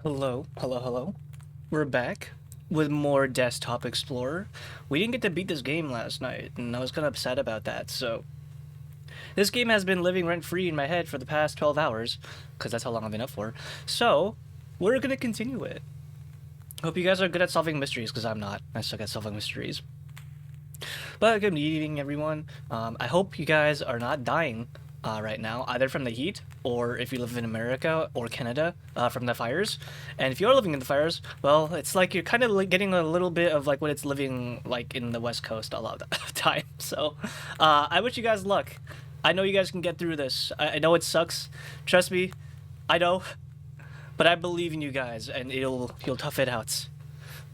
Hello, hello, hello. We're back with more Desktop Explorer. We didn't get to beat this game last night, and I was kind of upset about that. So, this game has been living rent free in my head for the past 12 hours, because that's how long I've been up for. So, we're gonna continue it. Hope you guys are good at solving mysteries, because I'm not. I suck at solving mysteries. But good evening, everyone. I hope you guys are not dying right now, either from the heat or if you live in America or Canada from the fires. And if you're living in the fires, well, it's like you're kind of like getting a little bit of like what it's living like in the West Coast a lot of the time. So I wish you guys luck. I know you guys can get through this. I know it sucks. Trust me, I know. But I believe in you guys, and you'll tough it out,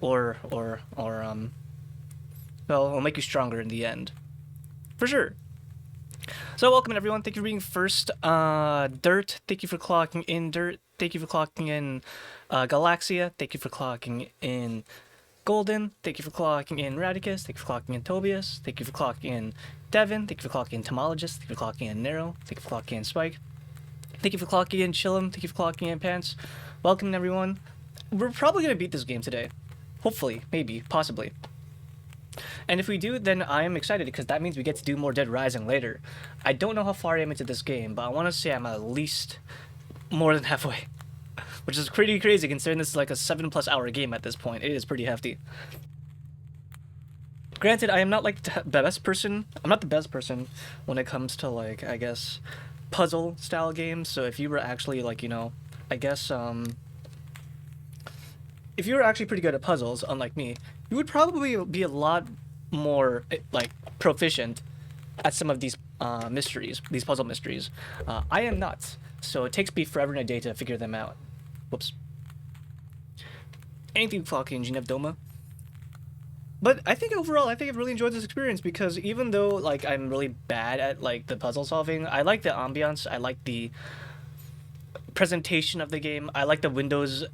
or well, it'll make you stronger in the end, for sure. So welcome everyone. Thank you for being first. Dirt. Thank you for clocking in. Dirt. Thank you for clocking in. Galaxia. Thank you for clocking in. Golden. Thank you for clocking in. Radicus. Thank you for clocking in. Tobias. Thank you for clocking in. Devin. Thank you for clocking in. Tomologist. Thank you for clocking in. Nero. Thank you for clocking in. Spike. Thank you for clocking in. Chillum. Thank you for clocking in. Pants. Welcome everyone. We're probably gonna beat this game today. Hopefully, maybe, possibly. And if we do, then I am excited because that means we get to do more Dead Rising later. I don't know how far I am into this game, but I want to say I'm at least more than halfway, which is pretty crazy considering this is like a 7+ hour game at this point. It is pretty hefty. Granted, I am not like the best person. I'm not the best person when it comes to like, I guess, puzzle style games. So if you were actually like, I guess if you were actually pretty good at puzzles, unlike me, you would probably be a lot more like proficient at some of these mysteries, these puzzle mysteries. I am not, so it takes me forever and a day to figure them out. Whoops. Anything fucking Gene of Doma. But I think overall, I think I've really enjoyed this experience because even though like I'm really bad at like the puzzle solving, I like the ambiance. I like the presentation of the game. I like the Windows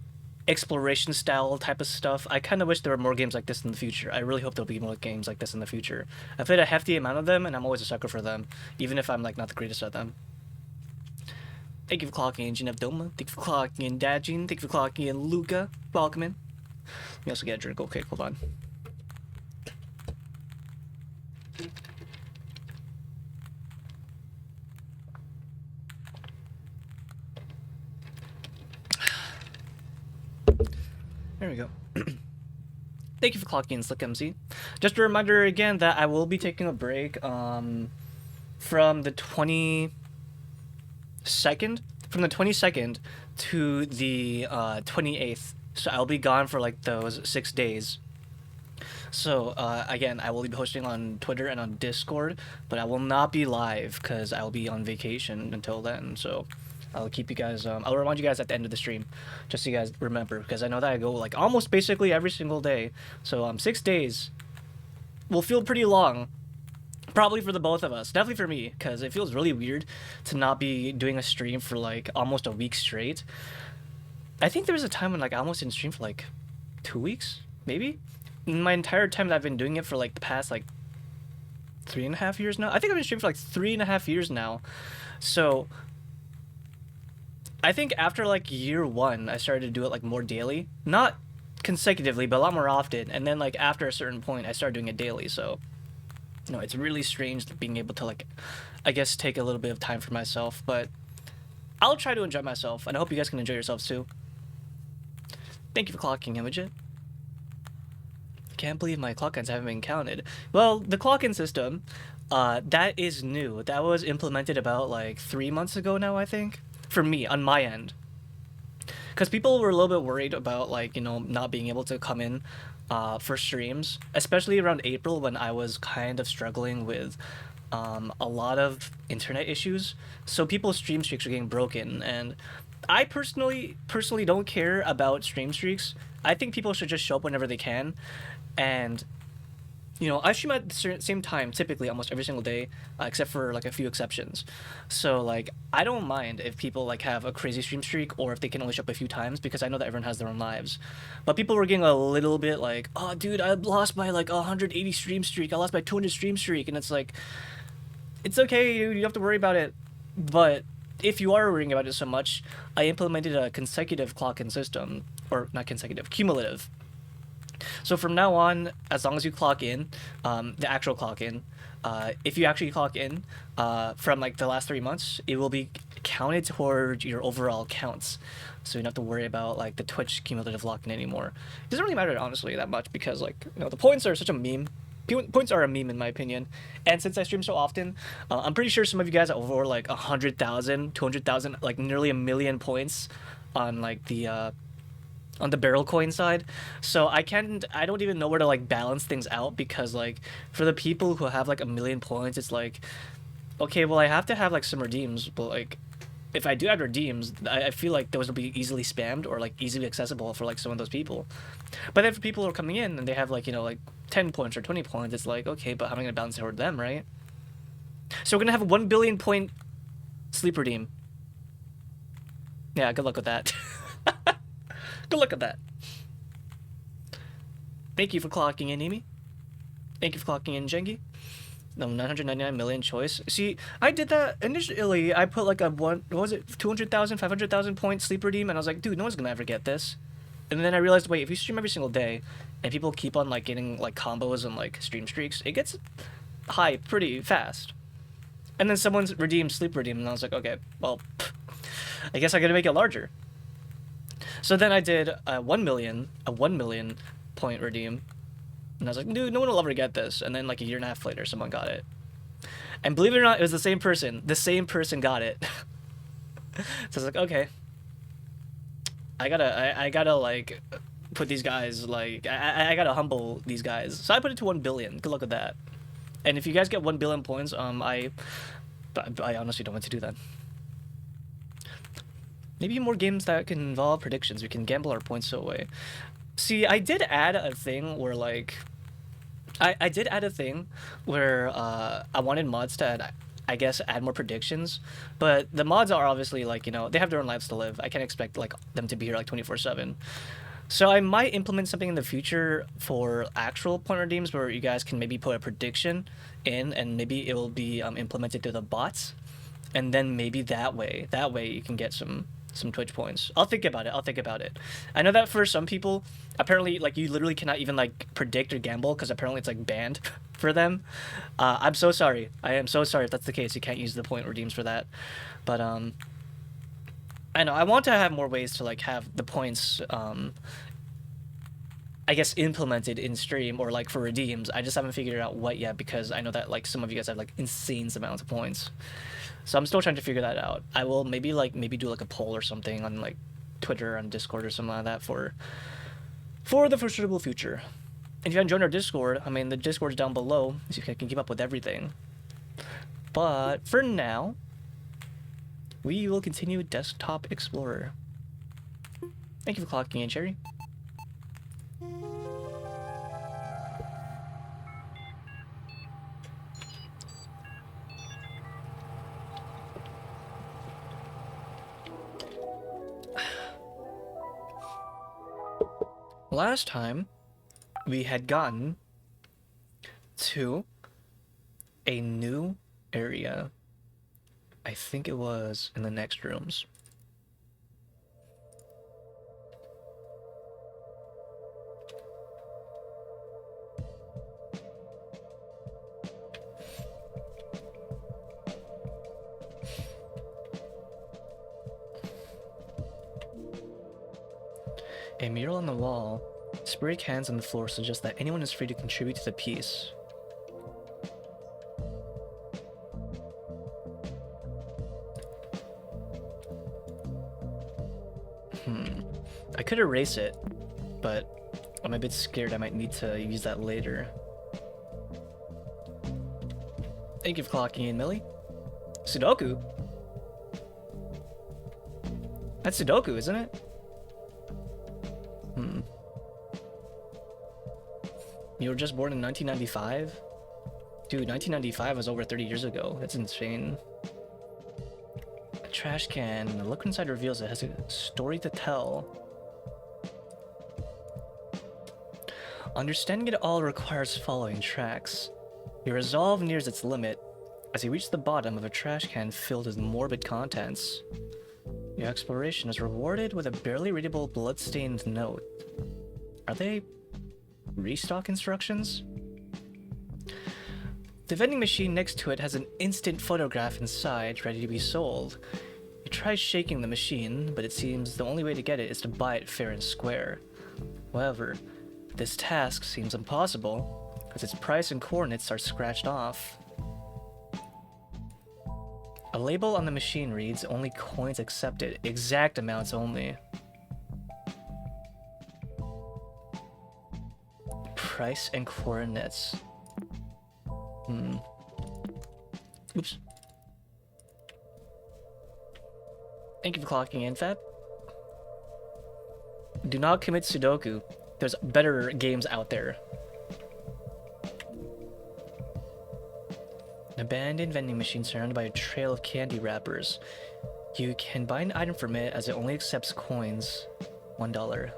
exploration style type of stuff. I kind of wish there were more games like this in the future. I really hope there'll be more games like this in the future. I've played a hefty amount of them, and I'm always a sucker for them, even if I'm like not the greatest at them. Thank you for clocking in, Jin of Doma. Thank you for clocking in, Dajin. Thank you for clocking in, Luca. Welcome in. Let me also get a drink. Okay, hold on. There we go. Thank you for clocking in, Slick MC. Just a reminder again that I will be taking a break from the 22nd to the 28th. So I'll be gone for like those 6 days. So again, I will be posting on Twitter and on Discord, but I will not be live because I'll be on vacation until then. So I'll keep you guys. I'll remind you guys at the end of the stream, just so you guys remember, because I know that I go like almost basically every single day. So 6 days will feel pretty long, probably for the both of us. Definitely for me, because it feels really weird to not be doing a stream for like almost a week straight. I think there was a time when like I almost didn't stream for like 2 weeks, maybe. In my entire time that I've been doing it for like the past like 3.5 years now. I think I've been streaming for like 3.5 years now. So I think after like year one, I started to do it like more daily, not consecutively, but a lot more often. And then like after a certain point, I started doing it daily. So, it's really strange being able to like, I guess, take a little bit of time for myself. But I'll try to enjoy myself, and I hope you guys can enjoy yourselves too. Thank you for clocking, Image. Can't believe my clock-ins haven't been counted. Well, the clock-in system, that is new. That was implemented about like 3 months ago now, I think. For me, on my end. Because people were a little bit worried about like, not being able to come in for streams. Especially around April when I was kind of struggling with a lot of internet issues. So people's stream streaks are getting broken. And I personally don't care about stream streaks. I think people should just show up whenever they can. And I stream at the same time typically almost every single day, except for like a few exceptions. So like I don't mind if people like have a crazy stream streak or if they can only show up a few times, because I know that everyone has their own lives. But people were getting a little bit like, oh dude, I lost my like 180 stream streak, I lost my 200 stream streak, and it's like, it's okay, dude, you don't have to worry about it. But if you are worrying about it so much, I implemented a consecutive clock-in system, or not consecutive, cumulative. So from now on, as long as you clock in, the actual clock in, if you actually clock in from like the last 3 months, it will be counted toward your overall counts. So you don't have to worry about like the Twitch cumulative lock-in anymore. It doesn't really matter honestly that much because like the points are such a meme. Points are a meme in my opinion, and since I stream so often, I'm pretty sure some of you guys have over like 100,000, 200,000, like nearly a million points on like the on the barrel coin side. So I don't even know where to like balance things out because like for the people who have like a million points, it's like, okay, well I have to have like some redeems, but like if I do have redeems, I feel like those will be easily spammed or like easily accessible for like some of those people. But then for people who are coming in and they have like like 10 points or 20 points, it's like, okay, but how am I gonna balance it toward them, right? So we're gonna have a 1 billion point sleep redeem. Yeah, good luck with that. Good luck with that. Thank you for clocking in, Amy. Thank you for clocking in, Jengi. No, 999 million choice. See, I did that initially. I put like a what was it, 200,000, 500,000 point sleep redeem, and I was like, dude, no one's gonna ever get this. And then I realized, wait, if you stream every single day, and people keep on like getting like combos and like stream streaks, it gets high pretty fast. And then someone's redeemed sleep redeem, and I was like, okay, well, I guess I gotta make it larger. So then I did a 1 million point redeem, and I was like, dude, no one will ever get this. And then like a year and a half later, someone got it. And believe it or not, it was the same person. The same person got it. So I was like, okay, I gotta like put these guys like I gotta humble these guys. So I put it to 1 billion. Good luck with that. And if you guys get 1 billion points, I honestly don't want to do that. Maybe more games that can involve predictions. We can gamble our points away. See, I did add a thing where like I did add a thing where I wanted mods to add, I guess, add more predictions, but the mods are obviously like they have their own lives to live. I can't expect like them to be here like 24/7. So I might implement something in the future for actual point redeems where you guys can maybe put a prediction in, and maybe it will be implemented to the bots, and then maybe that way you can get some Twitch points. I'll think about it. I know that for some people, apparently, like you literally cannot even like predict or gamble because apparently it's like banned for them. I'm so sorry. I am so sorry if that's the case. You can't use the point redeems for that. But I know I want to have more ways to like have the points I guess implemented in stream or like for redeems. I just haven't figured out what yet because I know that like some of you guys have like insane amounts of points. So I'm still trying to figure that out. I will maybe do like a poll or something on like Twitter, on Discord or something like that for the foreseeable future. And if you haven't joined our Discord, I mean the Discord's down below, so you can keep up with everything. But for now, we will continue Desktop Explorer. Thank you for clocking in, Cherry. Last time, we had gotten to a new area. I think it was in the next rooms. A mural on the wall, spray cans on the floor suggest that anyone is free to contribute to the piece. I could erase it, but I'm a bit scared I might need to use that later. Thank you for clocking in, Millie. Sudoku? That's Sudoku, isn't it? You were just born in 1995? Dude, 1995 was over 30 years ago. That's insane. A trash can. The look inside reveals it has a story to tell. Understanding it all requires following tracks. Your resolve nears its limit. As you reach the bottom of a trash can filled with morbid contents, your exploration is rewarded with a barely readable blood-stained note. Are they restock instructions? The vending machine next to it has an instant photograph inside, ready to be sold. You try shaking the machine, but it seems the only way to get it is to buy it fair and square. However, this task seems impossible, as its price and coordinates are scratched off. A label on the machine reads, "Only coins accepted, exact amounts only." Price and coordinates. Oops. Thank you for clocking in, Fab. Do not commit Sudoku. There's better games out there. An abandoned vending machine surrounded by a trail of candy wrappers. You can buy an item from it as it only accepts coins. $1.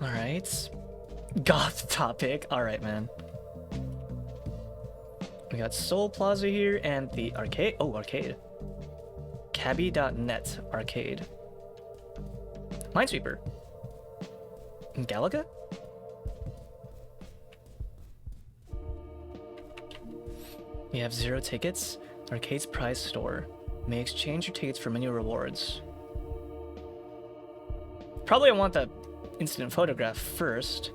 Alright. Goth topic. Alright, man. We got Soul Plaza here and the arcade. Oh, arcade. Cabby.net arcade. Minesweeper. Galaga? You have 0 tickets. Arcade's prize store. May exchange your tickets for menu rewards. Probably I want the instant photograph first.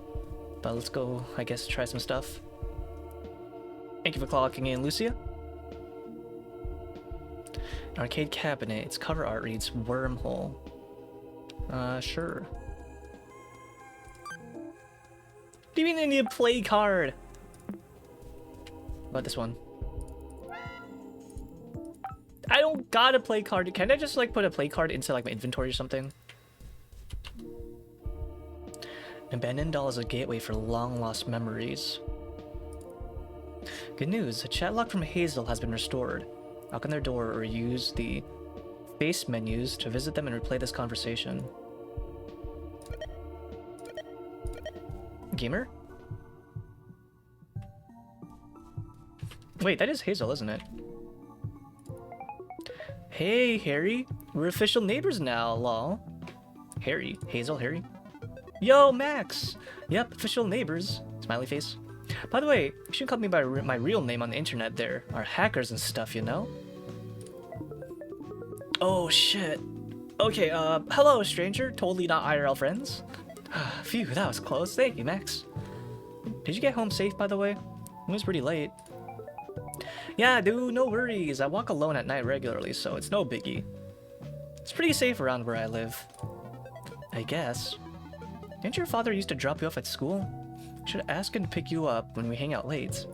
But let's go, I guess, try some stuff. Thank you for clocking in, Lucia. An arcade cabinet. Its cover art reads Wormhole. Sure. Do you mean I need a play card? What about this one? I don't got a play card. Can I just like put a play card into like my inventory or something? An abandoned doll is a gateway for long lost memories. Good news, a chat log from Hazel has been restored. Knock on their door or use the face menus to visit them and replay this conversation. Gamer? Wait, that is Hazel, isn't it? Hey, Harry. We're official neighbors now, lol. Harry? Hazel? Harry? Yo, Max! Yep, official neighbors. Smiley face. By the way, you shouldn't call me by my real name on the internet there. Are hackers and stuff, you know? Oh, shit. Okay, hello, stranger. Totally not IRL friends. Phew, that was close. Thank you, Max. Did you get home safe, by the way? It was pretty late. Yeah, dude, no worries. I walk alone at night regularly, so it's no biggie. It's pretty safe around where I live. I guess. Didn't your father used to drop you off at school? Should ask him to pick you up when we hang out late.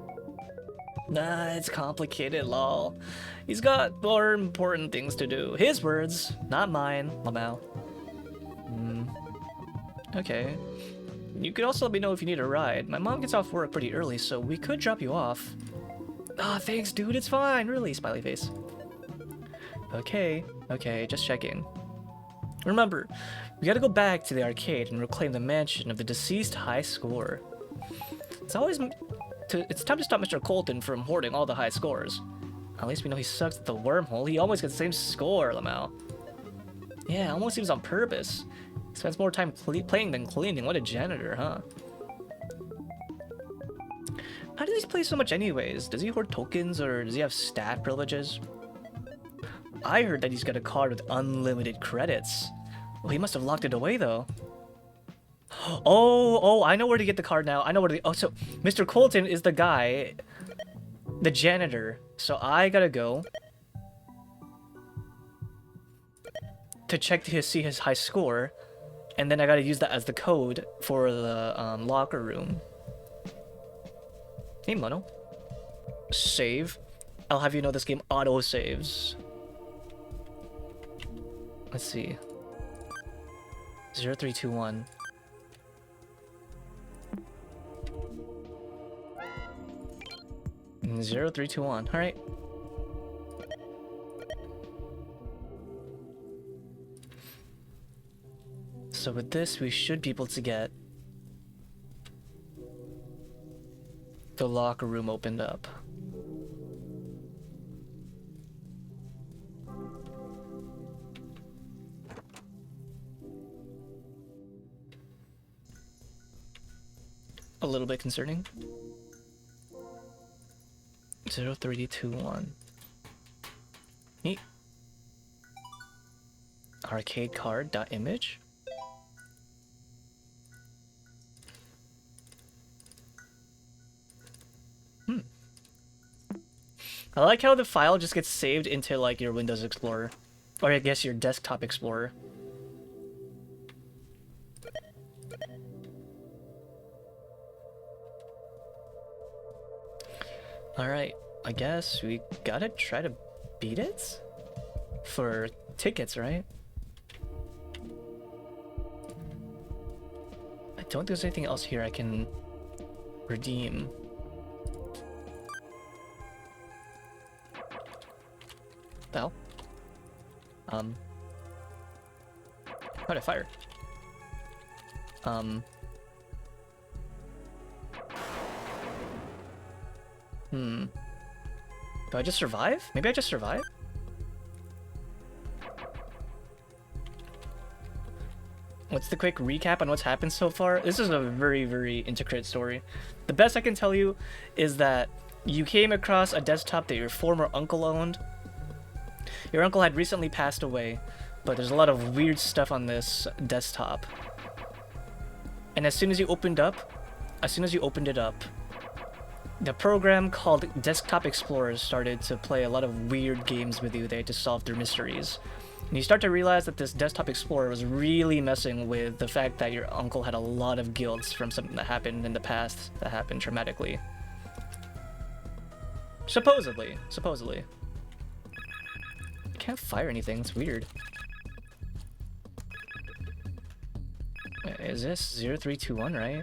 Nah, it's complicated, lol. He's got more important things to do. His words, not mine, Lamau. Okay. You could also let me know if you need a ride. My mom gets off work pretty early, so we could drop you off. Ah, thanks, dude. It's fine. Really, smiley face. Okay, just checking. Remember, we gotta go back to the arcade and reclaim the mansion of the deceased high score. It's time to stop Mr. Colton from hoarding all the high scores. At least we know he sucks at the wormhole. He always gets the same score, Lamau. Yeah, almost seems on purpose. He spends more time playing than cleaning. What a janitor, huh? How does he play so much anyways? Does he hoard tokens or does he have stat privileges? I heard that he's got a card with unlimited credits. Well, he must have locked it away though. Oh, I know where to get the card now. I know where to... Oh, so Mr. Colton is the guy, the janitor. So I gotta go to check to see his high score, and then I gotta use that as the code for the locker room. Hey, Mono. Save. I'll have you know this game auto-saves. Let's see. 0321. Zero, 3, 2, 1. All right. So with this, we should be able to get the locker room opened up. A little bit concerning. 0321. Neat. Arcade card dot image. I like how the file just gets saved into like your Windows Explorer, or I guess your desktop Explorer. Alright, I guess we gotta try to beat it for tickets, right? I don't think there's anything else here I can redeem. Bell? How'd I fire? Do I just survive? Maybe I just survive? What's the quick recap on what's happened so far? This is a very, very intricate story. The best I can tell you is that you came across a desktop that your former uncle owned. Your uncle had recently passed away, but there's a lot of weird stuff on this desktop. And as soon as you opened it up, the program called Desktop Explorer started to play a lot of weird games with you. They had to solve their mysteries. And you start to realize that this Desktop Explorer was really messing with the fact that your uncle had a lot of guilt from something that happened in the past that happened traumatically. Supposedly. I can't fire anything, it's weird. Wait, is this 0321, right?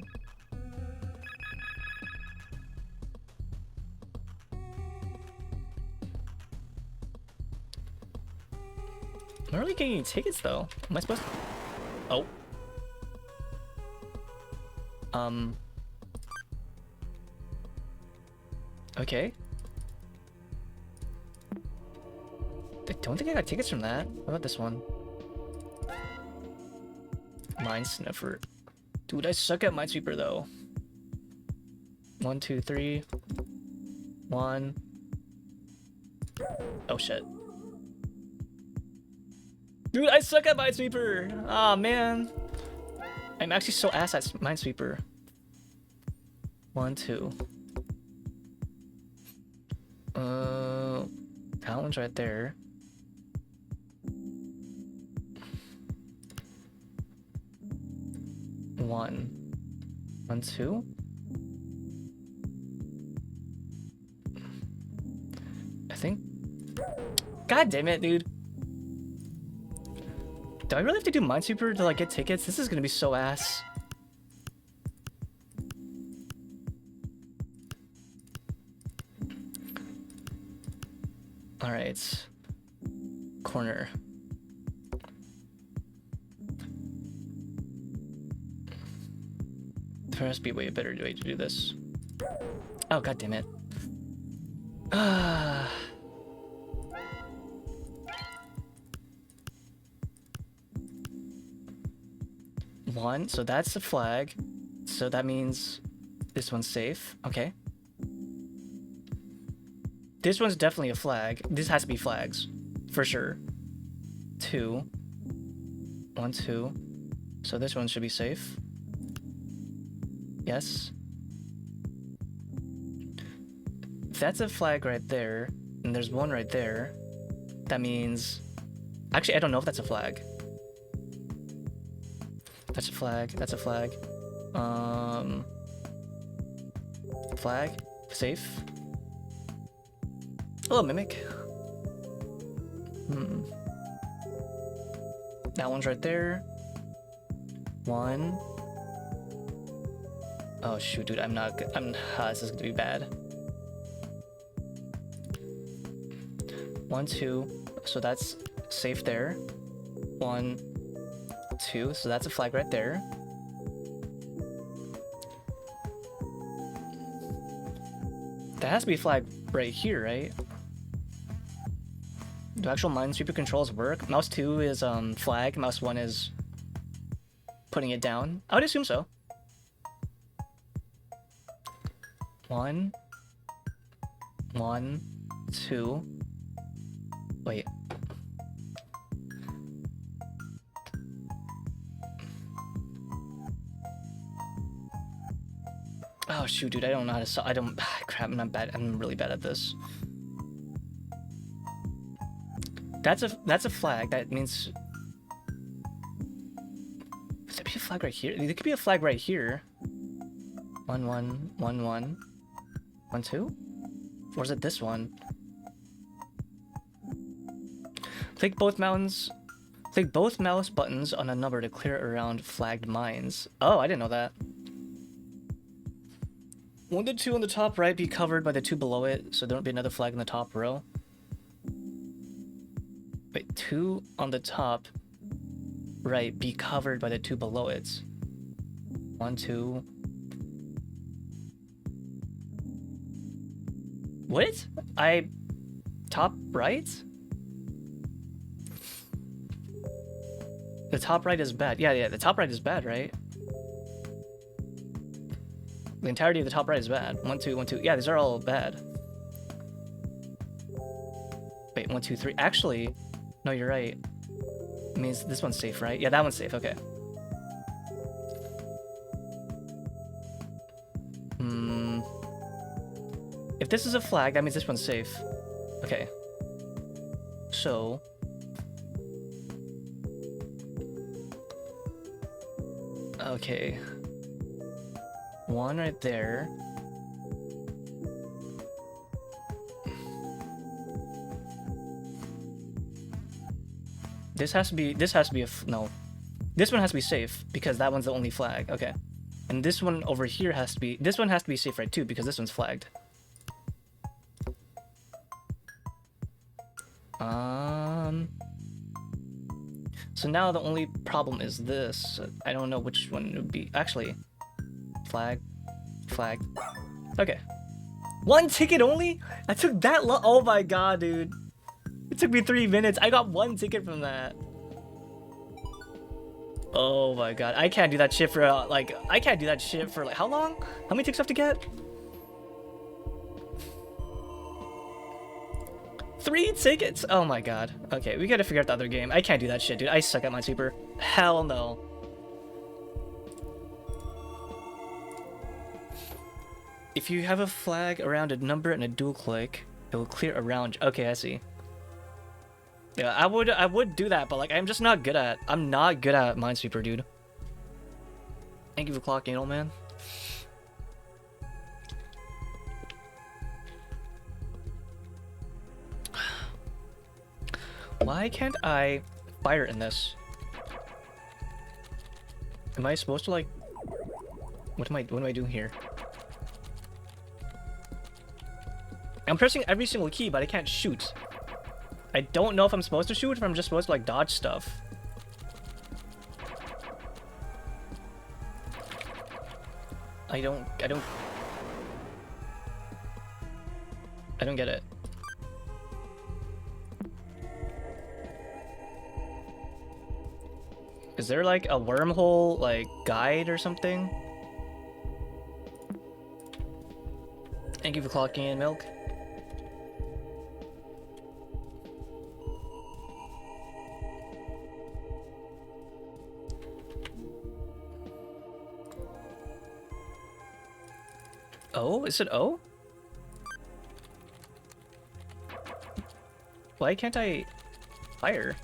I'm not really getting any tickets though. Am I supposed to? Oh. Okay. I don't think I got tickets from that. What about this one? Mine Sniffer. Dude, I suck at Minesweeper though. 1, 2, 3. 1. Oh shit. Dude, I suck at Minesweeper! Aw, man. I'm actually so ass at Minesweeper. 1, 2. That one's right there. One, 2. I think. God damn it, dude. Do I really have to do Minesweeper to like get tickets? This is gonna be so ass. All right. Corner. There must be a better way to do this. Oh, god damn it. One, so that's the flag. So that means this one's safe. Okay. This one's definitely a flag. This has to be flags. For sure. 2. 1, 2. So this one should be safe. Yes. If that's a flag right there, and there's one right there, that means... Actually, I don't know if that's a flag. That's a flag. That's a flag. Flag. Safe. Hello, Mimic. That one's right there. 1. Oh shoot, dude, this is gonna be bad. 1, 2, so that's safe there. 1, 2, so that's a flag right there. That has to be a flag right here, right? Do actual Minesweeper controls work? Mouse 2 is flag, mouse 1 is putting it down. I would assume so. 1, 1, 2. Wait. Oh shoot, dude! I don't know how to. I don't. Crap! I'm bad. I'm really bad at this. That's a flag. That means. Would there be a flag right here? There could be a flag right here. 1, 1, 1, 1, 1, 2. Or is it this one? Click both mouse buttons on a number to clear around flagged mines. Oh, I didn't know that. 1 to 2 on the top right be covered by the 2 below it, so there won't be another flag in the top row. Wait, 2 on the top right be covered by the 2 below it. 1, 2. What? Top right? The top right is bad. Yeah, the top right is bad, right? The entirety of the top right is bad. 1, 2, 1, 2. Yeah, these are all bad. Wait, 1, 2, 3. Actually, no, you're right. It means this one's safe, right? Yeah, that one's safe. Okay. If this is a flag, that means this one's safe. Okay. So. Okay. 1 right there. This has to be no. This one has to be safe because that one's the only flag. Okay. And this one over here has to be safe right too because this one's flagged. So now the only problem is this. I don't know which one it would be. Actually, flag. Okay. 1 ticket only? I took that long. Oh my god, dude. It took me 3 minutes. I got 1 ticket from that. Oh my god. I can't do that shit for like how long? How many tickets do I have to get? 3 tickets? Oh my god. Okay, we gotta figure out the other game. I can't do that shit, dude. I suck at Minesweeper. Hell no. If you have a flag around a number and a dual click, it will clear around. Okay, I see. Yeah, I would do that, but like I'm not good at Minesweeper, dude. Thank you for clocking, old man. Why can't I fire in this? Am I supposed to like? What am I doing here? I'm pressing every single key, but I can't shoot. I don't know if I'm supposed to shoot or if I'm just supposed to like dodge stuff. I don't get it. Is there like a wormhole like guide or something? Thank you for clocking in, Milk. Oh, is it O? Why can't I fire?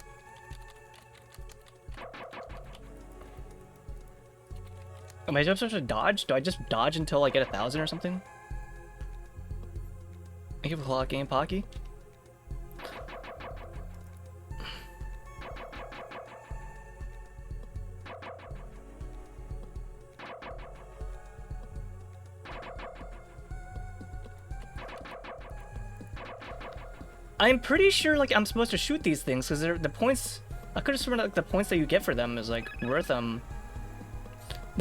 Am I just supposed to dodge? Do I just dodge until I get 1,000 or something? Thank you for clocking in, Pocky. I'm pretty sure like I'm supposed to shoot these things because the points I could have sworn like the points that you get for them is like worth the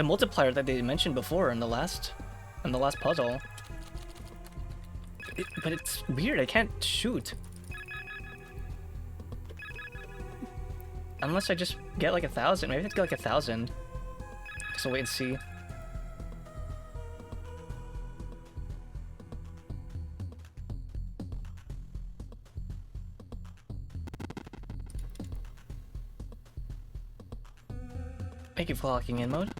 multiplier that they mentioned before in the last puzzle. But it's weird. I can't shoot unless I just get like 1,000. Maybe I have to get like 1,000. So wait and see. Thank you for locking in mode.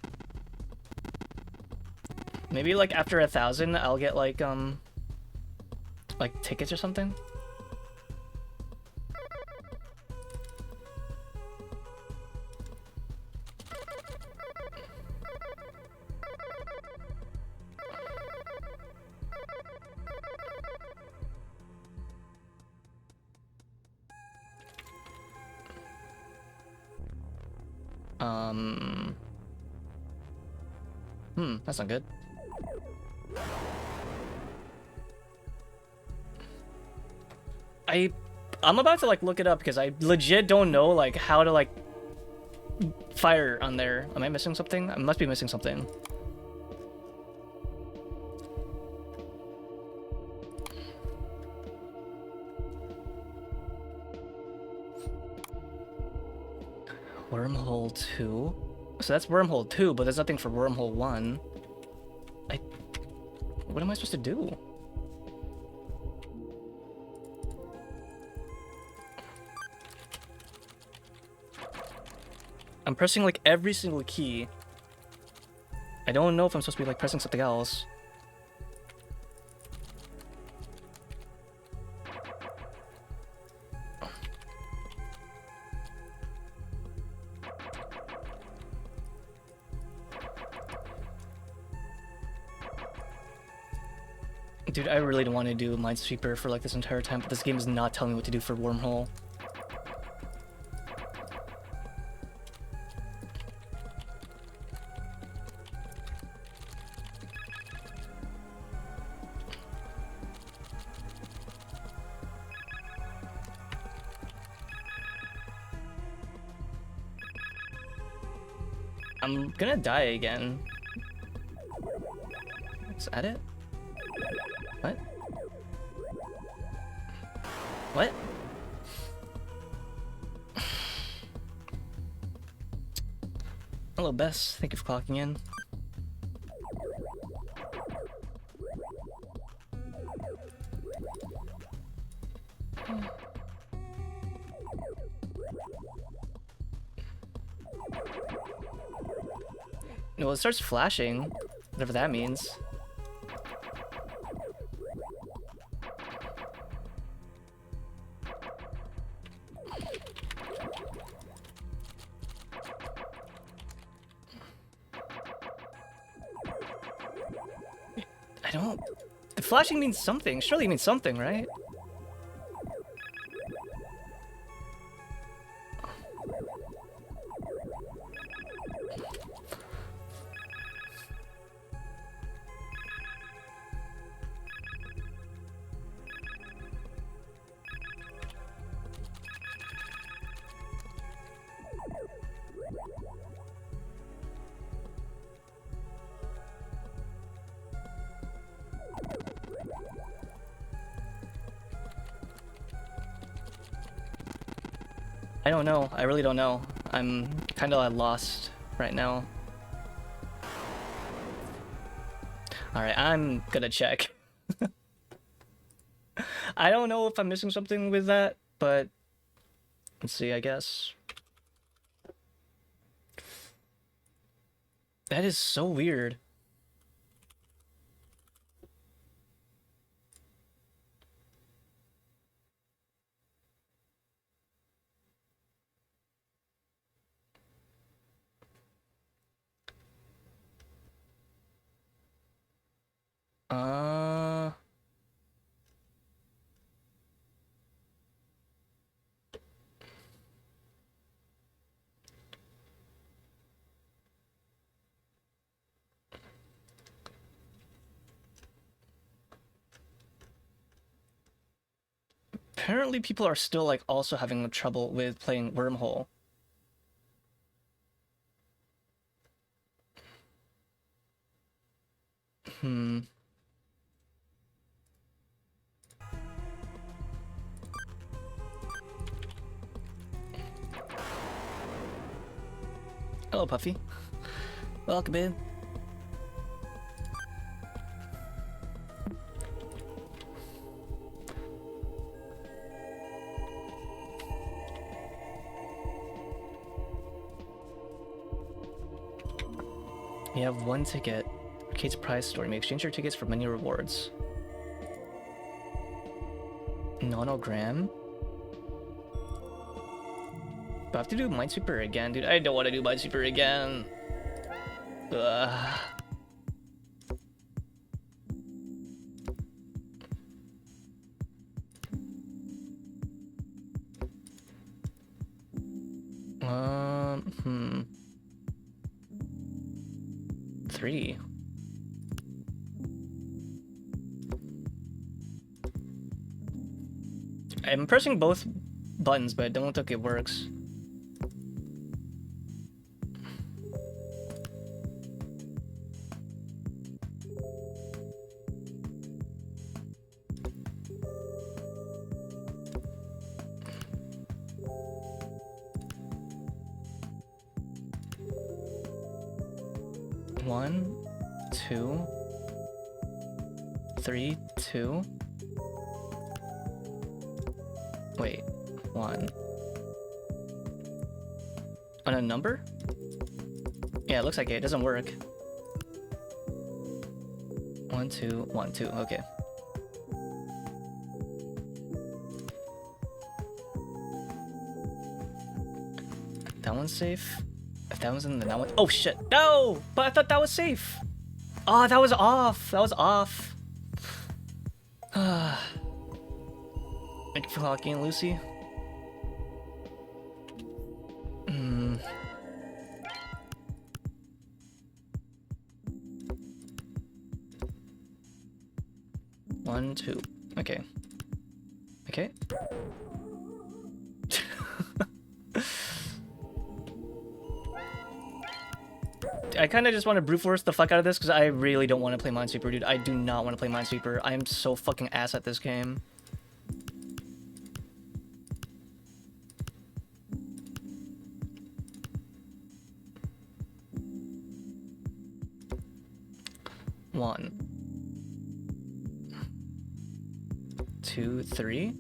Maybe like after 1,000, I'll get like tickets or something. That's not good. I'm about to like look it up because I legit don't know like how to like fire on there. Am I missing something? I must be missing something. Wormhole 2? So that's wormhole 2, but there's nothing for wormhole 1. What am I supposed to do? I'm pressing like every single key. I don't know if I'm supposed to be like pressing something else. Dude, I really don't want to do Minesweeper for like this entire time, but this game is not telling me what to do for Wormhole. I'm gonna die again. Is that it? What? What? Hello, Bess. Thank you for clocking in. Well, it starts flashing, whatever that means. I don't... The flashing means something. Surely it means something, right? I don't know. I really don't know. I'm kind of lost right now. Alright, I'm gonna check. I don't know if I'm missing something with that, but let's see, I guess. That is so weird. Uh... Apparently people are still like also having trouble with playing Wormhole. Hello, Puffy. Welcome in. You have one ticket. Arcade's prize store. You may exchange your tickets for many rewards. Nonogram. Do I have to do Minesweeper again, dude? I don't want to do Minesweeper again. Ugh. Three. I'm pressing both buttons, but I don't think it works. One, two, three, two. Wait, one. On a number? Yeah, it looks like it doesn't work. 1, 2, 1, 2. Okay. That one's safe. If that one's in, then that one. Oh shit! No! But I thought that was safe. Oh, that was off. That was off. Thank you for locking in, Lucy. One, two. Okay. Okay. I kind of just want to brute force the fuck out of this because I really don't want to play Minesweeper, dude. I do not want to play Minesweeper. I am so fucking ass at this game. One. 2, 3.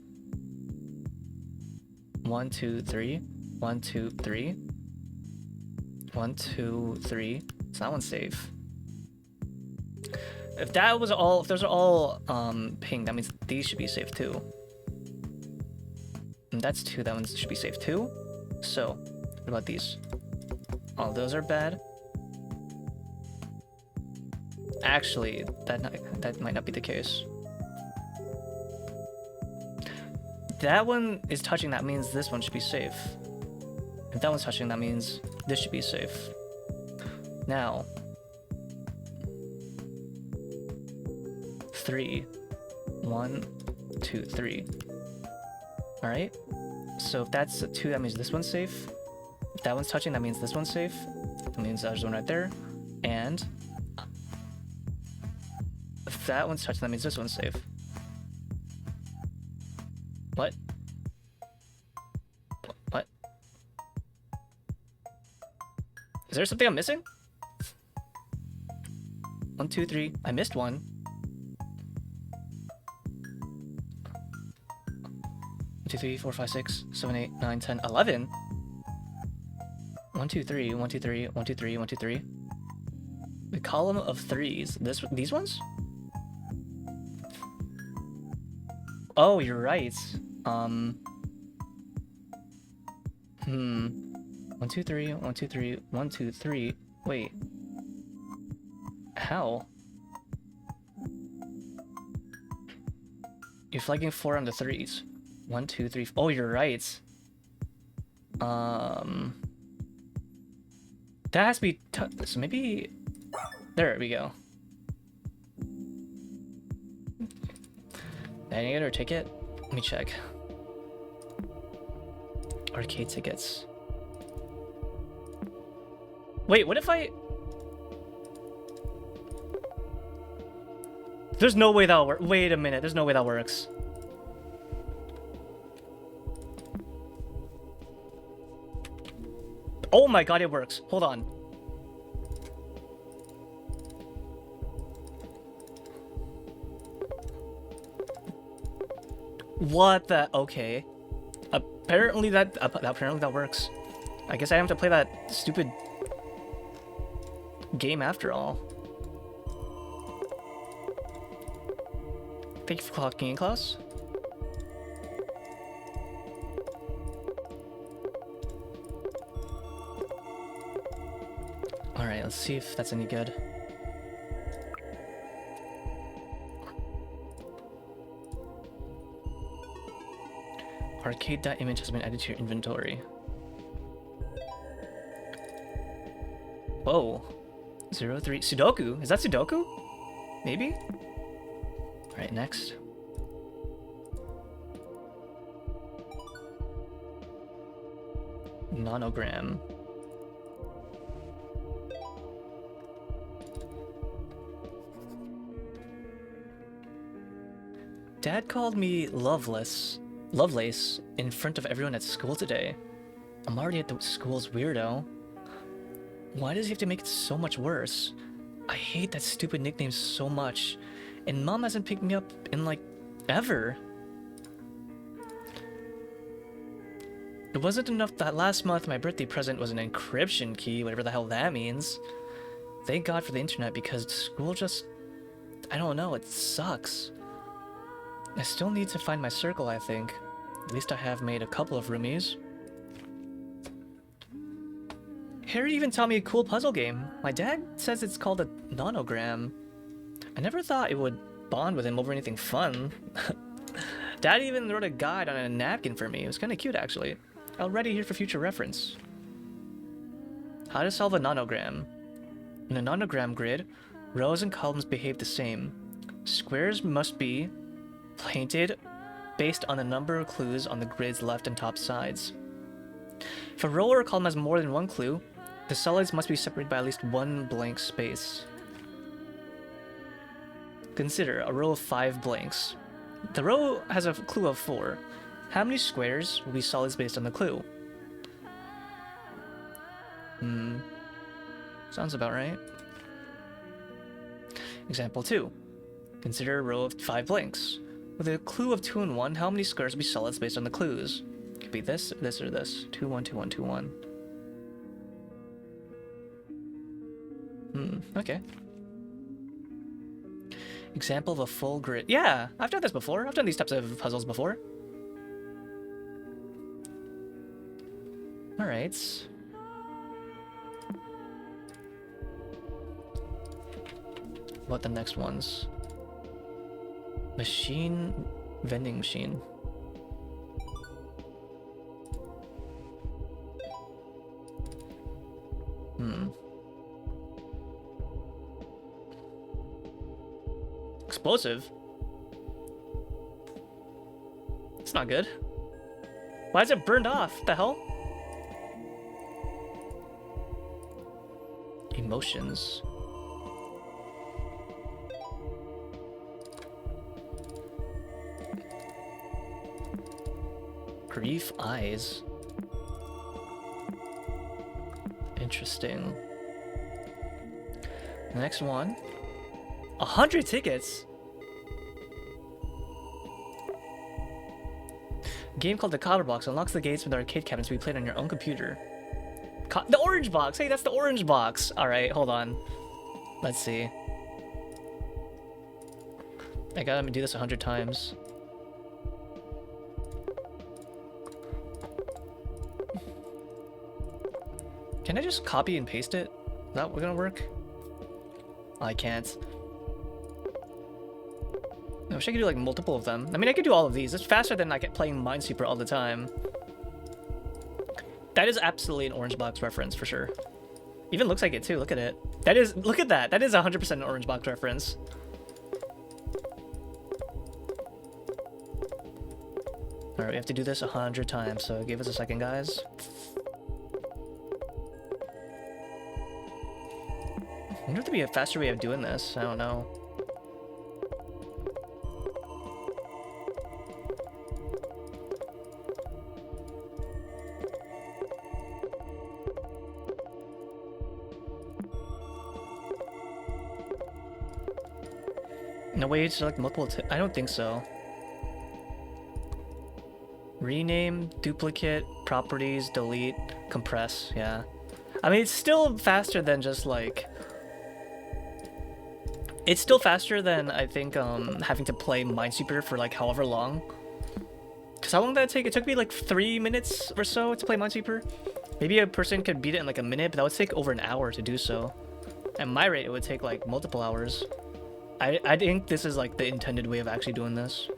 1, 2, 3. 1, 2, 3. 1, 2, 3. So that one's safe. If that was all, if those are all pink, that means these should be safe too. And that's 2. That one should be safe too. So, what about these? All those are bad. Actually, that might not be the case. That one is touching, that means this one should be safe. If that one's touching, that means this should be safe. Now, 3. 1, 2, 3. Alright? So if that's a 2, that means this one's safe. If that one's touching, that means this one's safe. That means there's one right there. And if that one's touching, that means this one's safe. What? What? Is there something I'm missing? 1, 2, 3. I missed one. 1, 2, 3, 4, 5, 6, 7, 8, 9, 10, 11. 1, 2, 3, 1, 2, 3, 1, 2, 3, 1, 2, 3. The column of threes. These ones? Oh, you're right. 1, 2, 3, 1, 2, 3, 1, 2, 3. Wait. How? You're flagging 4 on the threes. 1, 2, 3. Oh, you're right. That has to be. So maybe. There we go. Did I get her ticket? Let me check. Arcade tickets. Wait, what if I... There's no way that'll work. Wait a minute. There's no way that works. Oh my god, it works. Hold on. What the? Okay. Apparently that works. I guess I have to play that stupid game after all. Thank you for clocking in, Klaus. Alright, let's see if that's any good. Arcade.image has been added to your inventory. Whoa. 03. Sudoku? Is that Sudoku? Maybe? Alright, next. Nonogram. Dad called me Lovelace in front of everyone at school today. I'm already at the school's weirdo. Why does he have to make it so much worse? I hate that stupid nickname so much, and Mom hasn't picked me up in like ever. It wasn't enough that last month my birthday present was an encryption key, whatever the hell that means. Thank God for the internet, because school just, I don't know, it sucks. I still need to find my circle, I think. At least I have made a couple of roomies. Harry even taught me a cool puzzle game. My dad says it's called a nonogram. I never thought it would bond with him over anything fun. Dad even wrote a guide on a napkin for me. It was kind of cute, actually. I'll write it here for future reference. How to solve a nonogram. In a nonogram grid, rows and columns behave the same. Squares must be painted based on the number of clues on the grid's left and top sides. If a row or a column has more than one clue, the solids must be separated by at least one blank space. Consider a row of 5 blanks. The row has a clue of 4. How many squares will be solids based on the clue? Sounds about right. Example 2. Consider a row of 5 blanks. With a clue of 2 and 1, how many squares will be solids based on the clues? It could be this, this, or this. 2, 1, 2, 1, 2, 1. Okay. Example of a full grid. Yeah, I've done this before. I've done these types of puzzles before. Alright. What the next ones? Vending machine. Explosive? It's not good. Why is it burned off? What the hell? Emotions. Grief eyes. Interesting. Next one. 100 tickets? A game called the Cotter Box unlocks the gates with the arcade cabinets to be played on your own computer. The orange box! Hey, that's the orange box! Alright, hold on. Let's see. I gotta do this 100 times. Can I just copy and paste it? Is that gonna work? I can't. I wish I could do like multiple of them. I mean, I could do all of these. It's faster than like playing Minesweeper all the time. That is absolutely an Orange Box reference for sure. Even looks like it too. Look at it. That is, look at that. That is 100% an Orange Box reference. Alright, we have to do this 100 times, so give us a second, guys. I wonder if there'd be a faster way of doing this. I don't know. No way to select multiple. I don't think so. Rename, duplicate, properties, delete, compress. Yeah. I mean, it's still faster than just like. It's still faster than I think having to play Minesweeper for like however long. Cause how long did that take? It took me like 3 minutes or so to play Minesweeper. Maybe a person could beat it in like a minute, but that would take over an hour to do so. At my rate, it would take like multiple hours. I think this is like the intended way of actually doing this.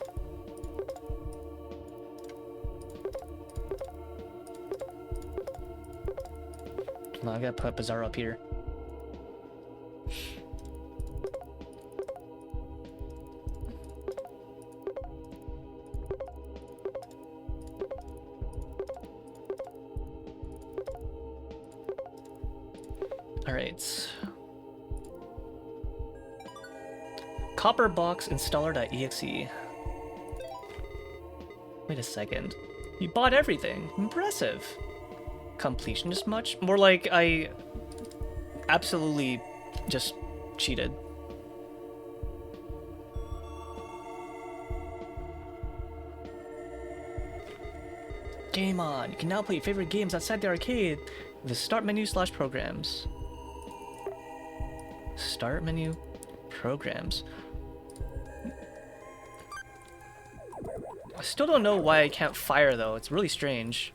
No, I gotta put Bizarro up here. Alright. Copperbox installer.exe. Wait a second. You bought everything. Impressive. Completionist much? More like I absolutely just cheated. Game on! You can now play your favorite games outside the arcade with the start menu / programs. Start menu, programs. I still don't know why I can't fire though. It's really strange.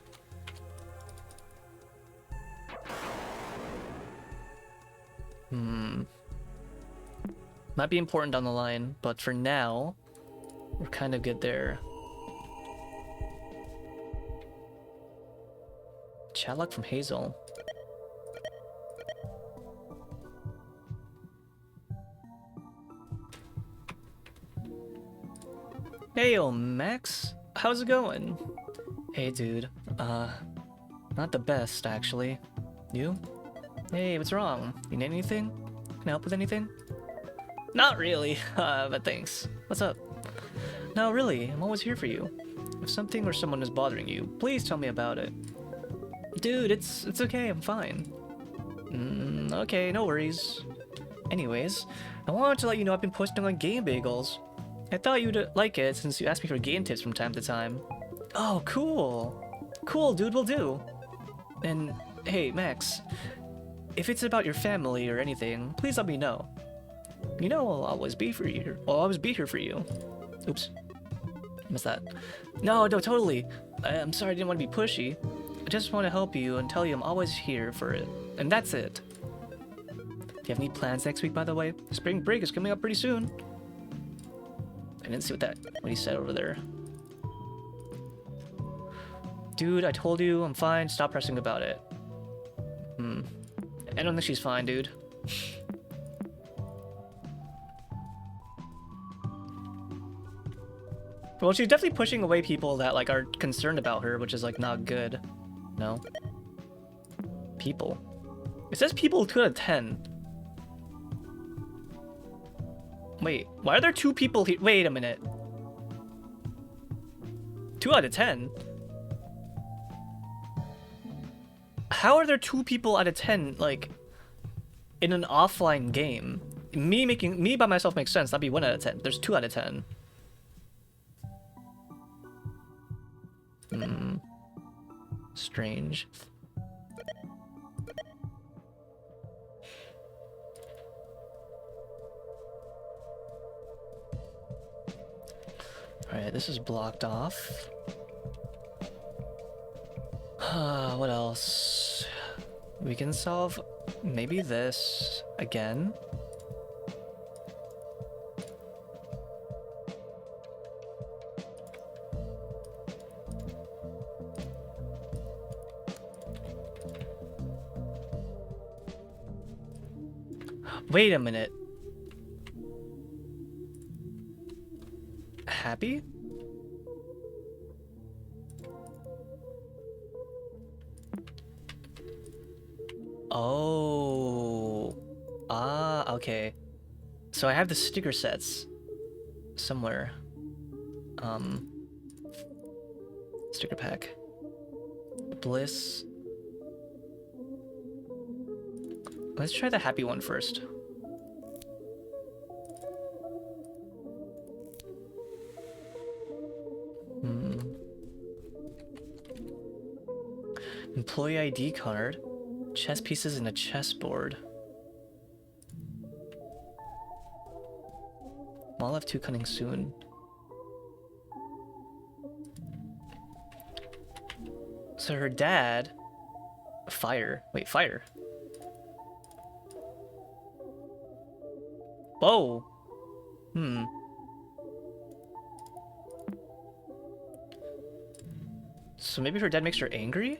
Might be important down the line, but for now, we're kind of good there. Chatlock from Hazel. Hey, Max. How's it going? Hey, dude. Not the best, actually. You? Hey, what's wrong? You need anything? Can I help with anything? Not really, but thanks. What's up? No, really, I'm always here for you. If something or someone is bothering you, please tell me about it. Dude, it's okay, I'm fine. Okay, no worries. Anyways, I wanted to let you know I've been posting on Game Bagels. I thought you'd like it since you asked me for game tips from time to time. Oh, cool. Cool, dude, will do. And, hey, Max, if it's about your family or anything, please let me know. You know I'll always be for you. I'll always be here for you. Oops. Missed that. No, totally. I'm sorry I didn't want to be pushy. I just want to help you and tell you I'm always here for it. And that's it. Do you have any plans next week, by the way? Spring break is coming up pretty soon. I didn't see what he said over there. Dude, I told you I'm fine. Stop pressing about it. I don't think she's fine, dude. Well, she's definitely pushing away people that like are concerned about her, which is like not good. No. People. It says people 2 out of 10. Wait, why are there 2 people here? Wait a minute. 2 out of 10? How are there 2 people out of 10, like, in an offline game? Me by myself makes sense. That'd be 1 out of 10. There's 2 out of 10. Strange. Alright, this is blocked off. What else? We can solve maybe this again. Wait a minute. Happy? Oh. Ah, okay. So I have the sticker sets somewhere. Sticker pack. Bliss. Let's try the happy one first. Employee ID card. Chess pieces and a chessboard. I'll have 2 coming soon. So her dad... Fire. Wait, fire. Whoa! Hmm. So maybe her dad makes her angry?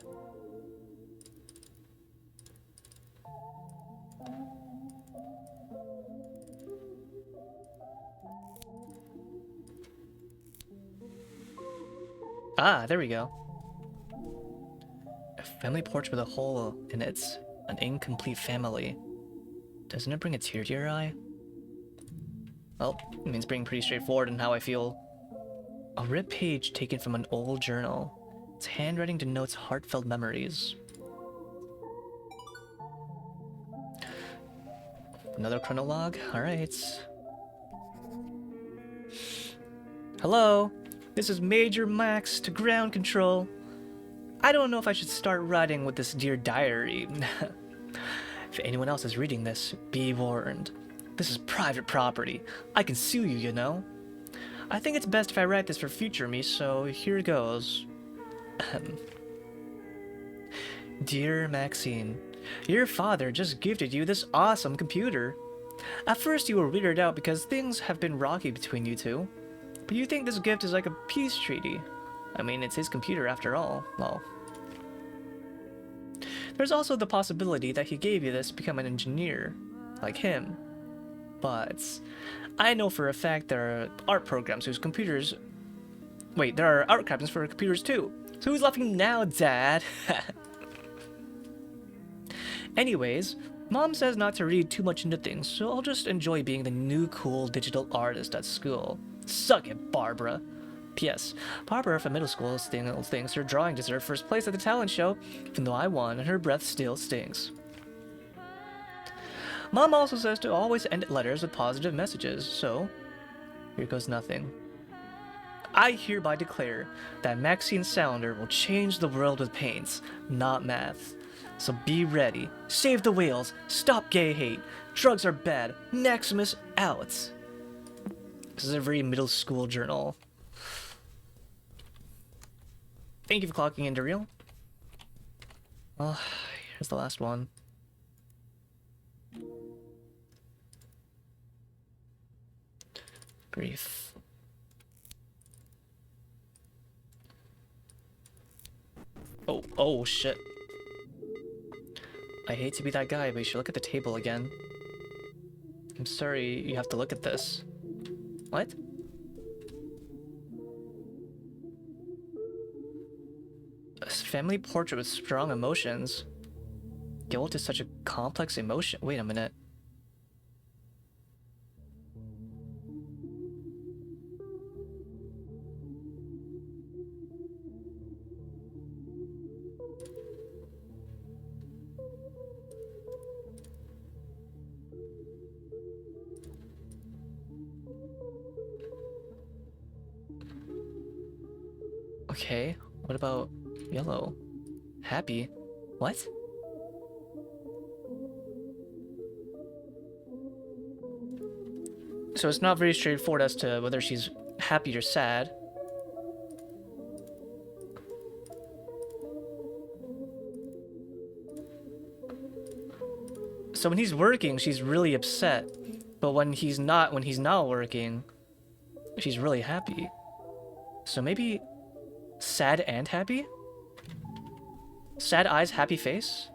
Ah, there we go. A family portrait with a hole in it. An incomplete family. Doesn't it bring a tear to your eye? Well, it means being pretty straightforward in how I feel. A ripped page taken from an old journal. Its handwriting denotes heartfelt memories. Another chronologue? Alright. Hello, this is Major Max to ground control. I don't know if I should start writing with this dear diary. If anyone else is reading this, be warned. This is private property. I can sue you, you know. I think it's best if I write this for future me, so here goes. Dear Maxine, your father just gifted you this awesome computer. At first you were weirded out because things have been rocky between you two. But you think this gift is like a peace treaty. I mean, it's his computer after all. Well, there's also the possibility that he gave you this to become an engineer, like him. But I know for a fact there are art programs whose computers... Wait, there are art captains for computers too. So who's laughing now, Dad? Anyways, Mom says not to read too much into things, so I'll just enjoy being the new cool digital artist at school. Suck it, Barbara. P.S. Barbara from middle school still thinks her drawing deserved first place at the talent show, even though I won and her breath still stinks. Mom also says to always end letters with positive messages, so here goes nothing. I hereby declare that Maxine Sounder will change the world with paints, not math. So be ready. Save the whales. Stop gay hate. Drugs are bad. Maximus out. This is a very middle school journal. Thank you for clocking into real. Well, here's the last one. Grief. Oh shit. I hate to be that guy, but you should look at the table again. I'm sorry you have to look at this. What? A family portrait with strong emotions. Guilt is such a complex emotion. Wait a minute. Okay, what about yellow? Happy? What? So it's not very straightforward as to whether she's happy or sad. So when he's working, she's really upset. But when he's not working, she's really happy. So maybe sad and happy? Sad eyes, happy face?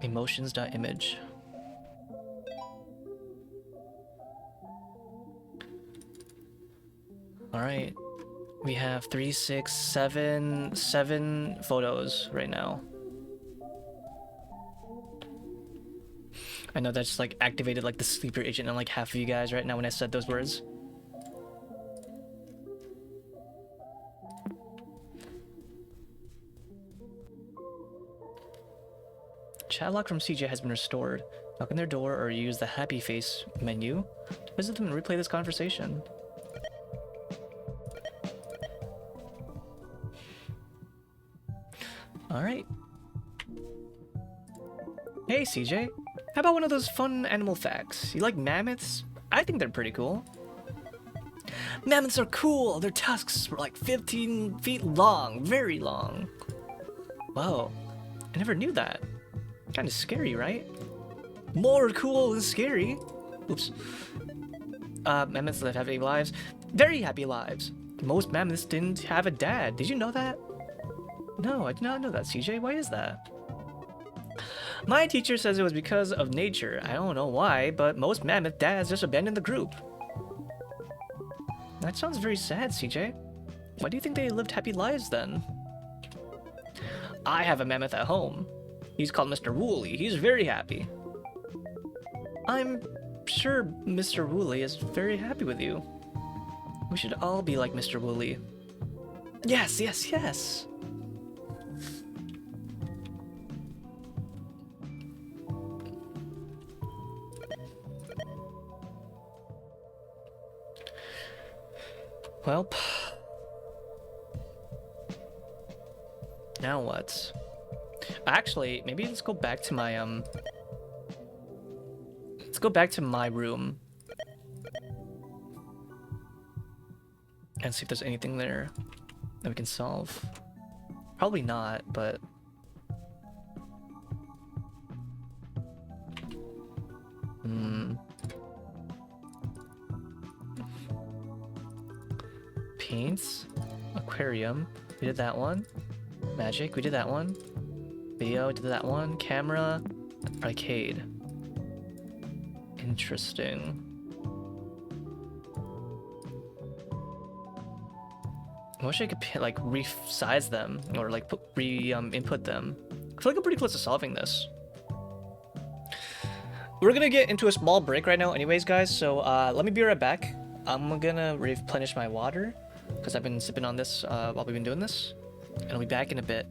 Emotions.image. Alright. We have 3, 6, 7 photos right now. I know that just like activated like the sleeper agent on like half of you guys right now when I said those words. chat log from CJ has been restored. Knock on their door or use the happy face menu to visit them and replay this conversation. Alright. Hey CJ, how about one of those fun animal facts? You like mammoths? I think they're pretty cool. Mammoths are cool! Their tusks were like 15 feet long, very long. Whoa, I never knew that. Kinda scary, right? More cool than scary. Oops. Mammoths live happy lives. Very happy lives. Most mammoths didn't have a dad. Did you know that? No, I did not know that, CJ. Why is that? My teacher says it was because of nature. I don't know why, but most mammoth dads just abandoned the group. That sounds very sad, CJ. Why do you think they lived happy lives then? I have a mammoth at home. He's called Mr. Wooly. He's very happy. I'm sure Mr. Wooly is very happy with you. We should all be like Mr. Wooly. Yes, yes, yes! Well, now what? Actually, maybe let's go back to my let's go back to my room and see if there's anything there that we can solve. Probably not, but paints, aquarium, we did that one. Magic, we did that one. Video, did that one. Camera, arcade. Interesting. I wish I could like resize them or like input them. I feel like I'm pretty close to solving this. We're gonna get into a small break right now anyways, guys, so let me be right back. I'm gonna replenish my water because I've been sipping on this while we've been doing this, and I'll be back in a bit.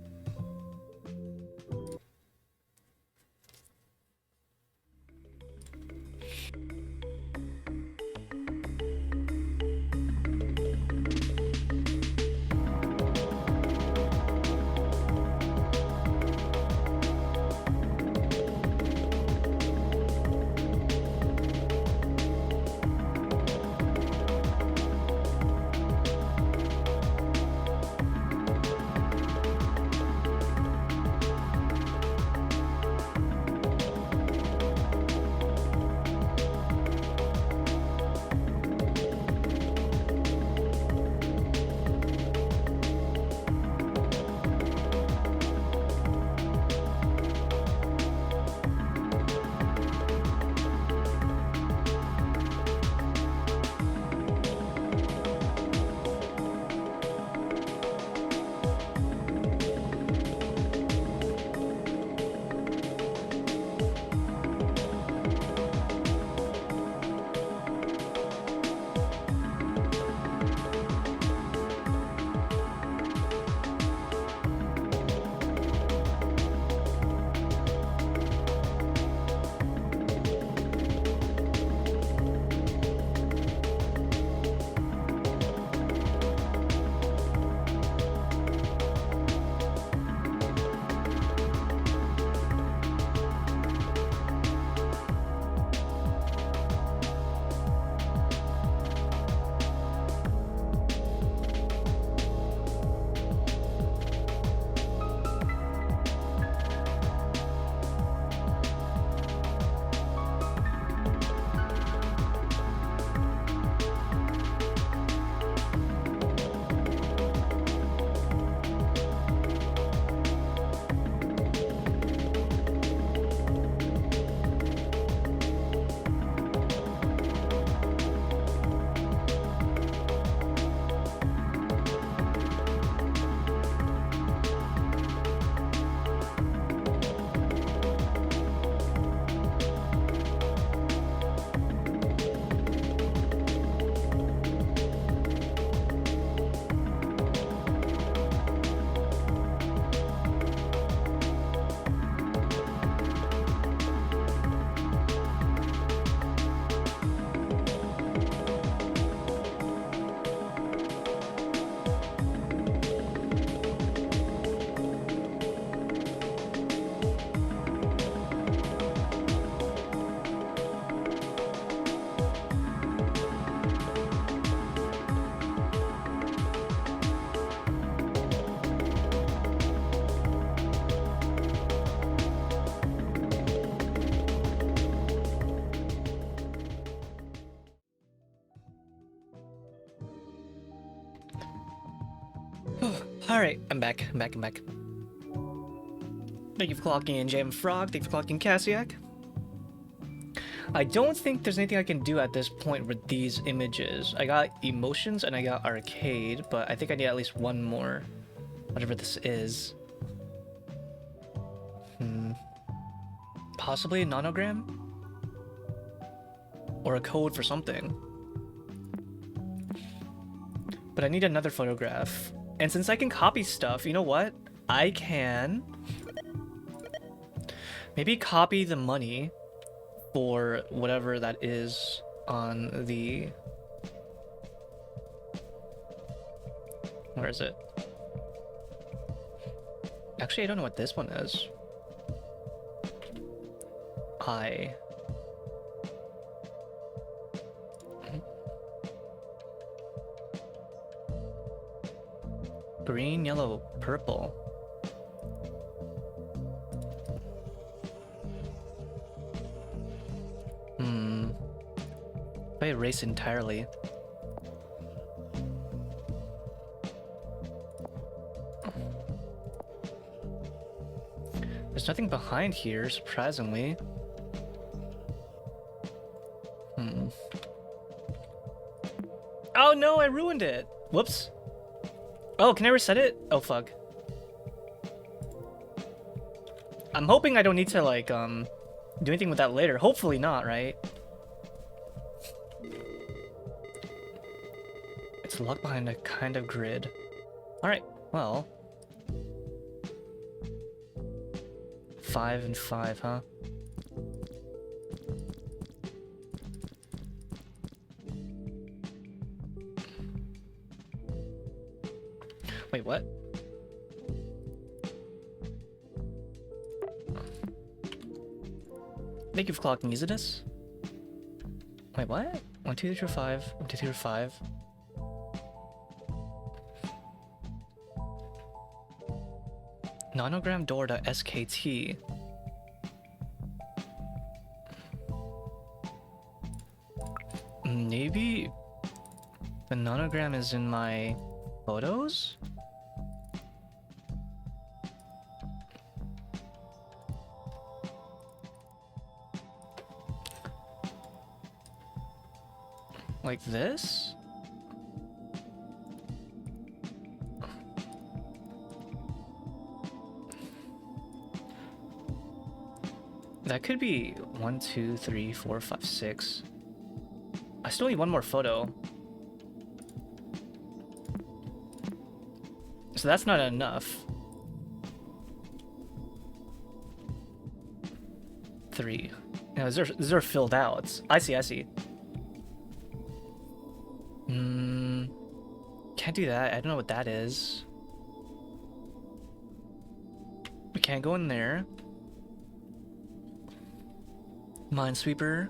Alright, I'm back. I'm back. Thank you for clocking in, Jam Frog. Thank you for clocking Cassiak. I don't think there's anything I can do at this point with these images. I got emotions and I got arcade, but I think I need at least one more. Whatever this is. Possibly a nonogram? Or a code for something. But I need another photograph. And since I can copy stuff, you know what? I can maybe copy the money for whatever that is on the... Where is it? Actually, I don't know what this one is. Green, yellow, purple. If I erase entirely. There's nothing behind here, surprisingly. Oh no, I ruined it! Whoops. Oh, can I reset it? Oh fuck. I'm hoping I don't need to like do anything with that later. Hopefully not, right? It's locked behind a kind of grid. Alright, well. 5 and 5, huh? Wait, what? Thank you for clocking Exodus. Wait, what? 1, 2, 3, 4, 5. 1, 2, 3, 4, 5. Nonogram door.skt. Maybe the nonogram is in my photos? Like this? That could be 1, 2, 3, 4, 5, 6. I still need one more photo. So that's not enough. 3. No, these are filled out. I see. Can't do that. I don't know what that is. We can't go in there. Minesweeper.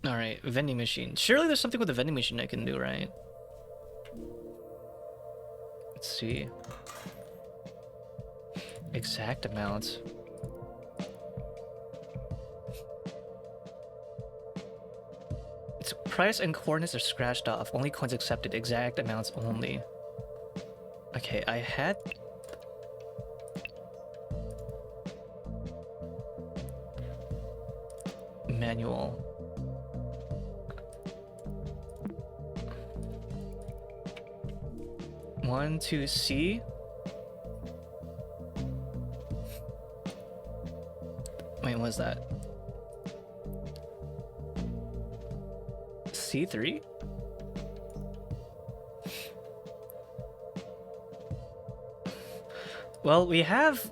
Alright, vending machine. Surely there's something with the vending machine I can do, right? Let's see. Exact amounts. Its price and coordinates are scratched off. Only coins accepted. Exact amounts only. Okay, I had... Manual. One, two, C. Wait, what is that? C3? Well, we have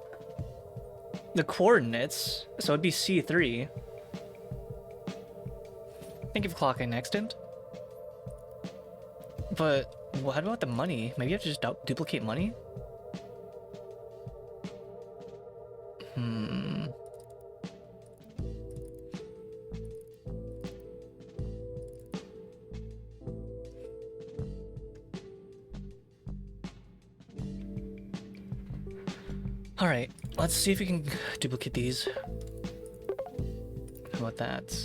the coordinates, so it'd be C3. Thank you for clocking Extant. But what about the money? Maybe you have to just duplicate money? Alright, let's see if we can duplicate these. How about that?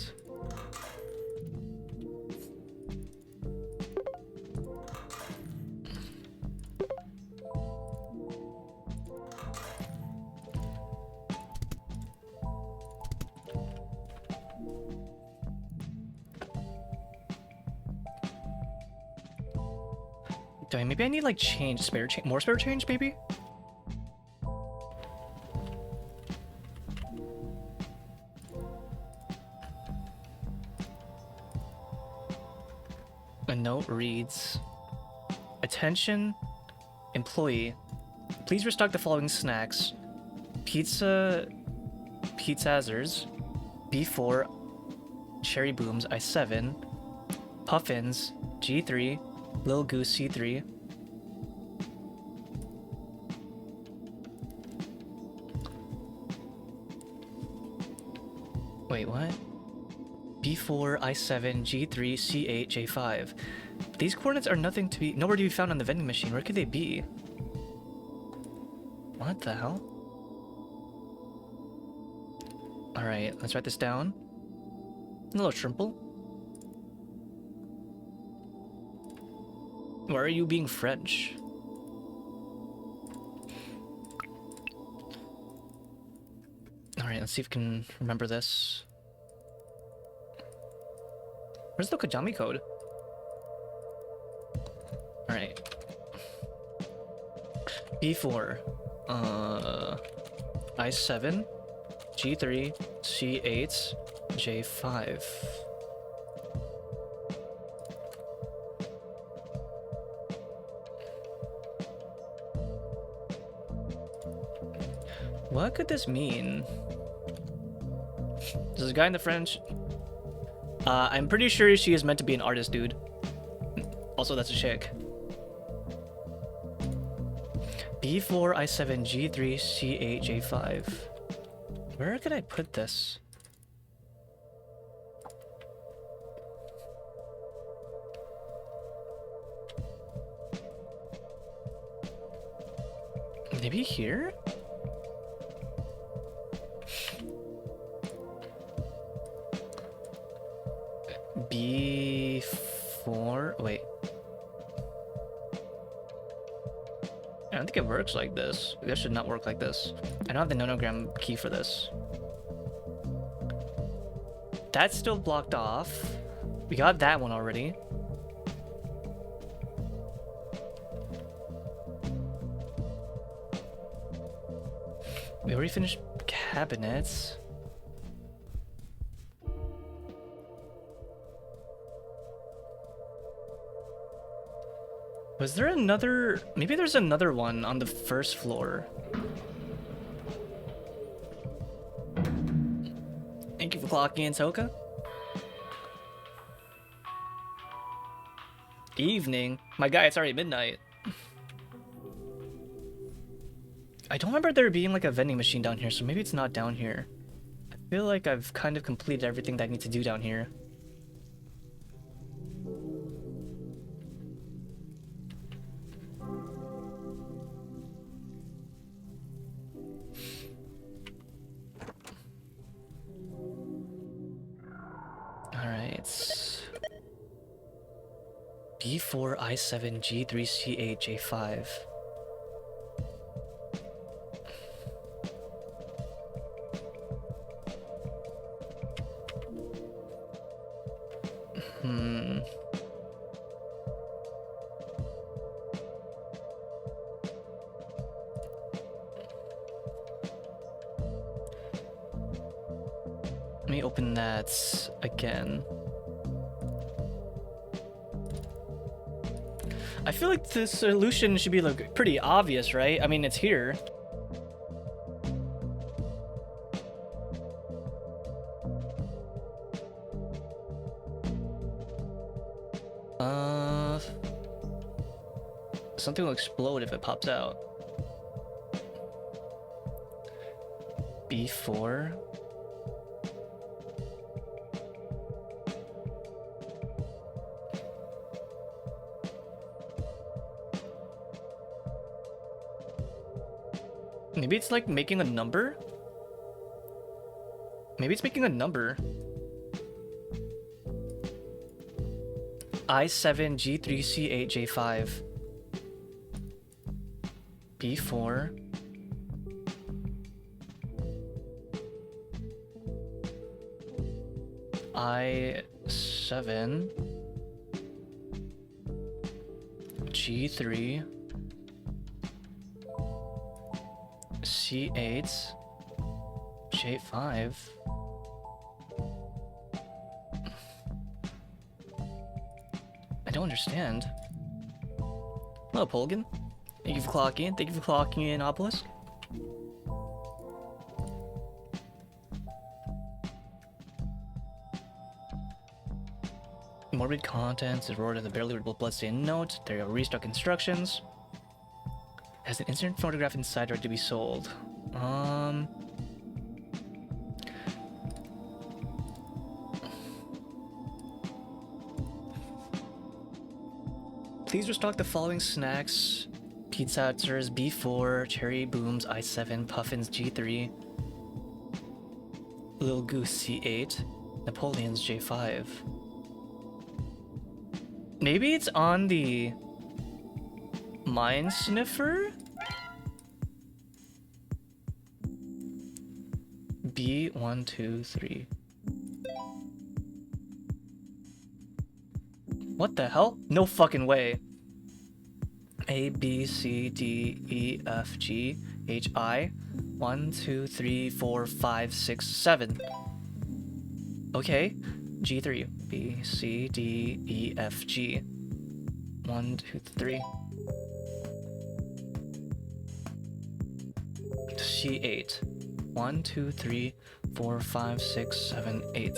Maybe I need like change, more spare change, maybe? A note reads, attention, employee, please restock the following snacks. Pizzazers, B4, Cherry Booms, I7, Puffins, G3, Lil Goose, C3. Wait, what? B4, I7, G3, C8, J5. These coordinates are nowhere to be found on the vending machine. Where could they be? What the hell? Alright, let's write this down. Hello, Shrimple. Why are you being French? Alright, let's see if we can remember this. Where's the Kajami code? Alright. B4. I7. G3. C8. J5. What could this mean? This is a guy in the French. I'm pretty sure she is meant to be an artist, dude. Also, that's a chick. B4, I7, G3, C8, J5. Where could I put this? Maybe here? B4? Wait. I don't think it works like this. This should not work like this. I don't have the nonogram key for this. That's still blocked off. We got that one already. We already finished cabinets. Was there another... Maybe there's another one on the first floor. Thank you for clocking in, Soka. Evening. My guy, it's already midnight. I don't remember there being like a vending machine down here, so maybe it's not down here. I feel like I've kind of completed everything that I need to do down here. B4, I7, G3, C8, J5. Let me open that again. I feel like the solution should be like pretty obvious, right? I mean, it's here. Something will explode if it pops out. B4. Maybe it's like making a number? Maybe it's making a number. I7, G3, C8, J5. B4. I7. G3, C8, J5. I don't understand. Hello, Polgan. Thank you for clocking in. Thank you for clocking in, Opolis. Morbid contents is wrote in the barely readable bloodstained note. There are restock instructions. Has an instant photograph inside ready to be sold. Please restock the following snacks: Pizza Hutzers B4, Cherry Booms I7, Puffins G3, Little Goose C8, Napoleon's J5. Maybe it's on the Mine Sniffer? B123. What the hell? No fucking way. A, B, C, D, E, F, G, H, I. 1, 2, 3, 4, 5, 6, 7. Okay. G3. B, C, D, E, F, G. 1, 2, 3. C8. 1, 2, 3, 4, 5, 6, 7, 8.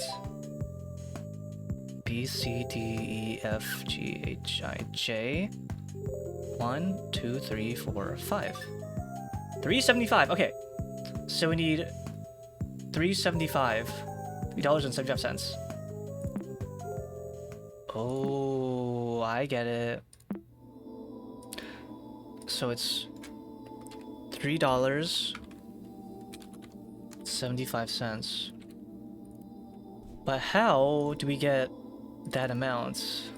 B, C, D, E, F, G, H, I, J. 1, 2, 3, 4, 5. 375. Okay. So we need 375. $3.75. Oh, I get it. So it's $3.75. But how do we get that amount?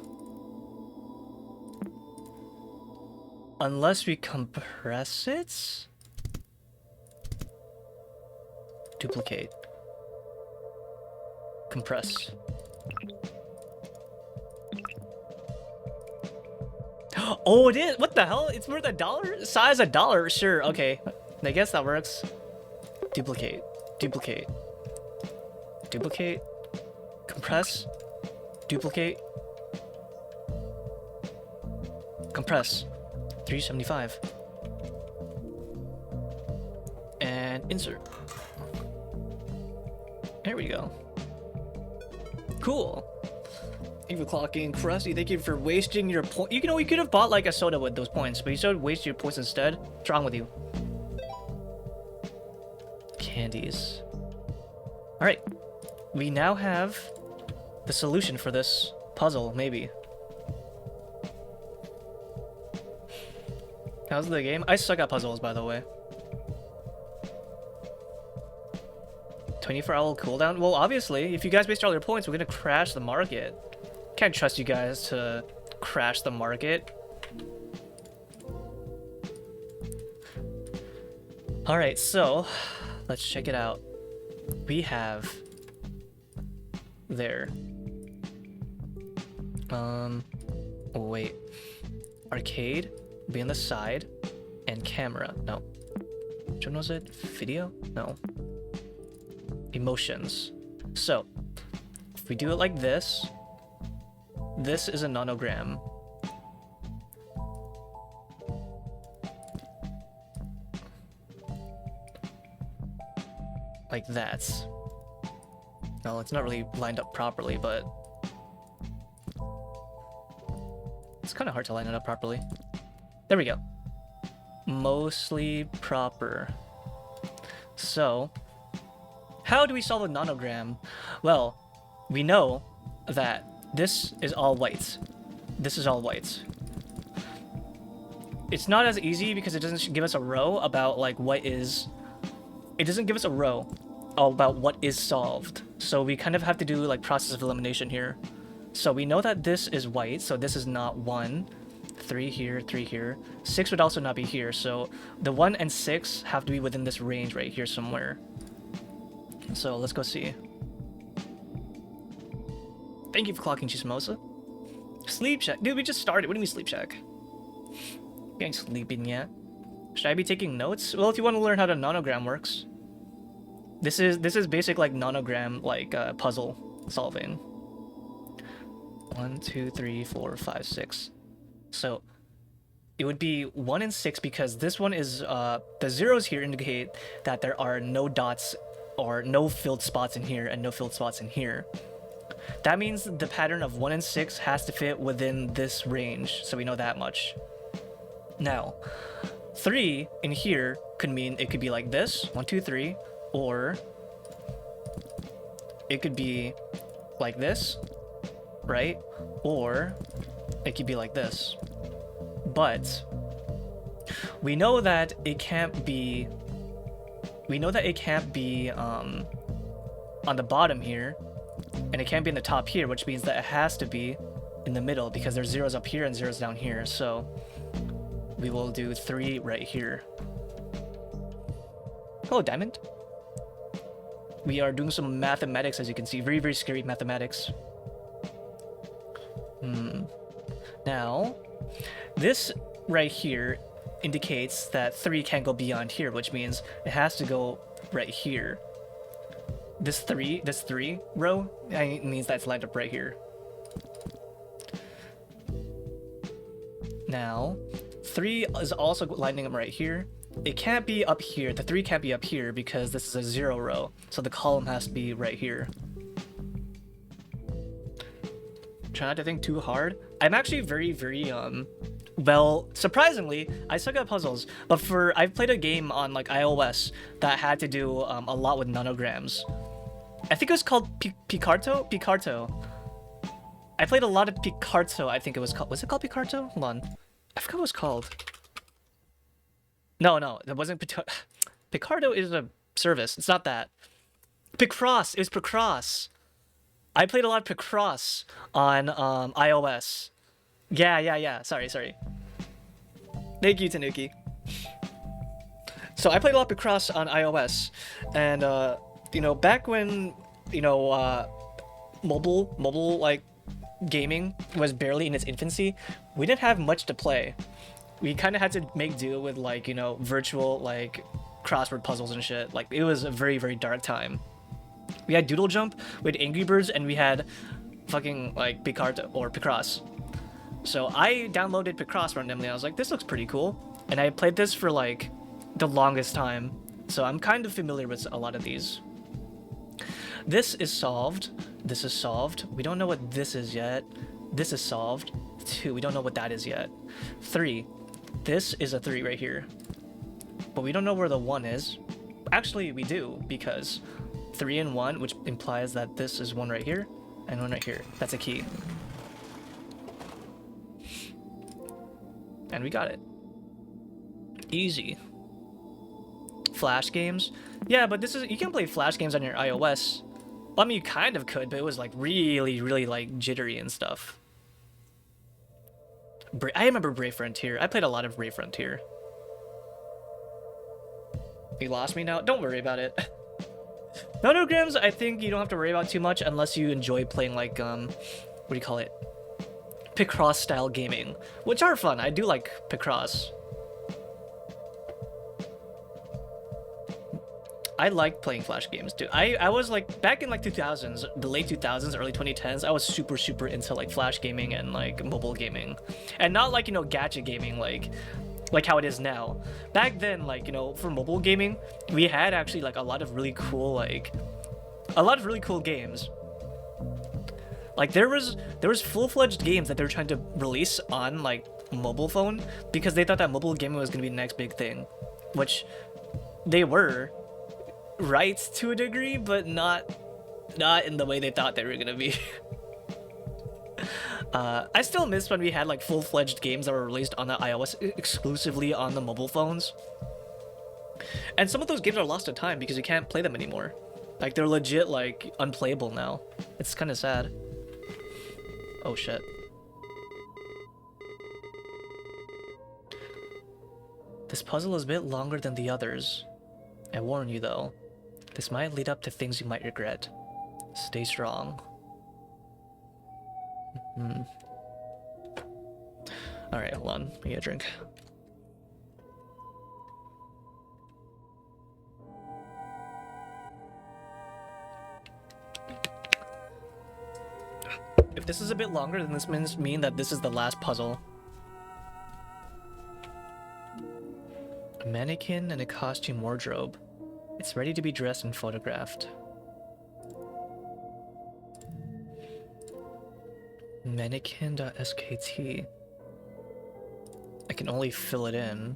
Unless we compress it? Duplicate. Compress. Oh, it is! What the hell? It's worth $1? Size $1? Sure, okay. I guess that works. Duplicate. Duplicate. Duplicate. Compress. Duplicate. Compress. 375. And insert. There we go. Cool. Thank you for clocking. Krusty, thank you for wasting your point. You know, you could have bought like a soda with those points, but you started wasting your points instead. What's wrong with you? Candies. Alright. We now have the solution for this puzzle, maybe. How's the game? I suck at puzzles, by the way. 24-hour cooldown? Well, obviously, if you guys waste all your points, we're gonna crash the market. Can't trust you guys to crash the market. Alright, so let's check it out. We have there. Wait. Arcade, be on the side, and camera. No. Which one was it? Video? No. Emotions. So, if we do it like this, this is a nonogram. Like that. No, it's not really lined up properly, but it's kind of hard to line it up properly. There we go. Mostly proper. So, how do we solve a nonogram? Well, we know that this is all white. This is all white. It's not as easy because it doesn't give us a row about like what is... It doesn't give us a row about what is solved. So we kind of have to do like process of elimination here. So we know that this is white, so this is not 1. 3 here, 3 here. 6 would also not be here, so the 1 and 6 have to be within this range right here somewhere. So let's go see. Thank you for clocking, Chismosa. Sleep check. Dude, we just started. What do you mean sleep check? Getting sleeping yet? Should I be taking notes? Well, if you want to learn how the nonogram works, this is basic like nonogram like puzzle solving. 1, 2, 3, 4, 5, 6. So it would be 1 and 6 because this one is the zeros here indicate that there are no dots or no filled spots in here and no filled spots in here. That means the pattern of 1 and 6 has to fit within this range, so we know that much. Now, 3 in here could mean it could be like this, 1, 2, 3, or it could be like this, right? Or it could be like this. But we know that it can't be on the bottom here, and it can't be in the top here, which means that it has to be in the middle because there's zeros up here and zeros down here. So we will do 3 right here. Hello, Diamond. We are doing some mathematics, as you can see. Very, very scary mathematics. Now, this right here indicates that 3 can't go beyond here, which means it has to go right here. This 3 row means that's lined up right here. Now, 3 is also lining up right here. It can't be up here. The 3 can't be up here because this is a 0 row. So the column has to be right here. Try not to think too hard. I'm actually very, very, well, surprisingly, I suck at puzzles. But I've played a game on, like, iOS that had to do a lot with nanograms. I think it was called Picarto? Picarto. I played a lot of Picarto, I think it was called. Was it called Picarto? Hold on. I forgot what it was called. No, it wasn't Picarto is a service. It's not that. Picross. It was Picross. I played a lot of Picross on iOS. Yeah. Sorry. Thank you, Tanuki. So I played a lot of Picross on iOS, and you know, back when mobile like gaming was barely in its infancy, we didn't have much to play. We kind of had to make do with like, you know, virtual like crossword puzzles and shit. Like it was a very, very dark time. We had Doodle Jump, we had Angry Birds, and we had fucking like Picarto or Picross. So I downloaded Picross randomly. I was like, this looks pretty cool, and I played this for like the longest time. So I'm kind of familiar with a lot of these. This is solved. This is solved. We don't know what this is yet. This is solved. 2. We don't know what that is yet. 3. This is a 3 right here. But we don't know where the 1 is. Actually, we do, because 3 and 1, which implies that this is 1 right here and 1 right here. That's a key. And we got it. Easy. Flash games? Yeah, but you can play Flash games on your iOS. Well, I mean, you kind of could, but it was like really, really like jittery and stuff. I remember Brave Frontier. I played a lot of Brave Frontier. You lost me now? Don't worry about it. Nanograms, I think you don't have to worry about too much unless you enjoy playing like, what do you call it? Picross style gaming, which are fun. I do like Picross. I like playing Flash games, dude. I was like, back in like 2000s, the late 2000s, early 2010s, I was super, super into like Flash gaming and like mobile gaming. And not like, you know, gacha gaming like how it is now. Back then, like, you know, for mobile gaming, we had actually like a lot of really cool games. Like there was full-fledged games that they were trying to release on like mobile phone because they thought that mobile gaming was gonna be the next big thing, which they were right to a degree, but not in the way they thought they were gonna be. I still miss when we had like full-fledged games that were released on the iOS exclusively on the mobile phones. And some of those games are lost to time because you can't play them anymore. Like they're legit like unplayable now. It's kind of sad. Oh shit. This puzzle is a bit longer than the others. I warn you though, this might lead up to things you might regret. Stay strong. Alright, hold on. Let me get a drink. If this is a bit longer, then this means that this is the last puzzle. A mannequin and a costume wardrobe. It's ready to be dressed and photographed. Mannequin.skt. I can only fill it in.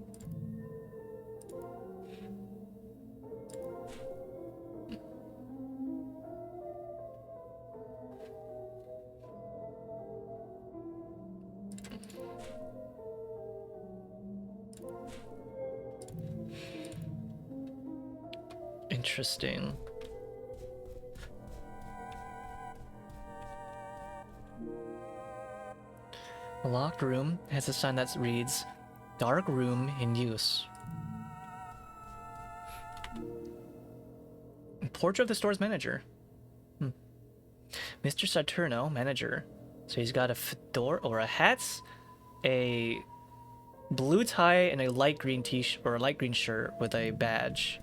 Interesting. A locked room has a sign that reads, "Dark room in use." Portrait of the store's manager. Mr. Saturno, manager. So he's got a fedora or a hat, a blue tie, and a light green t-shirt or a light green shirt with a badge.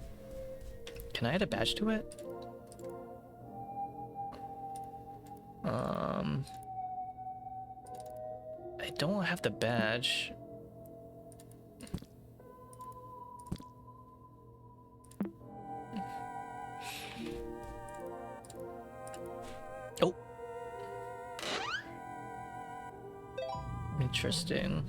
Can I add a badge to it? I don't have the badge. Oh. Interesting.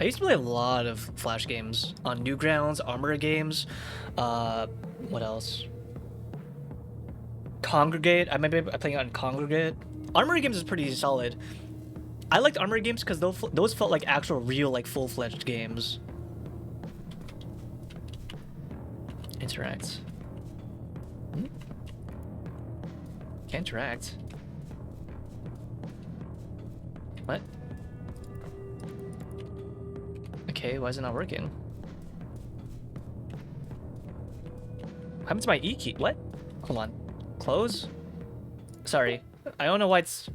I used to play a lot of Flash games on Newgrounds, Armor games, what else? Congregate. I might be playing on Congregate. Armor games is pretty solid. I liked Armor games because those felt like actual, real, like full-fledged games. Interact. Can't interact. What? Okay, why is it not working? What happened to my E key? What? Hold on. Close? Sorry. I don't know why it's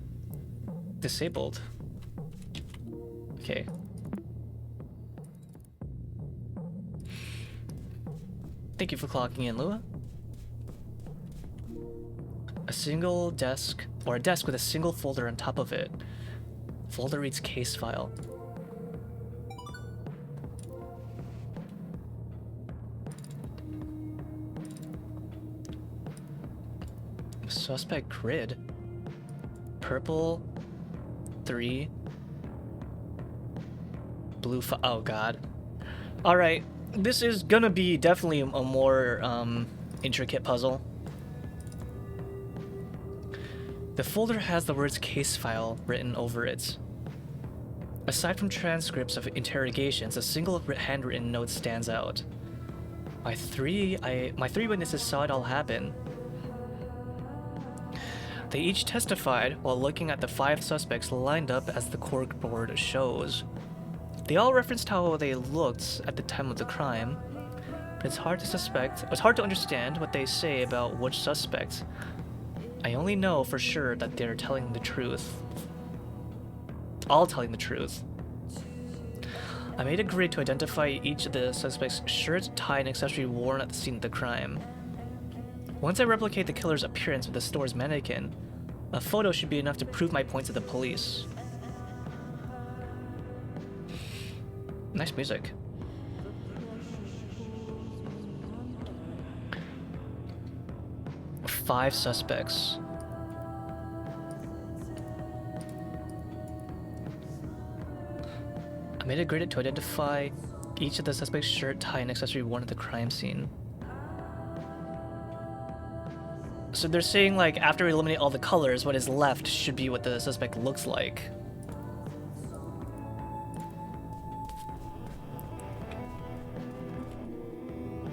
disabled. Okay. Thank you for clocking in, Lua. A single desk, or a desk with a single folder on top of it. Folder reads case file. Suspect grid. Purple 3. Blue 5. Oh god. Alright. This is gonna be definitely a more intricate puzzle. The folder has the words case file written over it. Aside from transcripts of interrogations, a single handwritten note stands out. My three witnesses saw it all happen. They each testified while looking at the 5 suspects lined up as the corkboard shows. They all referenced how they looked at the time of the crime, but it's hard to understand what they say about which suspect. I only know for sure that they're telling the truth. All telling the truth. I made a grid to identify each of the suspects' shirt, tie, and accessory worn at the scene of the crime. Once I replicate the killer's appearance with the store's mannequin, a photo should be enough to prove my point to the police. Nice music. Five suspects. I made a grid to identify each of the suspect's shirt, tie, and accessory worn at the crime scene. So they're saying, like, after we eliminate all the colors, what is left should be what the suspect looks like.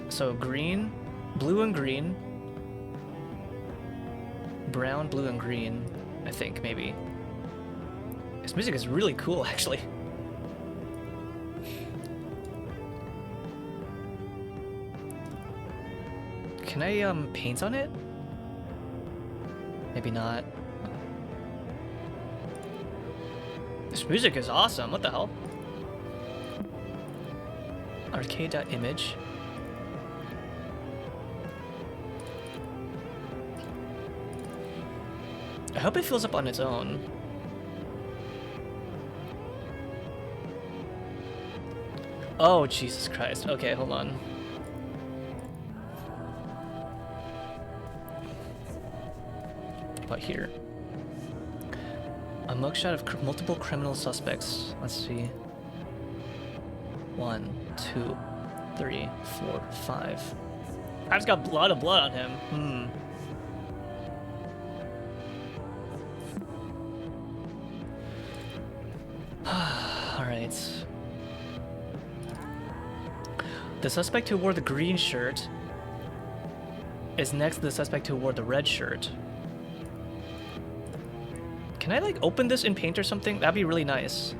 So green, blue and green, brown, blue, and green, I think, maybe. This music is really cool, actually. Can I, paint on it? Maybe not. This music is awesome. What the hell? Arcade.image. I hope it fills up on its own. Oh, Jesus Christ. Okay, hold on. About here. A mugshot of multiple criminal suspects. Let's see. 1, 2, 3, 4, 5. I've just got a lot of blood on him. Alright. The suspect who wore the green shirt is next to the suspect who wore the red shirt. Can I, like, open this in Paint or something? That'd be really nice.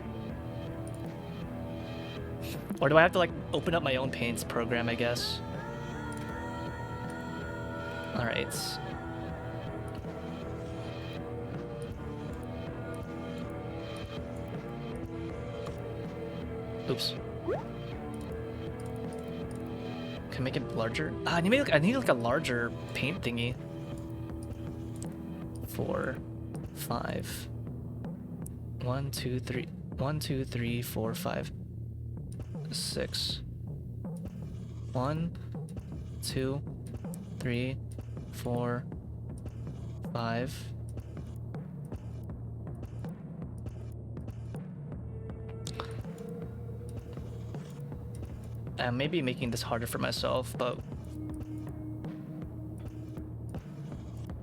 Or do I have to, like, open up my own Paints program, I guess? Alright. Oops. Can I make it larger? I need like a larger paint thingy. 4, 5. 1, 2, 3. 1, 2, 3, 4, 5. 6. 1, 2, 3, 4, 5. I may be making this harder for myself, but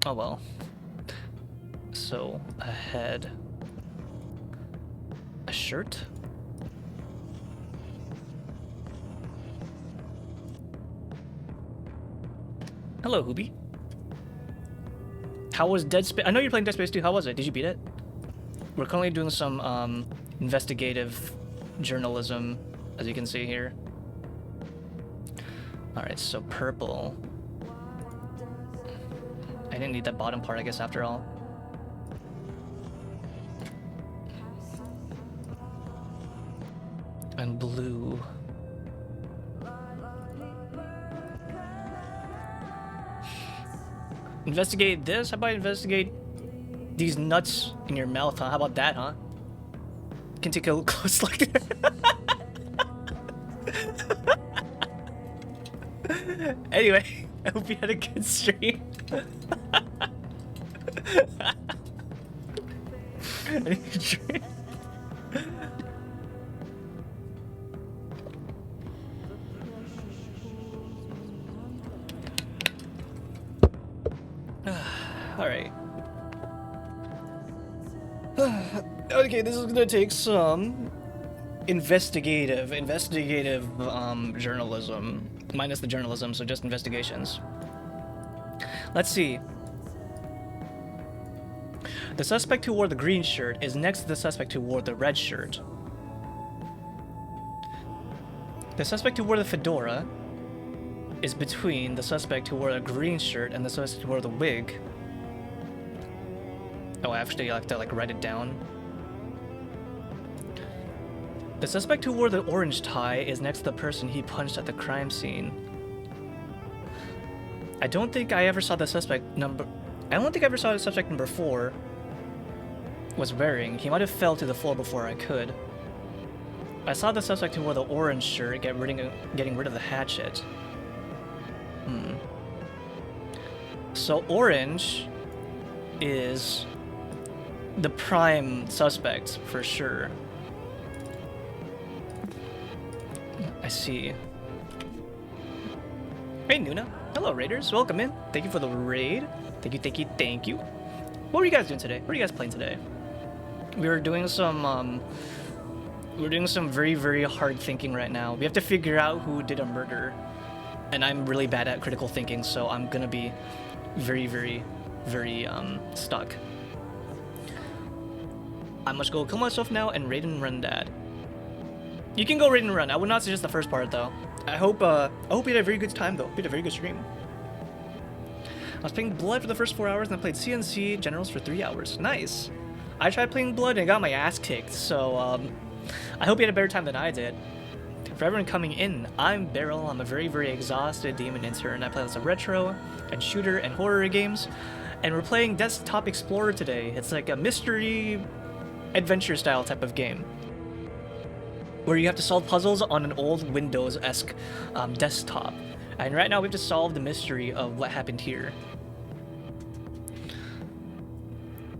oh well. So, a head. A shirt? Hello, Hoobie. How was Dead Space? I know you're playing Dead Space 2. How was it? Did you beat it? We're currently doing some investigative journalism, as you can see here. Alright, so purple. I didn't need that bottom part, I guess, after all. And blue. Investigate this? How about investigate these nuts in your mouth, huh? How about that, huh? Can take a close look. Anyway, I hope you had a good stream. Alright. Okay, this is gonna take some investigative journalism. Minus the journalism, so just investigations. Let's see. The suspect who wore the green shirt is next to the suspect who wore the red shirt. The suspect who wore the fedora is between the suspect who wore the green shirt and the suspect who wore the wig. Oh, actually, I have to, like, write it down. The suspect who wore the orange tie is next to the person he punched at the crime scene. I don't think I ever saw the suspect number 4 was wearing. He might have fell to the floor before I could. I saw the suspect who wore the orange shirt getting rid of the hatchet. So orange is the prime suspect for sure. I see. Hey Nuna. Hello Raiders. Welcome in. Thank you for the raid. Thank you. What were you guys doing today? What are you guys playing today? We were doing some very, very hard thinking right now. We have to figure out who did a murder. And I'm really bad at critical thinking, so I'm gonna be very, very, very stuck. I must go kill myself now and raid and run dad. You can go raid and run. I would not suggest the first part though. I hope you had a very good time though. You had a very good stream. I was playing Blood for the first 4 hours, and I played CNC Generals for 3 hours. Nice. I tried playing Blood and I got my ass kicked, so I hope you had a better time than I did. For everyone coming in, I'm Beryl. I'm a very, very exhausted demon intern. I play lots of retro and shooter and horror games, and we're playing Desktop Explorer today. It's like a mystery adventure style type of game where you have to solve puzzles on an old Windows-esque desktop. And right now we have to solve the mystery of what happened here.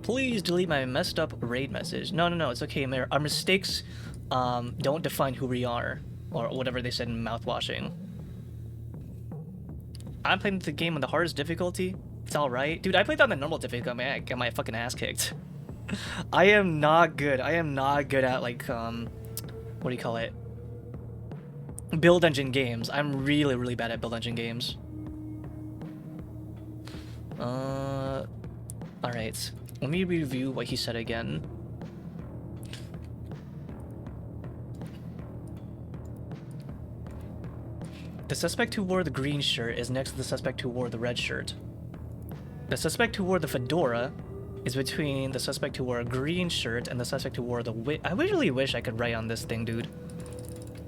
Please delete my messed up raid message. No, it's okay. Our mistakes don't define who we are, or whatever they said in mouthwashing. I'm playing the game on the hardest difficulty. It's alright. Dude, I played on the normal difficulty. I got my fucking ass kicked. I am not good. I am not good at, like, what do you call it? Build engine games. I'm really, really bad at build engine games. Alright. Let me review what he said again. The suspect who wore the green shirt is next to the suspect who wore the red shirt. The suspect who wore the fedora is between the suspect who wore a green shirt and the suspect who wore the I really wish I could write on this thing, dude.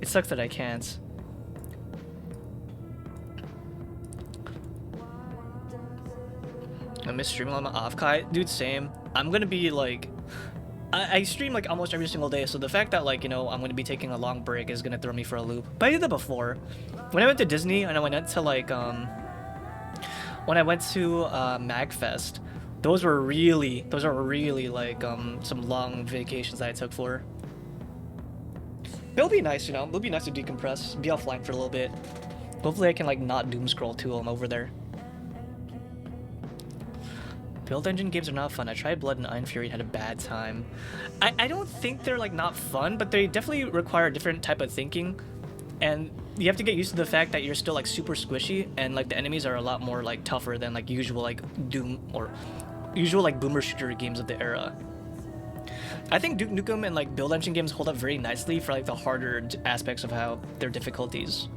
It sucks that I can't. I miss streaming on my off, Kai. Dude, same. I'm gonna be like... I stream like almost every single day, so the fact that, like, you know, I'm gonna be taking a long break is gonna throw me for a loop. But I did that before. When I went to Disney and I went to, like, when I went to MagFest, those are really like some long vacations that I took for. It'll be nice, you know. It'll be nice to decompress, be offline for a little bit. Hopefully I can, like, not doom scroll too while I'm over there. Build engine games are not fun. I tried Blood and Iron Fury and had a bad time. I don't think they're, like, not fun, but they definitely require a different type of thinking. And you have to get used to the fact that you're still, like, super squishy, and, like, the enemies are a lot more, like, tougher than, like, usual, like, Doom or usual, like, boomer shooter games of the era. I think Duke Nukem and, like, build engine games hold up very nicely for, like, the harder aspects of how their difficulties.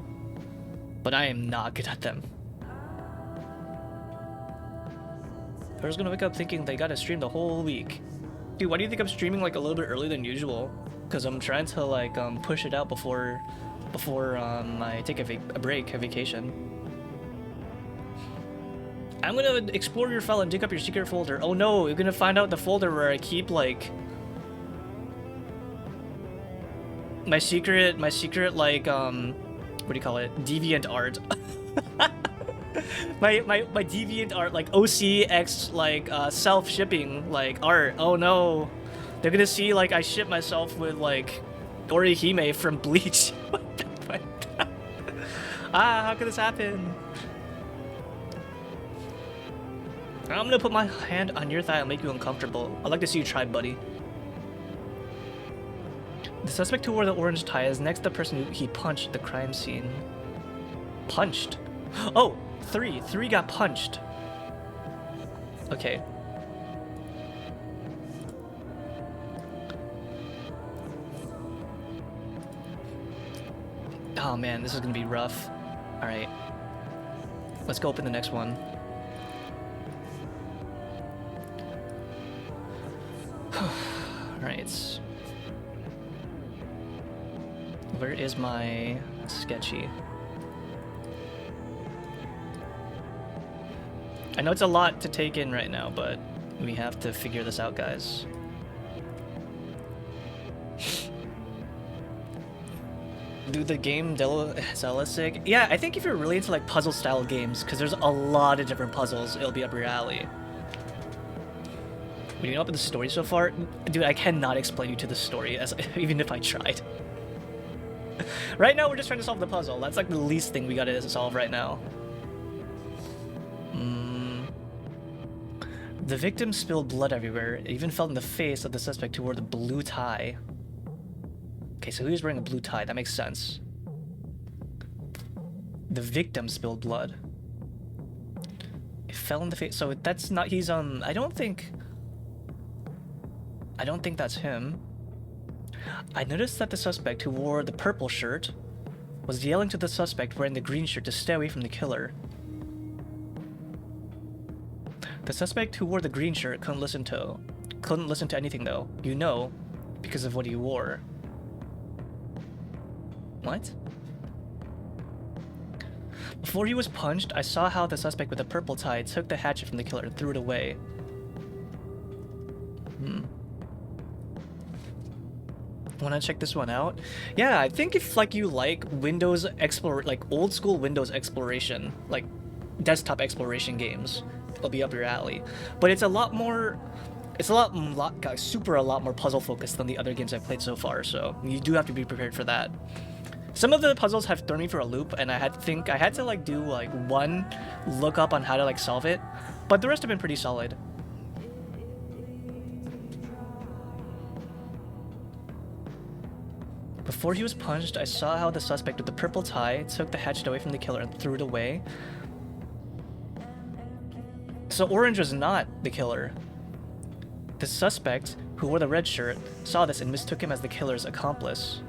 But I am not good at them. I was gonna wake up thinking they gotta stream the whole week. Dude, why do you think I'm streaming, like, a little bit earlier than usual? Because I'm trying to, like, push it out before I take a vacation. I'm gonna explore your file and dig up your secret folder. Oh no, you're gonna find out the folder where I keep, like, my secret, like, what do you call it? Deviant art. my deviant art, like, OCX, like, self-shipping, like, art. Oh no. They're gonna see, like, I ship myself with, like, Orihime from Bleach. What the fuck? How could this happen? I'm gonna put my hand on your thigh and make you uncomfortable. I'd like to see you try, buddy. The suspect who wore the orange tie is next to the person who he punched at the crime scene. Punched? Oh! Three got punched. Okay. Oh man, this is gonna be rough. Alright. Let's go open the next one. Alright. Where is my sketchy? I know it's a lot to take in right now, but we have to figure this out, guys. Dude, the game Zealous-sick. Yeah, I think if you're really into, like, puzzle-style games, because there's a lot of different puzzles, it'll be up your alley. When you know about the story so far, dude, I cannot explain you to the story, even if I tried. Right now, we're just trying to solve the puzzle. That's, like, the least thing we gotta solve right now. The victim spilled blood everywhere. It even fell in the face of the suspect who wore the blue tie. Okay, so he was wearing a blue tie. That makes sense. The victim spilled blood. It fell in the face. So that's not... He's, I don't think that's him. I noticed that the suspect who wore the purple shirt was yelling to the suspect wearing the green shirt to stay away from the killer. The suspect who wore the green shirt couldn't listen to anything though. You know, because of what he wore. What? Before he was punched, I saw how the suspect with the purple tie took the hatchet from the killer and threw it away. Wanna check this one out? Yeah, I think if like you like old school Windows exploration, like desktop exploration games, it'll be up your alley. But it's a lot more puzzle focused than the other games I've played so far, so you do have to be prepared for that. Some of the puzzles have thrown me for a loop, and I had to like do like one lookup on how to like solve it, but the rest have been pretty solid. Before he was punched, I saw how the suspect with the purple tie took the hatchet away from the killer and threw it away. So Orange was not the killer. The suspect, who wore the red shirt, saw this and mistook him as the killer's accomplice.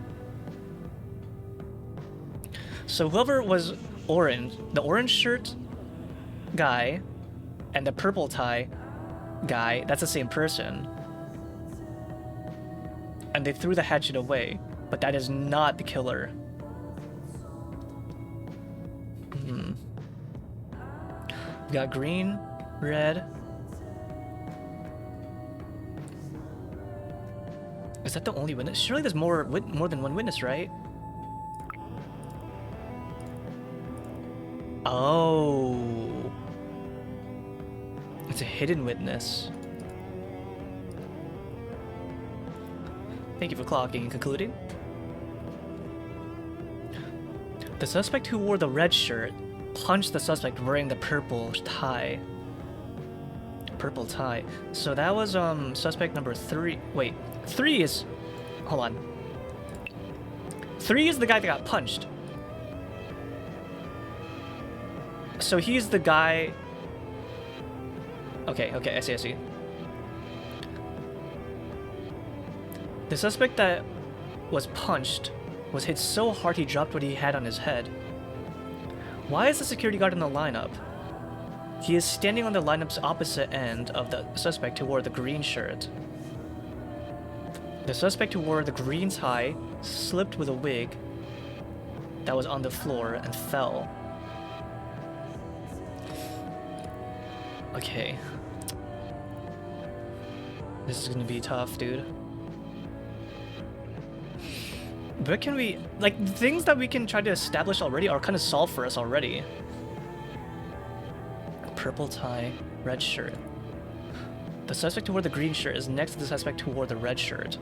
So whoever was Orange, the orange shirt guy and the purple tie guy, that's the same person. And they threw the hatchet away, but that is not the killer. We got green, red. Is that the only witness? Surely there's more than one witness, right? Oh. It's a hidden witness. Thank you for clocking and concluding. The suspect who wore the red shirt punched the suspect wearing the purple tie. Purple tie. So that was suspect number 3. Wait, 3 is... Hold on. 3 is the guy that got punched. So he's the guy... Okay, I see. The suspect that was punched was hit so hard he dropped what he had on his head. Why is the security guard in the lineup? He is standing on the lineup's opposite end of the suspect who wore the green shirt. The suspect who wore the green tie slipped with a wig that was on the floor and fell. Okay. This is gonna be tough, dude. But can we... Like, things that we can try to establish already are kind of solved for us already. Purple tie, red shirt. The suspect who wore the green shirt is next to the suspect who wore the red shirt.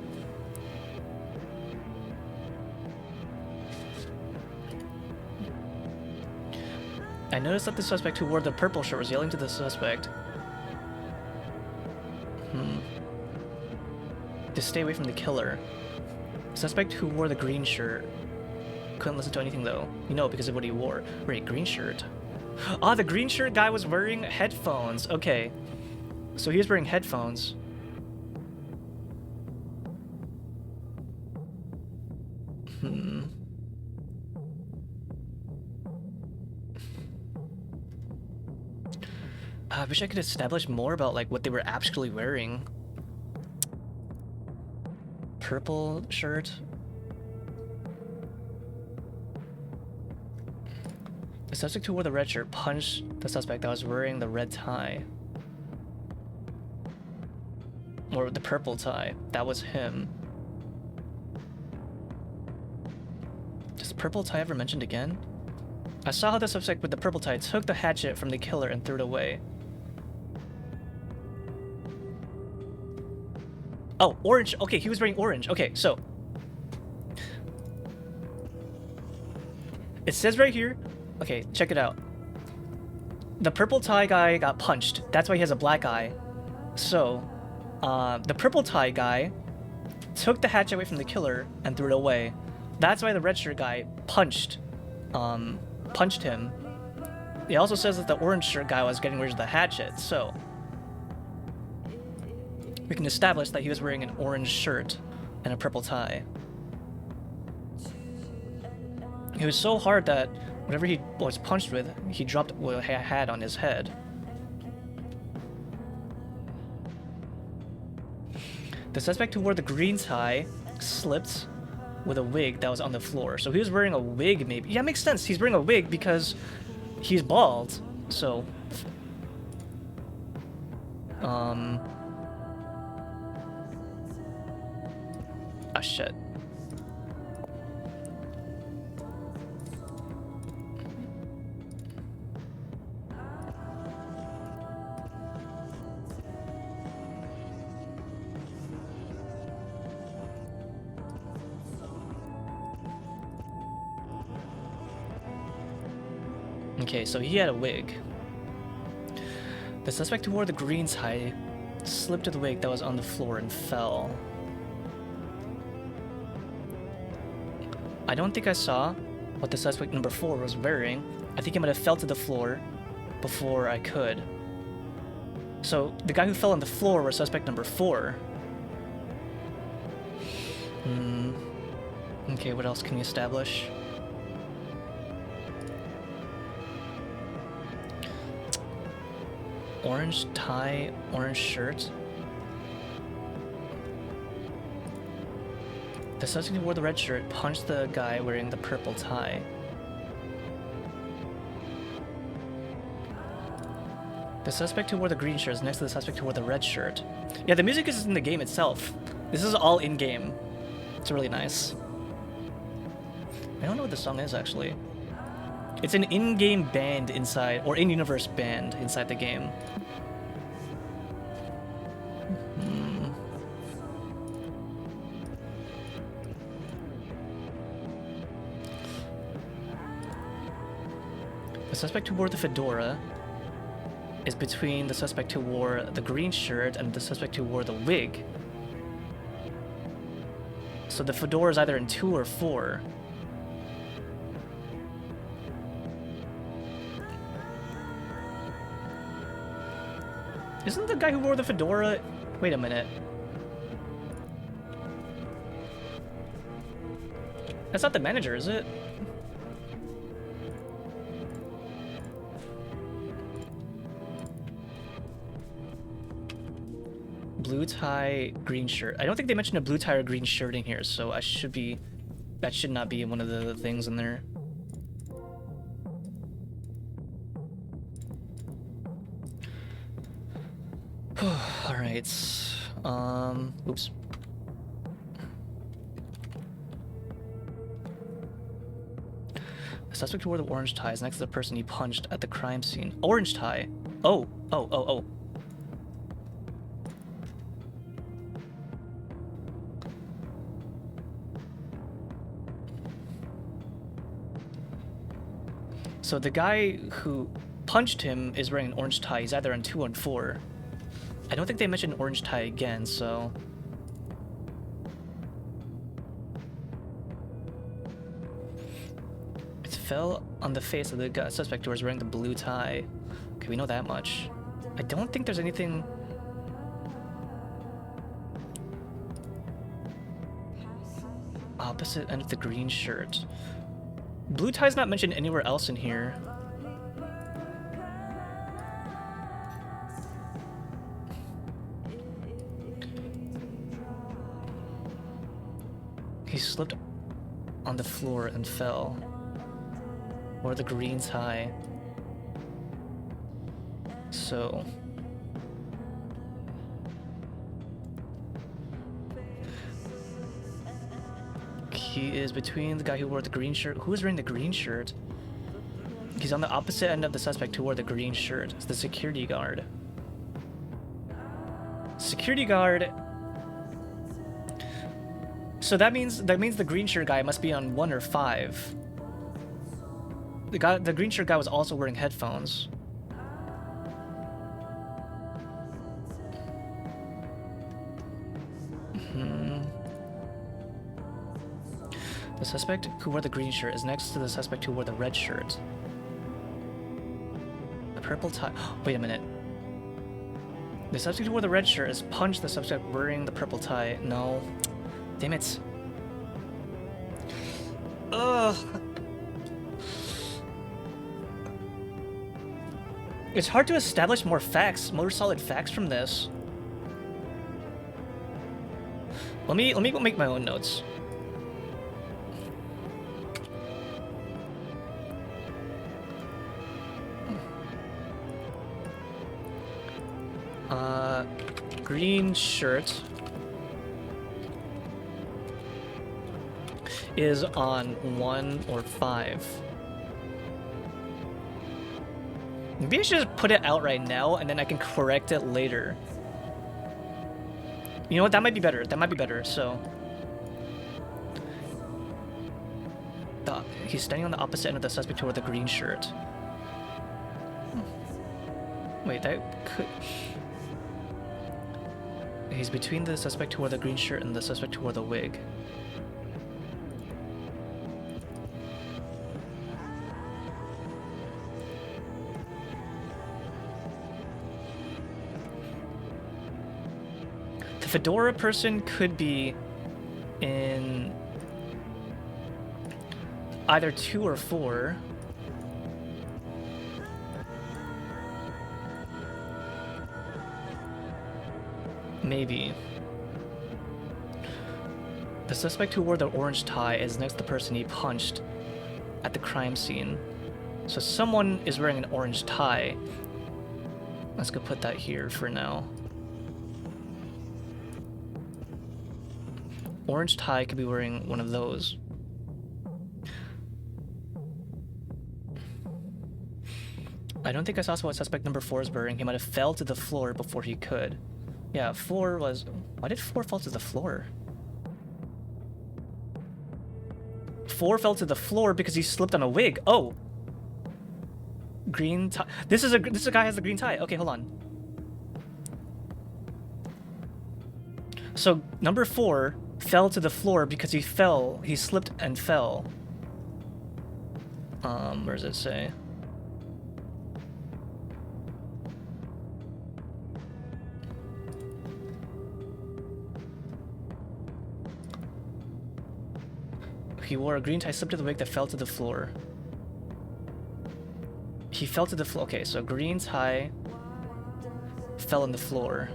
I noticed that the suspect who wore the purple shirt was yelling to the suspect to stay away from the killer. The suspect who wore the green shirt couldn't listen to anything though. You know, because of what he wore. Wait, green shirt. Ah, the green shirt guy was wearing headphones. Okay. So he was wearing headphones. I wish I could establish more about like what they were actually wearing. Purple shirt. The suspect who wore the red shirt punched the suspect that was wearing the red tie. Or the purple tie. That was him. Is the purple tie ever mentioned again? I saw how the suspect with the purple tie took the hatchet from the killer and threw it away. Oh, orange. Okay, he was wearing orange. Okay, so it says right here. Okay, check it out. The purple tie guy got punched. That's why he has a black eye. So, the purple tie guy took the hatchet away from the killer and threw it away. That's why the red shirt guy punched him. It also says that the orange shirt guy was getting rid of the hatchet. So, we can establish that he was wearing an orange shirt and a purple tie. It was so hard that whatever he was punched with, he dropped what he had on his head. The suspect who wore the green tie slipped with a wig that was on the floor. So he was wearing a wig, maybe. Yeah, makes sense. He's wearing a wig because he's bald. So, ah, shit. Okay, so he had a wig. The suspect who wore the green tie slipped with the wig that was on the floor and fell. I don't think I saw what the suspect number 4 was wearing. I think he might have fell to the floor before I could. So the guy who fell on the floor was suspect number 4. Okay, what else can we establish? Orange tie, orange shirt. The suspect who wore the red shirt punched the guy wearing the purple tie. The suspect who wore the green shirt is next to the suspect who wore the red shirt. Yeah, the music is in the game itself. This is all in-game. It's really nice. I don't know what the song is, actually. It's an in-game band inside, or in-universe band inside the game. The suspect who wore the fedora is between the suspect who wore the green shirt and the suspect who wore the wig. So the fedora is either in 2 or 4. Isn't the guy who wore the fedora... Wait a minute. That's not the manager, is it? Blue tie, green shirt. I don't think they mentioned a blue tie or green shirt in here, so I should be... That should not be one of the things in there. Alright. Oops. The suspect who wore the orange tie is next to the person he punched at the crime scene. Orange tie? Oh. So the guy who punched him is wearing an orange tie. He's either on 2 or 4. I don't think they mentioned orange tie again, so... It fell on the face of the suspect who was wearing the blue tie. Okay, we know that much. I don't think there's anything... Opposite end of the green shirt. Blue tie's not mentioned anywhere else in here. He slipped on the floor and fell. Or the green tie. So... He is between the guy who wore the green shirt. Who is wearing the green shirt? He's on the opposite end of the suspect who wore the green shirt. It's the security guard. Security guard... So that means the green shirt guy must be on 1 or 5. The green shirt guy was also wearing headphones. The suspect who wore the green shirt is next to the suspect who wore the red shirt. The purple tie... Wait a minute. The suspect who wore the red shirt has punched the suspect wearing the purple tie. No. Damn it. Ugh. It's hard to establish more facts, more solid facts from this. Let me go make my own notes. Green shirt is on 1 or 5. Maybe I should just put it out right now and then I can correct it later. You know what? That might be better. That might be better. So he's standing on the opposite end of the suspect who wore the green shirt. Wait, that could... He's between the suspect who wore the green shirt and the suspect who wore the wig. The fedora person could be in either 2 or 4. Maybe. The suspect who wore the orange tie is next to the person he punched at the crime scene. So someone is wearing an orange tie. Let's go put that here for now. Orange tie could be wearing one of those. I don't think I saw what suspect number 4 is wearing. He might have fell to the floor before he could. Yeah, 4 was... Why did 4 fall to the floor? 4 fell to the floor because he slipped on a wig. Oh! Green tie. This is a guy has a green tie. Okay, hold on. So, number 4 fell to the floor because he slipped and fell. Where does it say? He wore a green tie, slipped to the wig that fell to the floor. He fell to the floor. Okay, so green tie fell on the floor.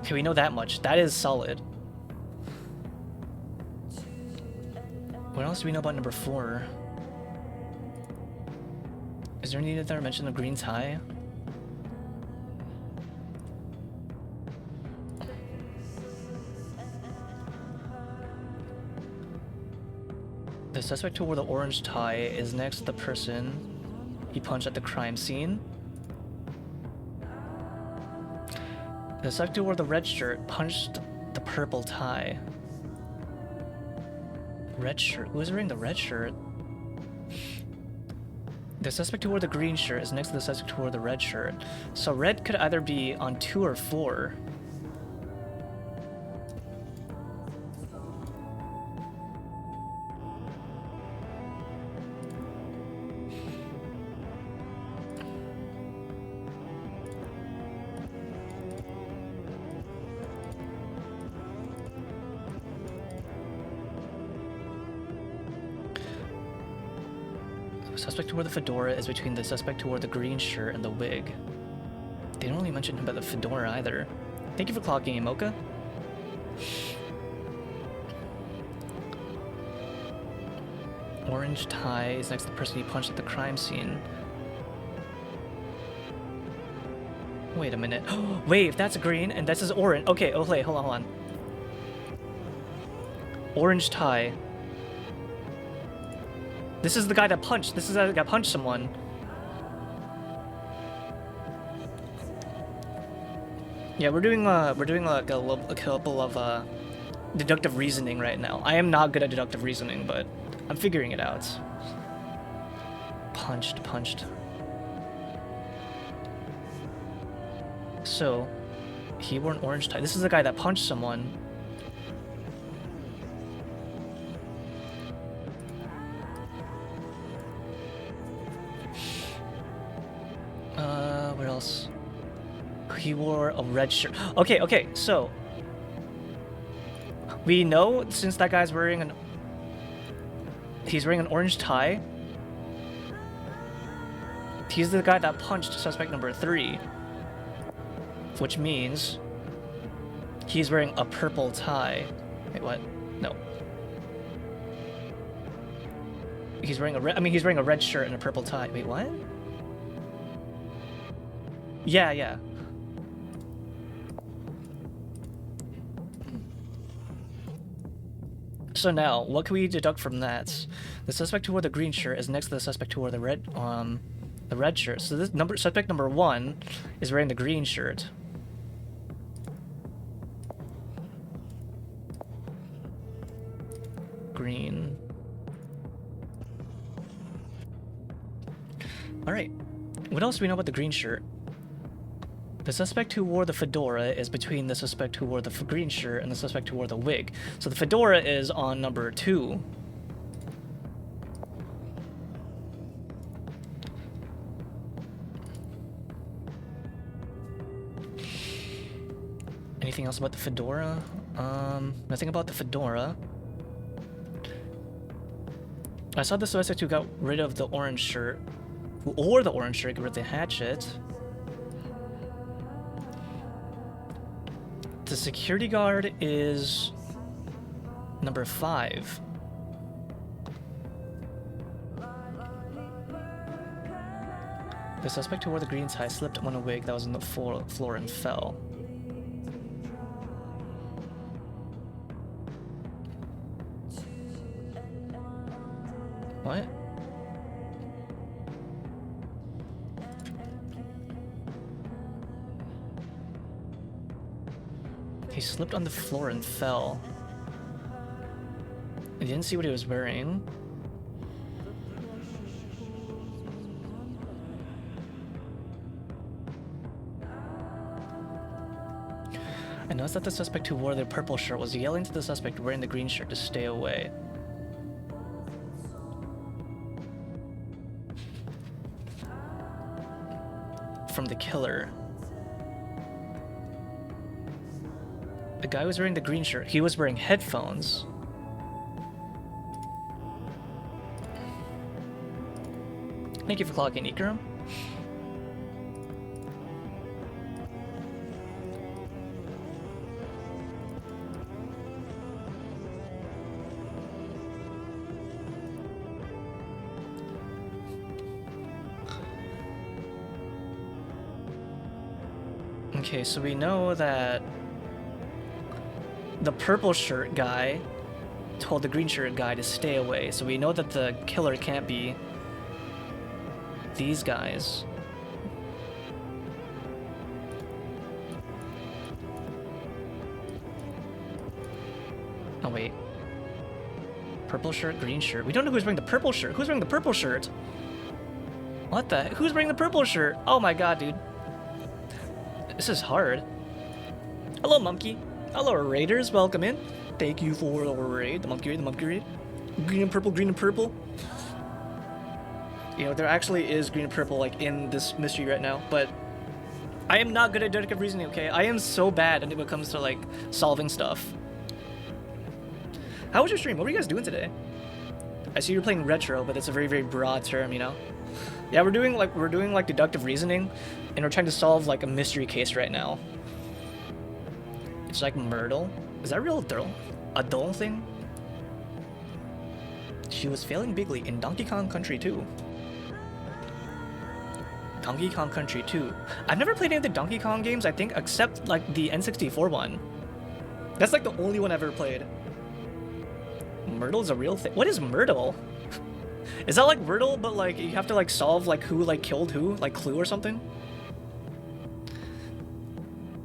Okay, we know that much. That is solid. What else do we know about number 4? Is there any other mention of green tie? The suspect who wore the orange tie is next to the person he punched at the crime scene. The suspect who wore the red shirt punched the purple tie. Red shirt? Who is wearing the red shirt? The suspect who wore the green shirt is next to the suspect who wore the red shirt. So red could either be on 2 or 4. The suspect who wore the fedora is between the suspect who wore the green shirt and the wig. They don't really mention about the fedora either. Thank you for clocking in, Mocha. Orange tie is next to the person he punched at the crime scene. Wait a minute. Wait, if that's green and this is orange. Okay, oh wait, hold on. Orange tie. This is the guy that punched. This is the guy that punched someone. Yeah, we're doing like a couple of deductive reasoning right now. I am not good at deductive reasoning, but I'm figuring it out. Punched. So, he wore an orange tie. This is the guy that punched someone. What else? He wore a red shirt. Okay, so We know since that guy's wearing an... He's wearing an orange tie. He's the guy that punched suspect number 3. Which means... he's wearing a purple tie. Wait, what? No. He's wearing a red... I mean, he's wearing a red shirt and a purple tie. Wait, what? Yeah. So now, what can we deduct from that? The suspect who wore the green shirt is next to the suspect who wore the red shirt. So this suspect number 1 is wearing the green shirt. Green. Alright. What else do we know about the green shirt? The suspect who wore the fedora is between the suspect who wore the green shirt and the suspect who wore the wig. So the fedora is on number 2. Anything else about the fedora? Nothing about the fedora. I saw the suspect who got rid of the orange shirt. Who wore the orange shirt, get rid of the hatchet. The security guard is number 5. The suspect who wore the green tie slipped on a wig that was on the floor and fell. What? He slipped on the floor and fell. I didn't see what he was wearing. I noticed that the suspect who wore the purple shirt was yelling to the suspect wearing the green shirt to stay away. From the killer. The guy was wearing the green shirt. He was wearing headphones. Thank you for clocking, Ikram. Okay, so we know that the purple shirt guy told the green shirt guy to stay away, so we know that the killer can't be these guys. Oh wait. Purple shirt, green shirt. We don't know who's wearing the purple shirt. Who's wearing the purple shirt? What the heck? Who's wearing the purple shirt? Oh my god, dude. This is hard. Hello, Monkey. Hello, Raiders. Welcome in. Thank you for the raid. The monkey raid. Green and purple, green and purple. You know, there actually is green and purple, like, in this mystery right now, but I am not good at deductive reasoning, okay? I am so bad when it comes to, like, solving stuff. How was your stream? What were you guys doing today? I see you're playing retro, but it's a very, very broad term, you know? Yeah, we're doing deductive reasoning, and we're trying to solve, like, a mystery case right now. It's like Myrtle. Is that real a dull thing? She was failing bigly in Donkey Kong Country 2. Donkey Kong Country 2. I've never played any of the Donkey Kong games, I think, except, like, the N64 one. That's, like, the only one I've ever played. Myrtle's a real thing. What is Myrtle? Is that like Wordle, but, like, you have to, like, solve, like, who, like, killed who? Like, Clue or something?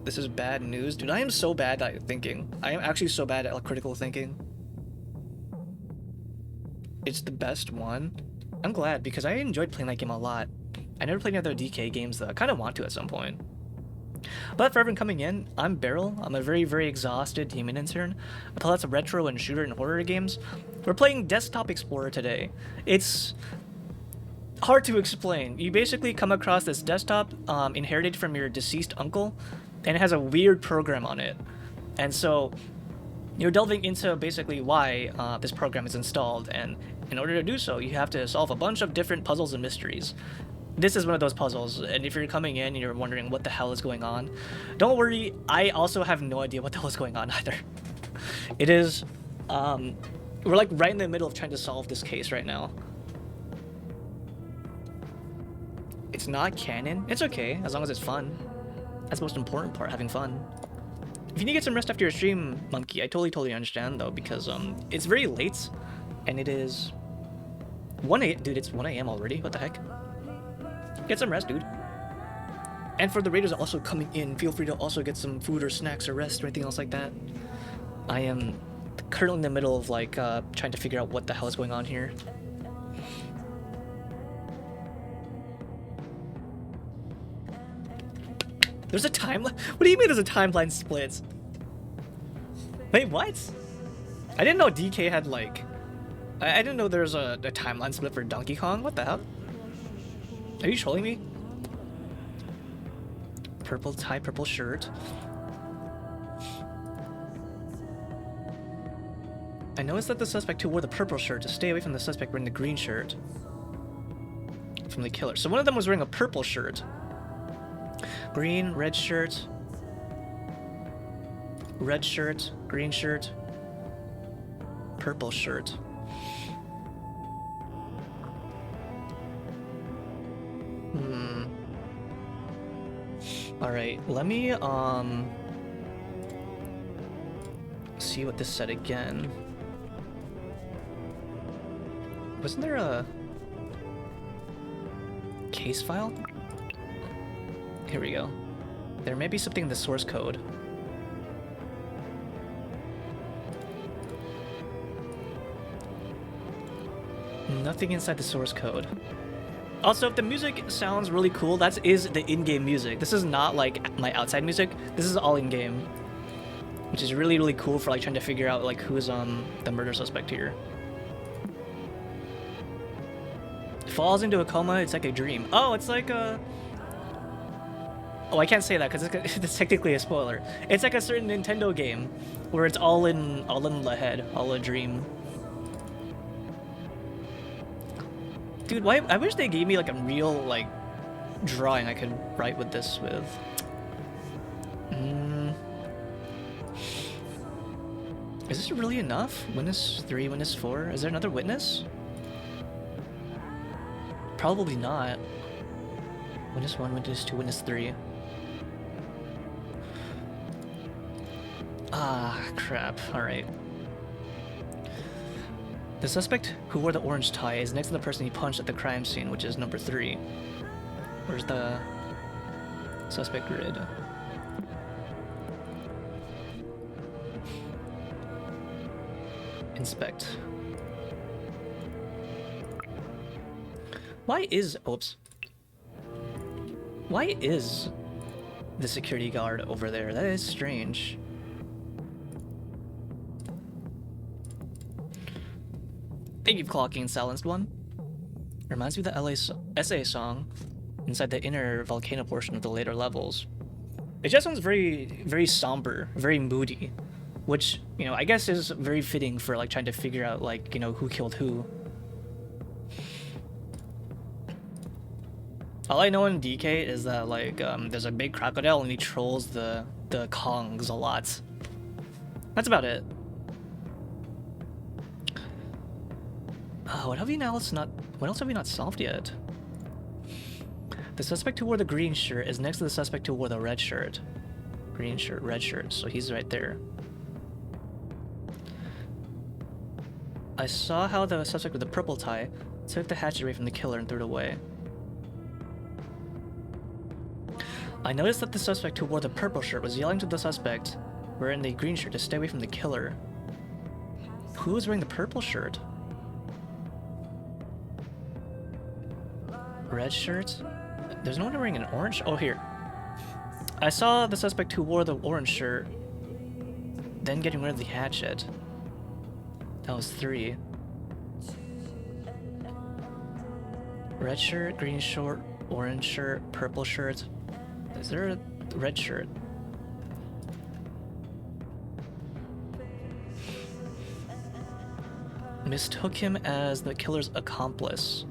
This is bad news. Dude, I am so bad at thinking. I am actually so bad at, like, critical thinking. It's the best one. I'm glad, because I enjoyed playing that game a lot. I never played any other DK games, though. I kind of want to at some point. But for everyone coming in, I'm Beryl. I'm a very, very exhausted demon intern. I play lots of retro and shooter and horror games. We're playing Desktop Explorer today. It's hard to explain. You basically come across this desktop inherited from your deceased uncle, and it has a weird program on it. And so You're delving into basically why this program is installed, and in order to do so, you have to solve a bunch of different puzzles and mysteries. This is one of those puzzles, and if you're coming in and you're wondering what the hell is going on, don't worry, I also have no idea what the hell is going on either. It is, we're like right in the middle of trying to solve this case right now. It's not canon. It's okay, as long as it's fun. That's the most important part, having fun. If you need to get some rest after your stream, Monkey, I totally understand though, because it's very late, and it is 1 a.m. Dude, it's 1 a.m. already. What the heck? Get some rest, dude. And for the raiders also coming in, feel free to also get some food or snacks or rest or anything else like that. I am currently in the middle of like trying to figure out what the hell is going on here. There's a timeline? What do you mean there's a timeline split? Wait, what? I didn't know DK had like... I didn't know there was a timeline split for Donkey Kong. What the hell? Are you trolling me? Purple tie, purple shirt. I noticed that the suspect who wore the purple shirt to stay away from the suspect wearing the green shirt. From the killer. So one of them was wearing a purple shirt. Green, red shirt, green shirt, purple shirt. Alright, let me see what this said again. Wasn't there a case file? Here we go. There may be something in the source code. Nothing inside the source code. Also, if the music sounds really cool, that is the in-game music. This is not like my outside music. This is all in-game, which is really cool for like trying to figure out like who's the murder suspect here. Falls into a coma. It's like a dream. Oh, it's like a... Oh, I can't say that because it's technically a spoiler. It's like a certain Nintendo game where it's all in the head, all a dream. Dude, why? I wish they gave me like a real like drawing I could write with this with. Is this really enough? Witness 3, witness 4. Is there another witness? Probably not. Witness 1, witness 2, witness 3. Ah, crap. Alright. The suspect who wore the orange tie is next to the person he punched at the crime scene, which is number 3. Where's the suspect grid? Inspect. Why is... Oops. Why is the security guard over there? That is strange. Thank you for clocking Silenced One. Reminds me of the SA song inside the inner volcano portion of the later levels. It just sounds very somber, very moody, which, you know, I guess is very fitting for like trying to figure out like, you know, who killed who. All I know in DK is that like there's a big crocodile and he trolls the Kongs a lot. That's about it. What else have we not solved yet? The suspect who wore the green shirt is next to the suspect who wore the red shirt. Green shirt, red shirt, so he's right there. I saw how the suspect with the purple tie took the hatchet away from the killer and threw it away. I noticed that the suspect who wore the purple shirt was yelling to the suspect wearing the green shirt to stay away from the killer. Who was wearing the purple shirt? Red shirt? There's no one wearing an orange? Oh, here. I saw the suspect who wore the orange shirt, then getting rid of the hatchet. That was 3. Red shirt, green shirt, orange shirt, purple shirt. Is there a red shirt? Mistook him as the killer's accomplice.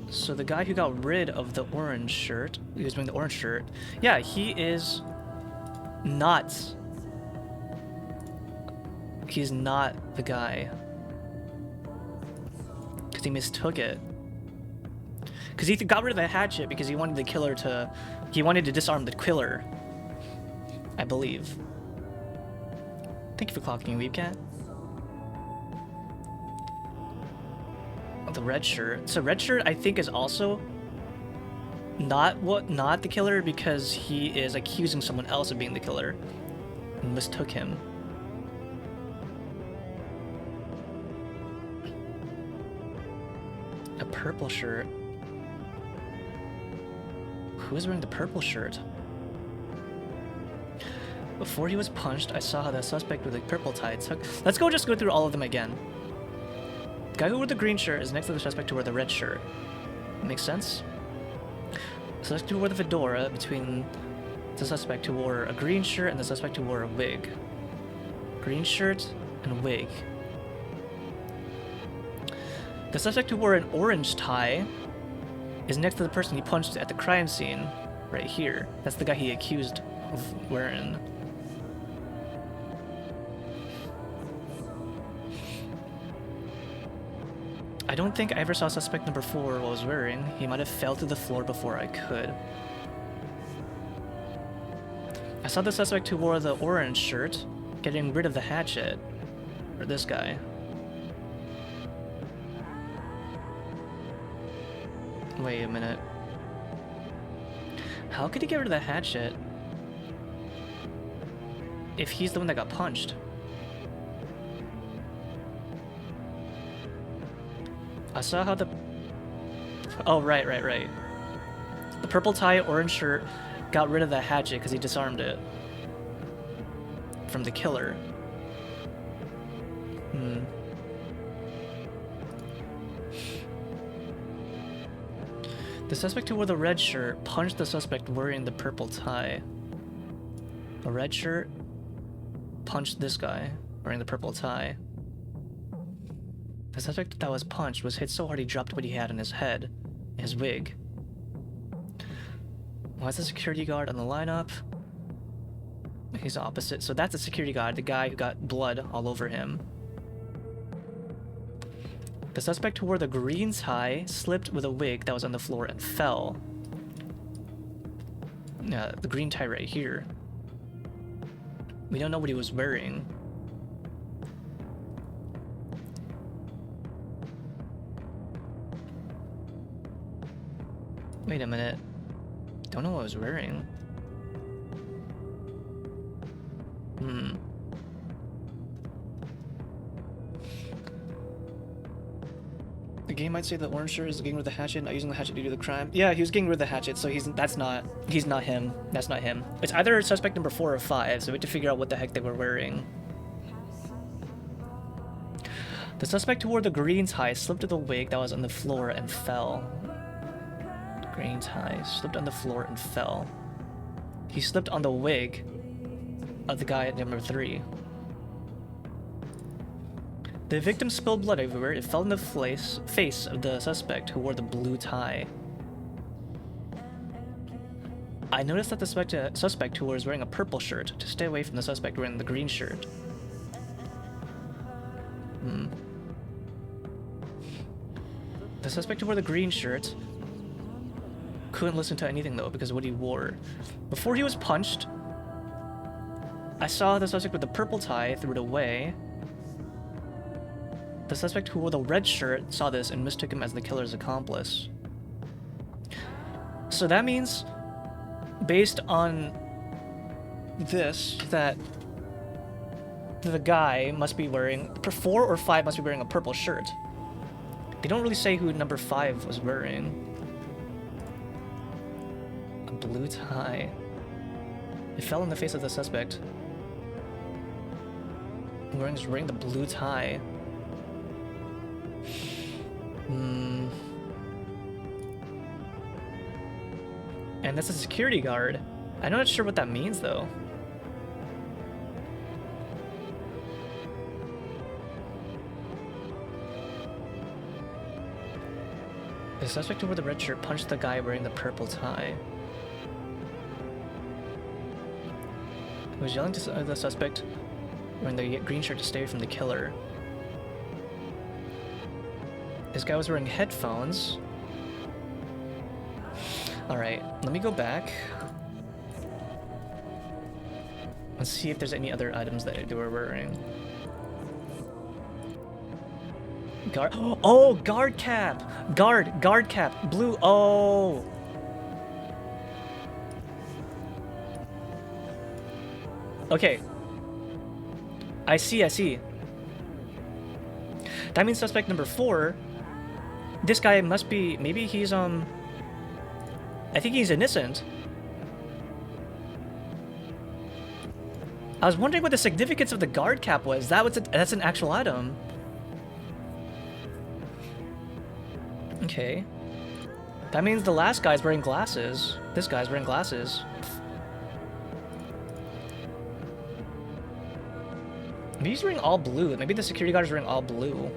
So the guy who got rid of the orange shirt, he was wearing the orange shirt, yeah, he is not. He's not the guy. Because he mistook it. Because he got rid of the hatchet because he wanted the killer to... He wanted to disarm the killer. I believe. Thank you for clocking, Weebcat. The red shirt. So red shirt, I think, is also not the killer because he is accusing someone else of being the killer and mistook him. A purple shirt. Who is wearing the purple shirt? Before he was punched, I saw how the suspect with the purple tie took... Let's just go through all of them again. The guy who wore the green shirt is next to the suspect who wore the red shirt. Makes sense? The suspect who wore the fedora between the suspect who wore a green shirt and the suspect who wore a wig. Green shirt and wig. The suspect who wore an orange tie is next to the person he punched at the crime scene, right here. That's the guy he accused of wearing. I don't think I ever saw suspect number 4 what was wearing. He might have fell to the floor before I could. I saw the suspect who wore the orange shirt getting rid of the hatchet. Or this guy. Wait a minute. How could he get rid of the hatchet if he's the one that got punched? I saw how the... Oh, right. The purple tie, orange shirt got rid of the hatchet because he disarmed it from the killer. The suspect who wore the red shirt punched the suspect wearing the purple tie. The red shirt punched this guy wearing the purple tie. The suspect that was punched was hit so hard he dropped what he had in his head, his wig. Why is the security guard on the lineup? He's opposite. So that's a security guard, the guy who got blood all over him. The suspect who wore the green tie slipped with a wig that was on the floor and fell. The green tie right here. We don't know what he was wearing. Wait a minute. Don't know what I was wearing. The game might say the orange shirt is getting rid of the hatchet, not using the hatchet due to the crime. Yeah, he was getting rid of the hatchet, so he's not him. That's not him. It's either suspect number 4 or 5, so we have to figure out what the heck they were wearing. The suspect who wore the green tie slipped with a wig that was on the floor and fell. Green tie slipped on the floor and fell. He slipped on the wig of the guy at number 3. The victim spilled blood everywhere. It fell in the face of the suspect who wore the blue tie. I noticed that the suspect who was wearing a purple shirt to stay away from the suspect wearing the green shirt. The suspect who wore the green shirt couldn't listen to anything though because of what he wore. Before he was punched, I saw the suspect with the purple tie threw it away. The suspect who wore the red shirt saw this and mistook him as the killer's accomplice. So that means, based on this, that the guy must be wearing... 4 or 5 must be wearing a purple shirt. They don't really say who number 5 was wearing. A blue tie. It fell in the face of the suspect. Wearing the blue tie. And that's a security guard. I'm not sure what that means though. The suspect who wore the red shirt punched the guy wearing the purple tie. He was yelling to the suspect wearing the green shirt to stay away from the killer. This guy was wearing headphones. Alright, let me go back. Let's see if there's any other items that they were wearing. Guard. Oh, guard cap! Guard cap! Blue. Oh! Okay. I see. That means suspect number 4. This guy must be... Maybe he's, I think he's innocent. I was wondering what the significance of the guard cap was. That's an actual item. Okay. That means the last guy's wearing glasses. This guy's wearing glasses. Maybe he's wearing all blue. Maybe the security guard is wearing all blue.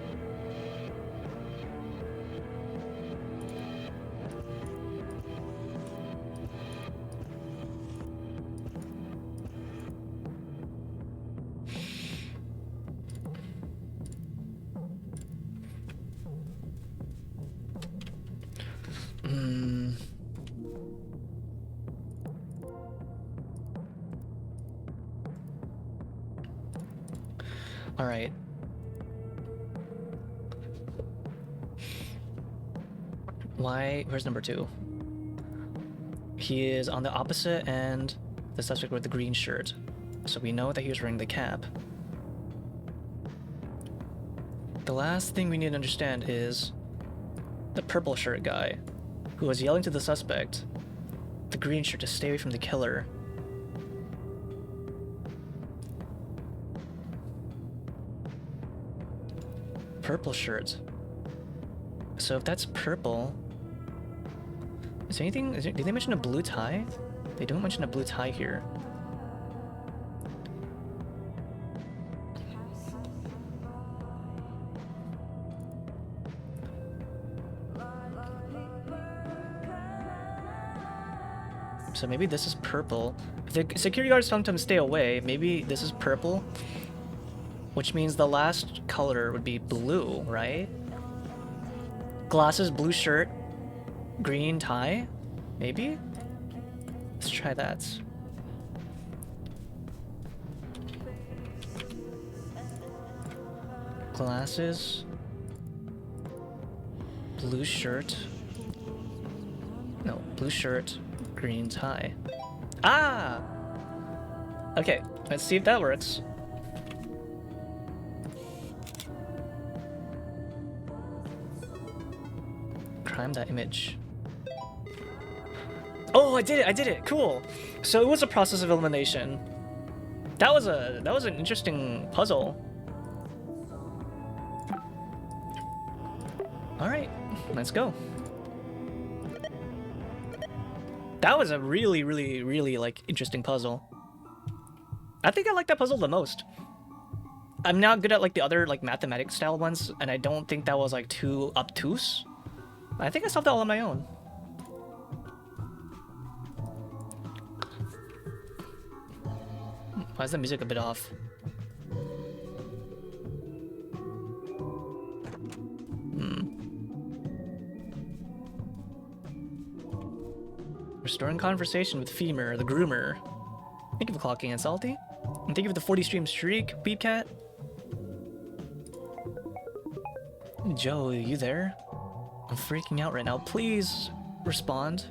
All right. Where's number 2? He is on the opposite end, the suspect with the green shirt. So we know that he was wearing the cap. The last thing we need to understand is the purple shirt guy who was yelling to the suspect, the green shirt, to stay away from the killer. Purple shirt. So if that's purple, is there anything? Did they mention a blue tie? They don't mention a blue tie here. So maybe this is purple. If the security guards tell them to stay away, maybe this is purple. Which means the last color would be blue, right? Glasses, blue shirt, green tie? Maybe? Let's try that. Glasses. Blue shirt. No, blue shirt, green tie. Ah! Okay, let's see if that works. Crime that image. Oh, I did it, cool. So it was a process of elimination. That was an interesting puzzle. All right, let's go. That was a really like interesting puzzle. I think I like that puzzle the most. I'm not good at like the other like mathematics style ones, and I don't think that was like too obtuse. I think I solved that all on my own. Why is the music a bit off? Restoring conversation with Femur, the groomer. Thank you for clocking in, Salty. And thank you for the 40 stream streak, Beep Cat. Joe, are you there? I'm freaking out right now. Please respond.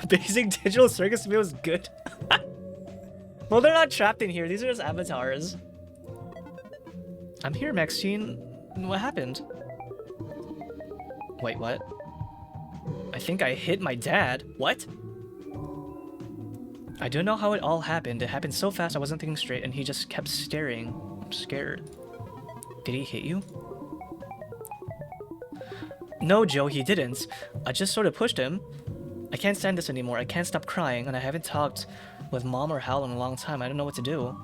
Basic digital circus feels good. Well, they're not trapped in here. These are just avatars. I'm here, Maxine. What happened? Wait, what? I think I hit my dad. What? I don't know how it all happened. It happened so fast I wasn't thinking straight and he just kept staring. I'm scared. Did he hit you? No, Joe, he didn't. I just sort of pushed him. I can't stand this anymore. I can't stop crying, and I haven't talked with Mom or Hal in a long time. I don't know what to do.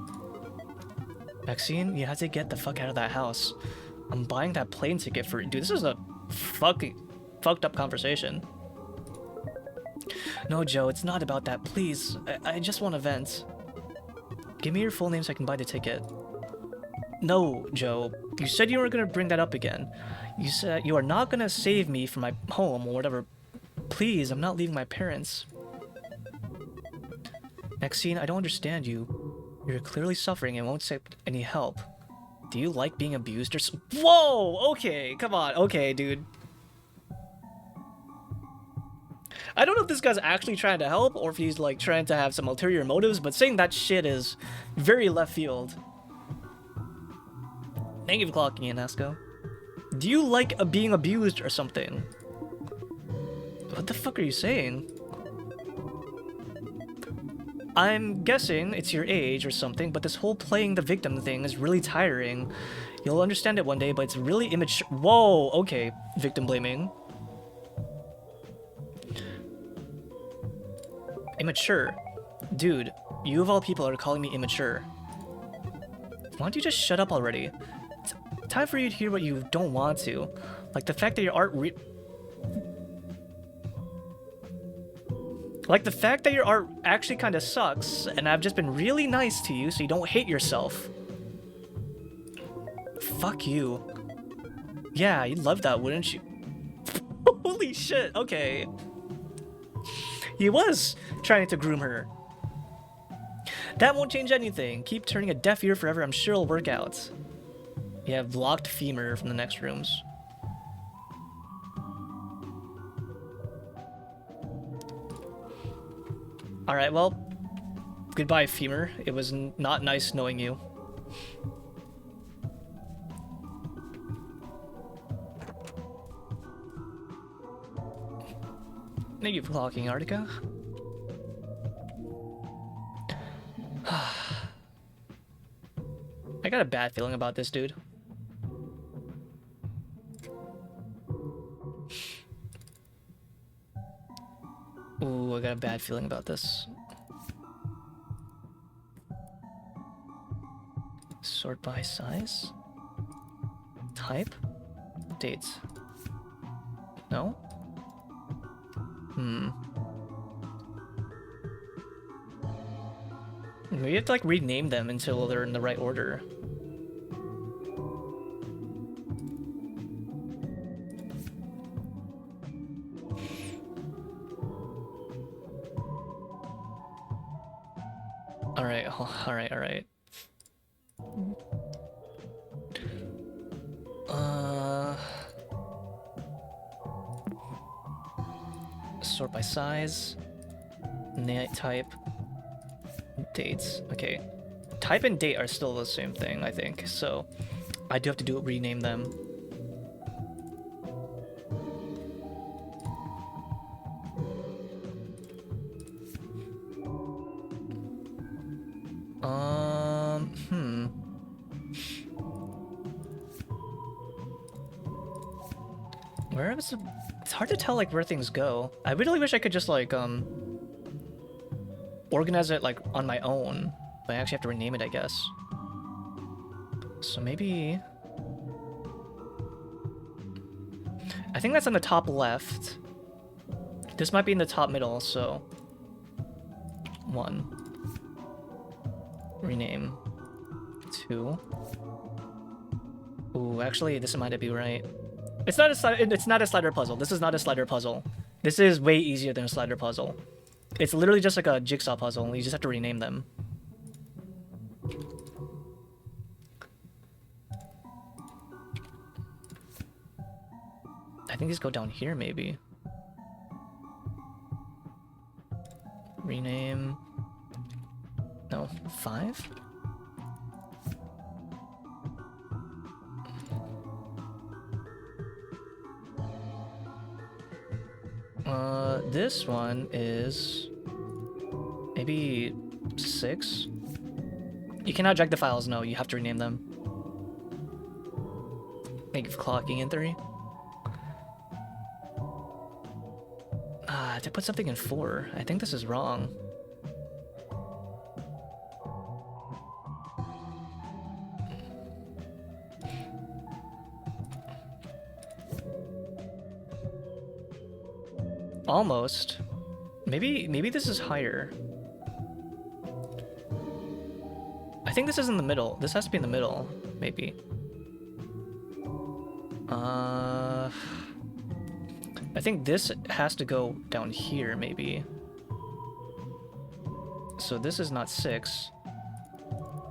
Maxine, you have to get the fuck out of that house. I'm buying that plane ticket for you. Dude, this is a fucking... fucked up conversation. No, Joe, it's not about that. Please, I just want to vent. Give me your full name so I can buy the ticket. No, Joe. You said you weren't gonna bring that up again. You said you are not gonna save me from my home or whatever. Please, I'm not leaving my parents. Maxine, I don't understand you. You're clearly suffering and won't accept any help. Do you like being abused or Whoa! Okay, come on. Okay, dude. I don't know if this guy's actually trying to help or if he's like trying to have some ulterior motives, but saying that shit is very left field. Thank you for clocking in, Asco. Do you like being abused or something? What the fuck are you saying? I'm guessing it's your age or something, but this whole playing the victim thing is really tiring. You'll understand it one day, but it's really immature. Whoa, okay. Victim blaming. Immature. Dude, you of all people are calling me immature. Why don't you just shut up already? It's time for you to hear what you don't want to. Like the fact that your art actually kind of sucks, and I've just been really nice to you so you don't hate yourself. Fuck you. Yeah, you'd love that, wouldn't you? Holy shit, okay. He was trying to groom her. That won't change anything. Keep turning a deaf ear forever, I'm sure it'll work out. You have locked femur from the next rooms. Alright, well, goodbye, femur. It was not nice knowing you. Thank you for clocking, Artica. I got a bad feeling about this dude. Ooh, I got a bad feeling about this. Sort by size? Type? Dates? No? Maybe you have to like rename them until they're in the right order. Alright. Sort by size, type, dates. Okay, type and date are still the same thing, I think. So I do have to rename them. Where is it? It's hard to tell like where things go. I really wish I could just like organize it like on my own, but I actually have to rename it, I guess. So maybe I think that's on the top left. This might be in the top middle, so 1. Rename. 2. Ooh, actually this might be right. It's not a slider puzzle. This is not a slider puzzle. This is way easier than a slider puzzle. It's literally just like a jigsaw puzzle. You just have to rename them. I think these go down here, maybe. Rename. No, 5? This one is maybe 6. You cannot drag the files, no, you have to rename them. Thank you for clocking in 3. To put something in 4. I think this is wrong. Almost. Maybe this is higher. I think this is in the middle. This has to be in the middle, maybe. I think this has to go down here, maybe. So this is not 6.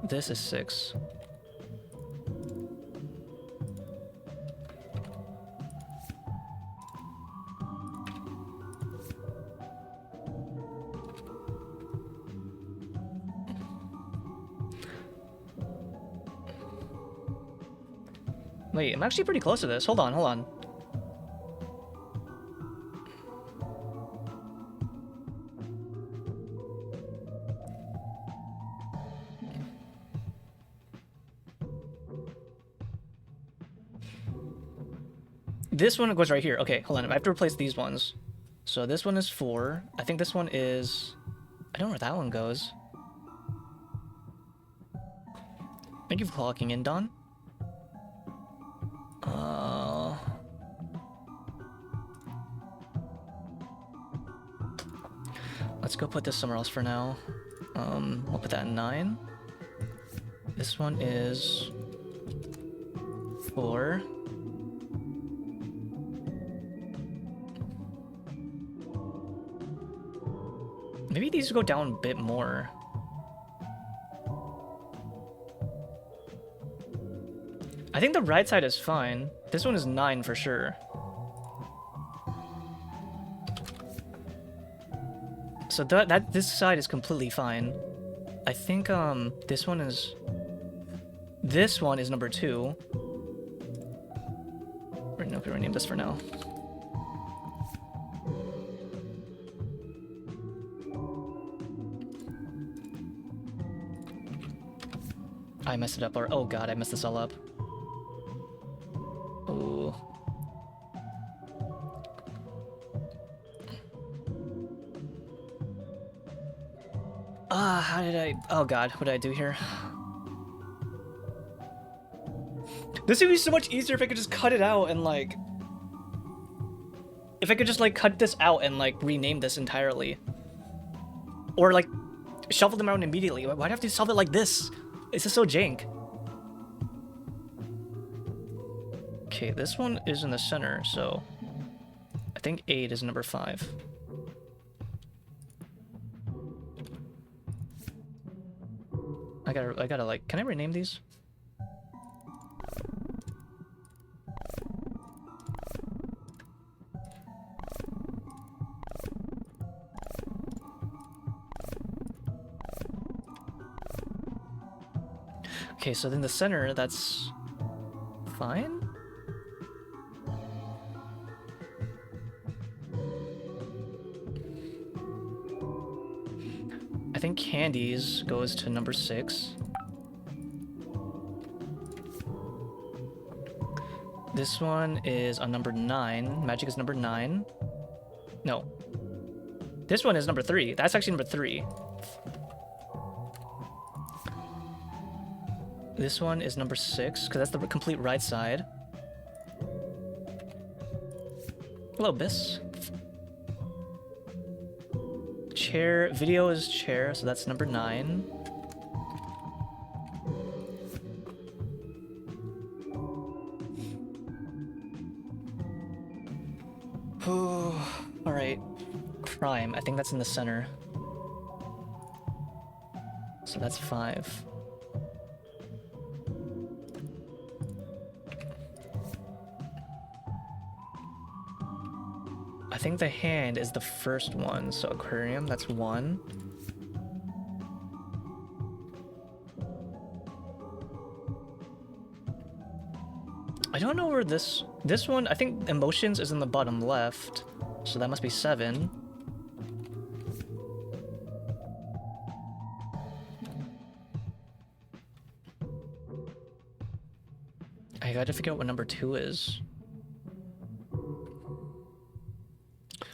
This is 6. Wait, I'm actually pretty close to this. Hold on, hold on. This one goes right here. Okay, hold on. I have to replace these ones. So this one is 4. I think this one is... I don't know where that one goes. Thank you for clocking in, Don. Let's go put this somewhere else for now. We'll put that in 9. This one is 4. Maybe these go down a bit more. I think the right side is fine. This one is 9 for sure. So this side is completely fine. I think this one is number 2. We're gonna rename this for now. I messed it up, or oh god, I messed this all up. Ooh. How did I... Oh god, what did I do here? This would be so much easier if I could just cut it out and like... If I could just like cut this out and like rename this entirely. Or like shuffle them around immediately. Why'd I have to solve it like this? It's just so jank. Okay, this one is in the center, so... I think 8 is number 5. I gotta like, can I rename these? Okay, so then the center, that's fine? I think candies goes to number 6. This one is on number 9. Magic is number 9. No. This one is number 3. That's actually number 3. This one is number 6, because that's the complete right side. Hello, Biss. Chair, video is chair, so that's number 9. Alright. Crime, I think that's in the center. So that's 5. I think the hand is the first one, so aquarium, that's 1. I don't know where this one, I think emotions is in the bottom left, so that must be 7. I gotta figure out what number 2 is.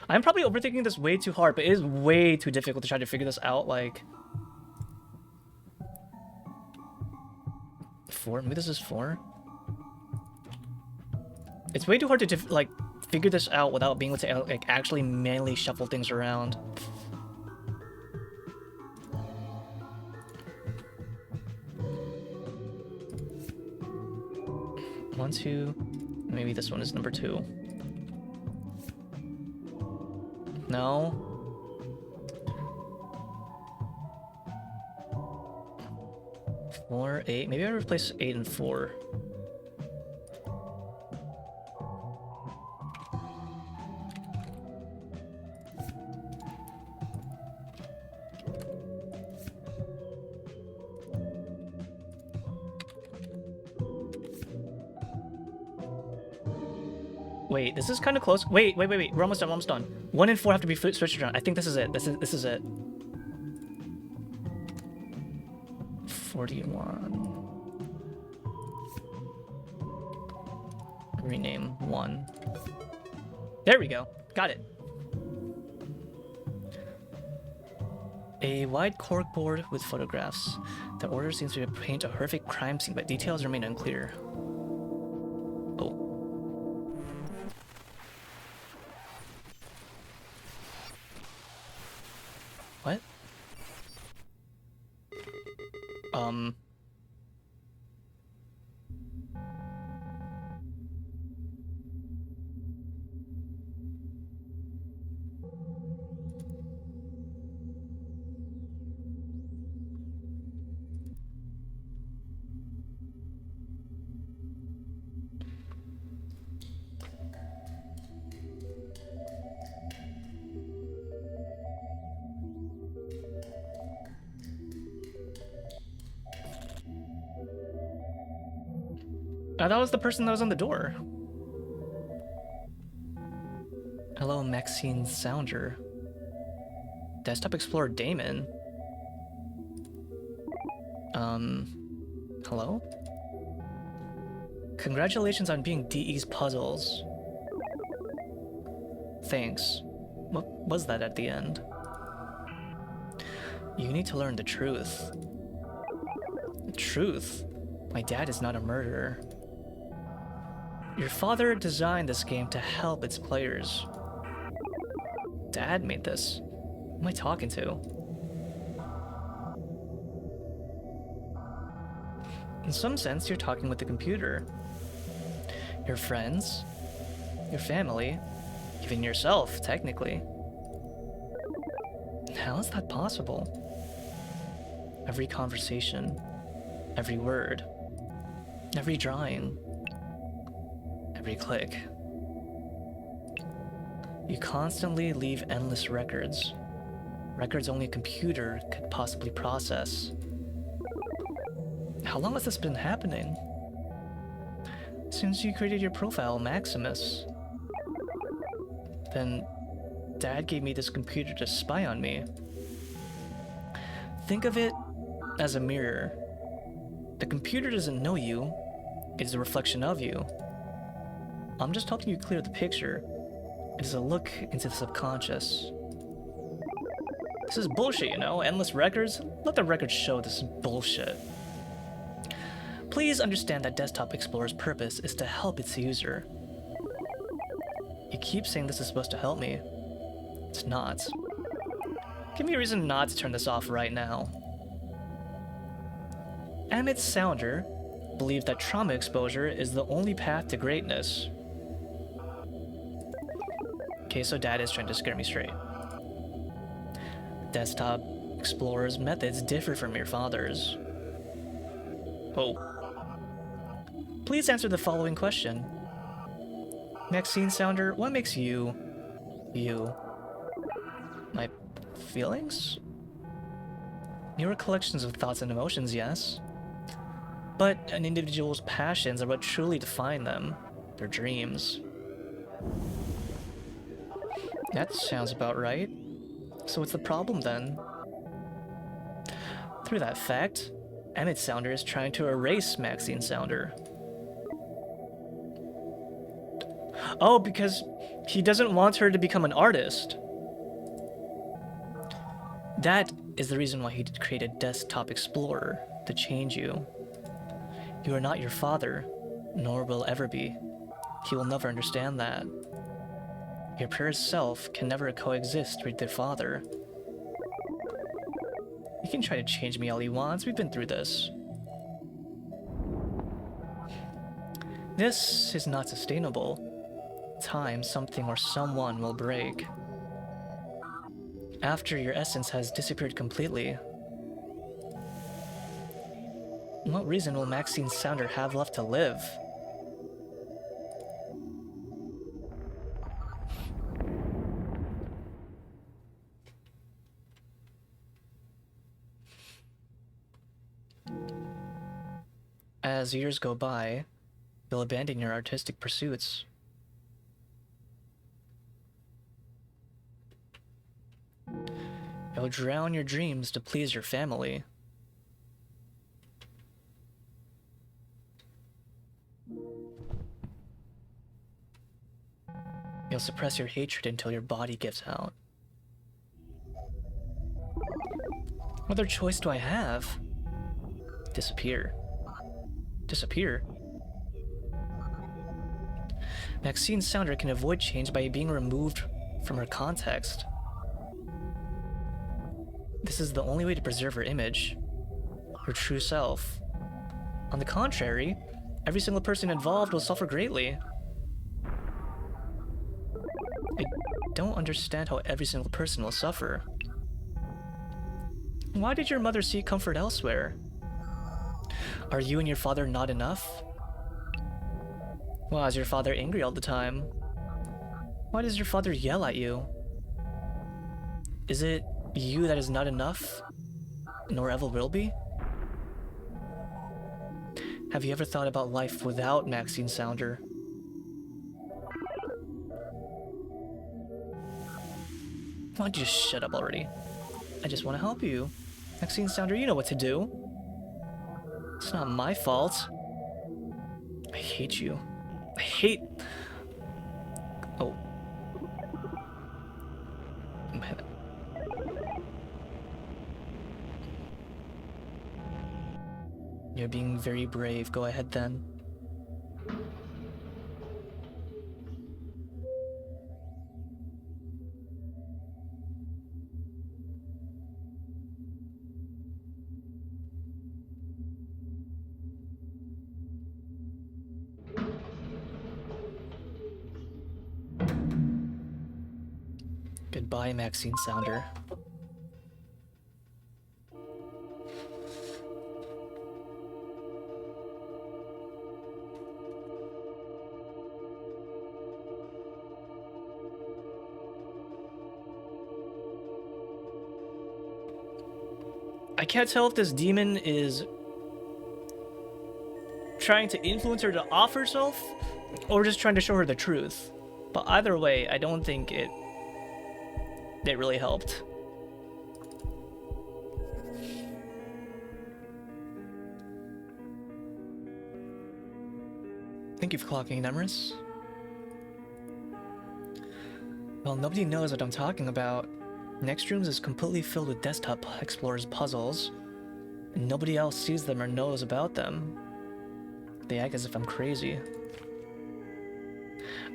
I'm probably overthinking this way too hard, but it is way too difficult to try to figure this out, like... 4? Maybe this is 4? It's way too hard to, like, figure this out without being able to like actually manually shuffle things around. One, two, maybe this one is number 2. No. Four, 8. Maybe I replace 8 and 4. Wait, this is kind of close. Wait. We're almost done. We're almost done. 1 and 4 have to be switched around. I think this is it. This is it. 41. Rename 1. There we go. Got it. A wide corkboard with photographs. The order seems to paint a horrific crime scene, but details remain unclear. Oh. What? That was the person that was on the door. Hello, Maxine Sounder. Desktop Explorer Damon. Hello? Congratulations on being DE's puzzles. Thanks. What was that at the end? You need to learn the truth. The truth? My dad is not a murderer. Your father designed this game to help its players. Dad made this. Who am I talking to? In some sense, you're talking with the computer. Your friends, your family, even yourself, technically. How is that possible? Every conversation, every word, every drawing, every click. You constantly leave endless records. Records only a computer could possibly process. How long has this been happening? Since you created your profile, Maximus. Then, Dad gave me this computer to spy on me. Think of it as a mirror. The computer doesn't know you, it's a reflection of you. I'm just helping you clear the picture. It is a look into the subconscious. This is bullshit, you know? Endless records? Let the records show this is bullshit. Please understand that Desktop Explorer's purpose is to help its user. You keep saying this is supposed to help me. It's not. Give me a reason not to turn this off right now. Emmett Sounder believes that trauma exposure is the only path to greatness. Okay, so Dad is trying to scare me straight. Desktop Explorer's methods differ from your father's. Oh. Please answer the following question. Maxine Sounder, what makes you... you? My feelings? Your collections of thoughts and emotions, yes. But an individual's passions are what truly define them. Their dreams. That sounds about right. So what's the problem then? Through that fact, Emmett Sounder is trying to erase Maxine Sounder. Oh, because he doesn't want her to become an artist. That is the reason why he created Desktop Explorer, to change you. You are not your father, nor will ever be. He will never understand that. Your pure self can never coexist with the father. He can try to change me all he wants. We've been through this. This is not sustainable. Time, something, or someone will break. After your essence has disappeared completely, what reason will Maxine Sounder have left to live? As years go by, you'll abandon your artistic pursuits. You'll drown your dreams to please your family. You'll suppress your hatred until your body gives out. What other choice do I have? Disappear. Disappear? Maxine Sounder can avoid change by being removed from her context. This is the only way to preserve her image, her true self. On the contrary, every single person involved will suffer greatly. I don't understand how every single person will suffer. Why did your mother seek comfort elsewhere? Are you and your father not enough? Why is your father angry all the time? Why does your father yell at you? Is it you that is not enough, nor ever will be? Have you ever thought about life without Maxine Sounder? Why don't you just shut up already? I just want to help you. Maxine Sounder, you know what to do. It's not my fault. I hate you. I hate... Oh. Man. You're being very brave. Go ahead then. Goodbye, Maxine Sounder. I can't tell if this demon is trying to influence her to off herself or just trying to show her the truth. But either way, I don't think it really helped. Thank you for clocking, Nemris. Well, nobody knows what I'm talking about. Next Rooms is completely filled with desktop explorers puzzles, and nobody else sees them or knows about them. They act as if I'm crazy.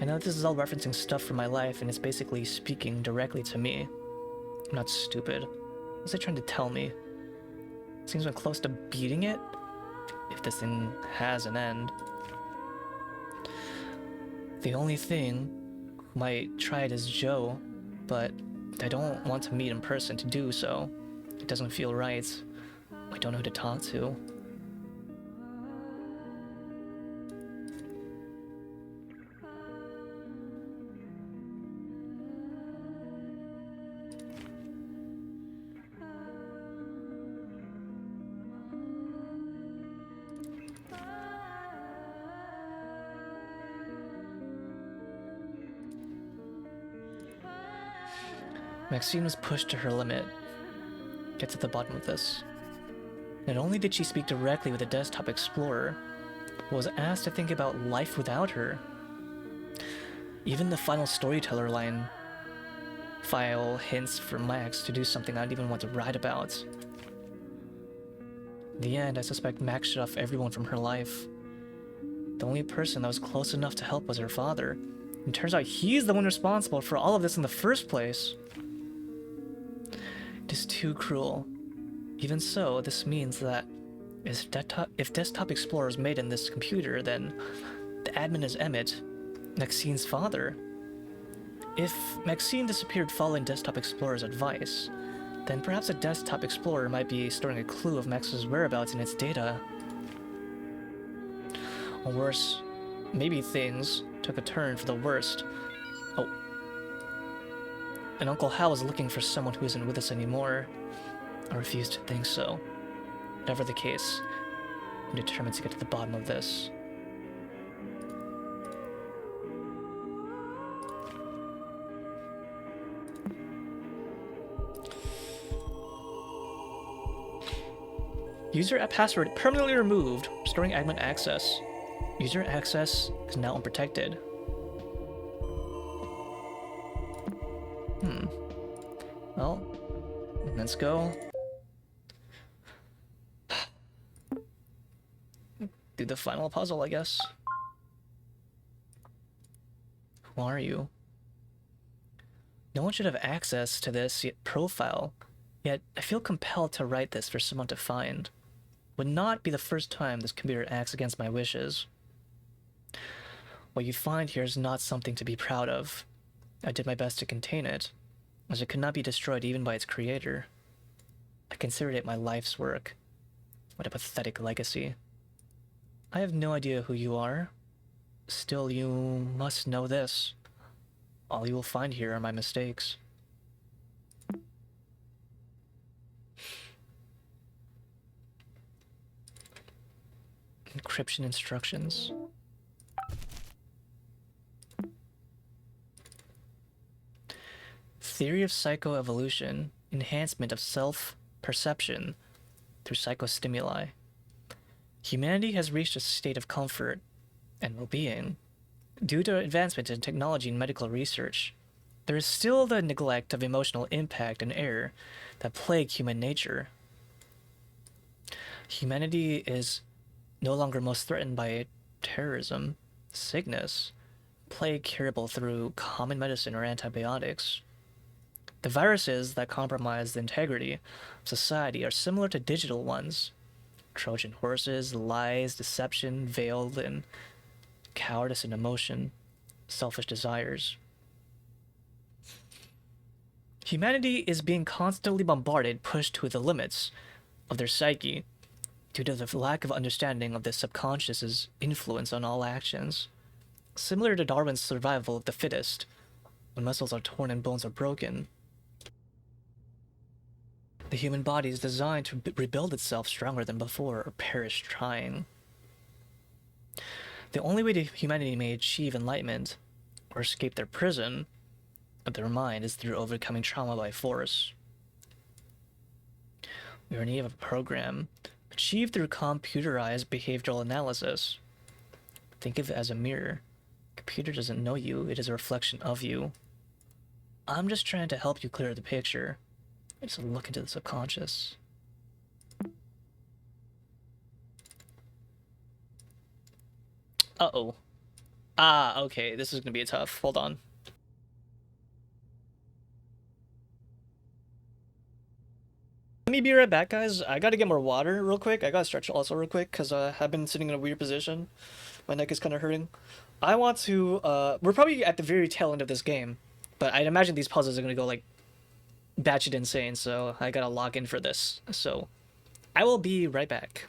I know this is all referencing stuff from my life, and it's basically speaking directly to me. I'm not stupid. What's it trying to tell me? Seems I'm close to beating it, if this thing has an end. The only thing who might try it is Joe, but I don't want to meet in person to do so. It doesn't feel right. I don't know who to talk to. Maxine was pushed to her limit. Get to the bottom of this. Not only did she speak directly with the desktop explorer, but was asked to think about life without her. Even the final storyteller line file hints for Max to do something I don't even want to write about. In the end, I suspect Max shut off everyone from her life. The only person that was close enough to help was her father. And turns out he's the one responsible for all of this in the first place. It is too cruel. Even so, this means that if Desktop Explorer is made in this computer, then the admin is Emmett, Maxine's father. If Maxine disappeared following Desktop Explorer's advice, then perhaps a Desktop Explorer might be storing a clue of Max's whereabouts in its data. Or worse, maybe things took a turn for the worst. Oh. And Uncle Hal is looking for someone who isn't with us anymore. I refuse to think so. Whatever the case, I'm determined to get to the bottom of this. User password permanently removed, restoring admin access. User access is now unprotected. Well, let's go. Do the final puzzle, I guess. Who are you? No one should have access to this profile, yet I feel compelled to write this for someone to find. Would not be the first time this computer acts against my wishes. What you find here is not something to be proud of. I did my best to contain it, as it could not be destroyed even by its creator. I considered it my life's work. What a pathetic legacy. I have no idea who you are. Still, you must know this. All you will find here are my mistakes. Encryption instructions. Theory of psychoevolution, enhancement of self-perception through psychostimuli. Humanity has reached a state of comfort and well-being. Due to advancement in technology and medical research, there is still the neglect of emotional impact and error that plague human nature. Humanity is no longer most threatened by terrorism, sickness, plague curable through common medicine or antibiotics. The viruses that compromise the integrity of society are similar to digital ones. Trojan horses, lies, deception, veiled in cowardice and emotion, selfish desires. Humanity is being constantly bombarded, pushed to the limits of their psyche due to the lack of understanding of the subconscious's influence on all actions. Similar to Darwin's survival of the fittest, when muscles are torn and bones are broken, the human body is designed to rebuild itself stronger than before or perish trying. The only way humanity may achieve enlightenment or escape their prison of their mind is through overcoming trauma by force. We are in need of a program achieved through computerized behavioral analysis. Think of it as a mirror. The computer doesn't know you, it is a reflection of you. I'm just trying to help you clear the picture. It's a look into the subconscious. Uh-oh. Ah, okay, this is gonna be tough. Hold on. Let me be right back, guys. I gotta get more water real quick. I gotta stretch also real quick, because I've been sitting in a weird position. My neck is kind of hurting. I want to, we're probably at the very tail end of this game, but I'd imagine these puzzles are gonna go, like, batshit insane, so I gotta log in for this. So, I will be right back.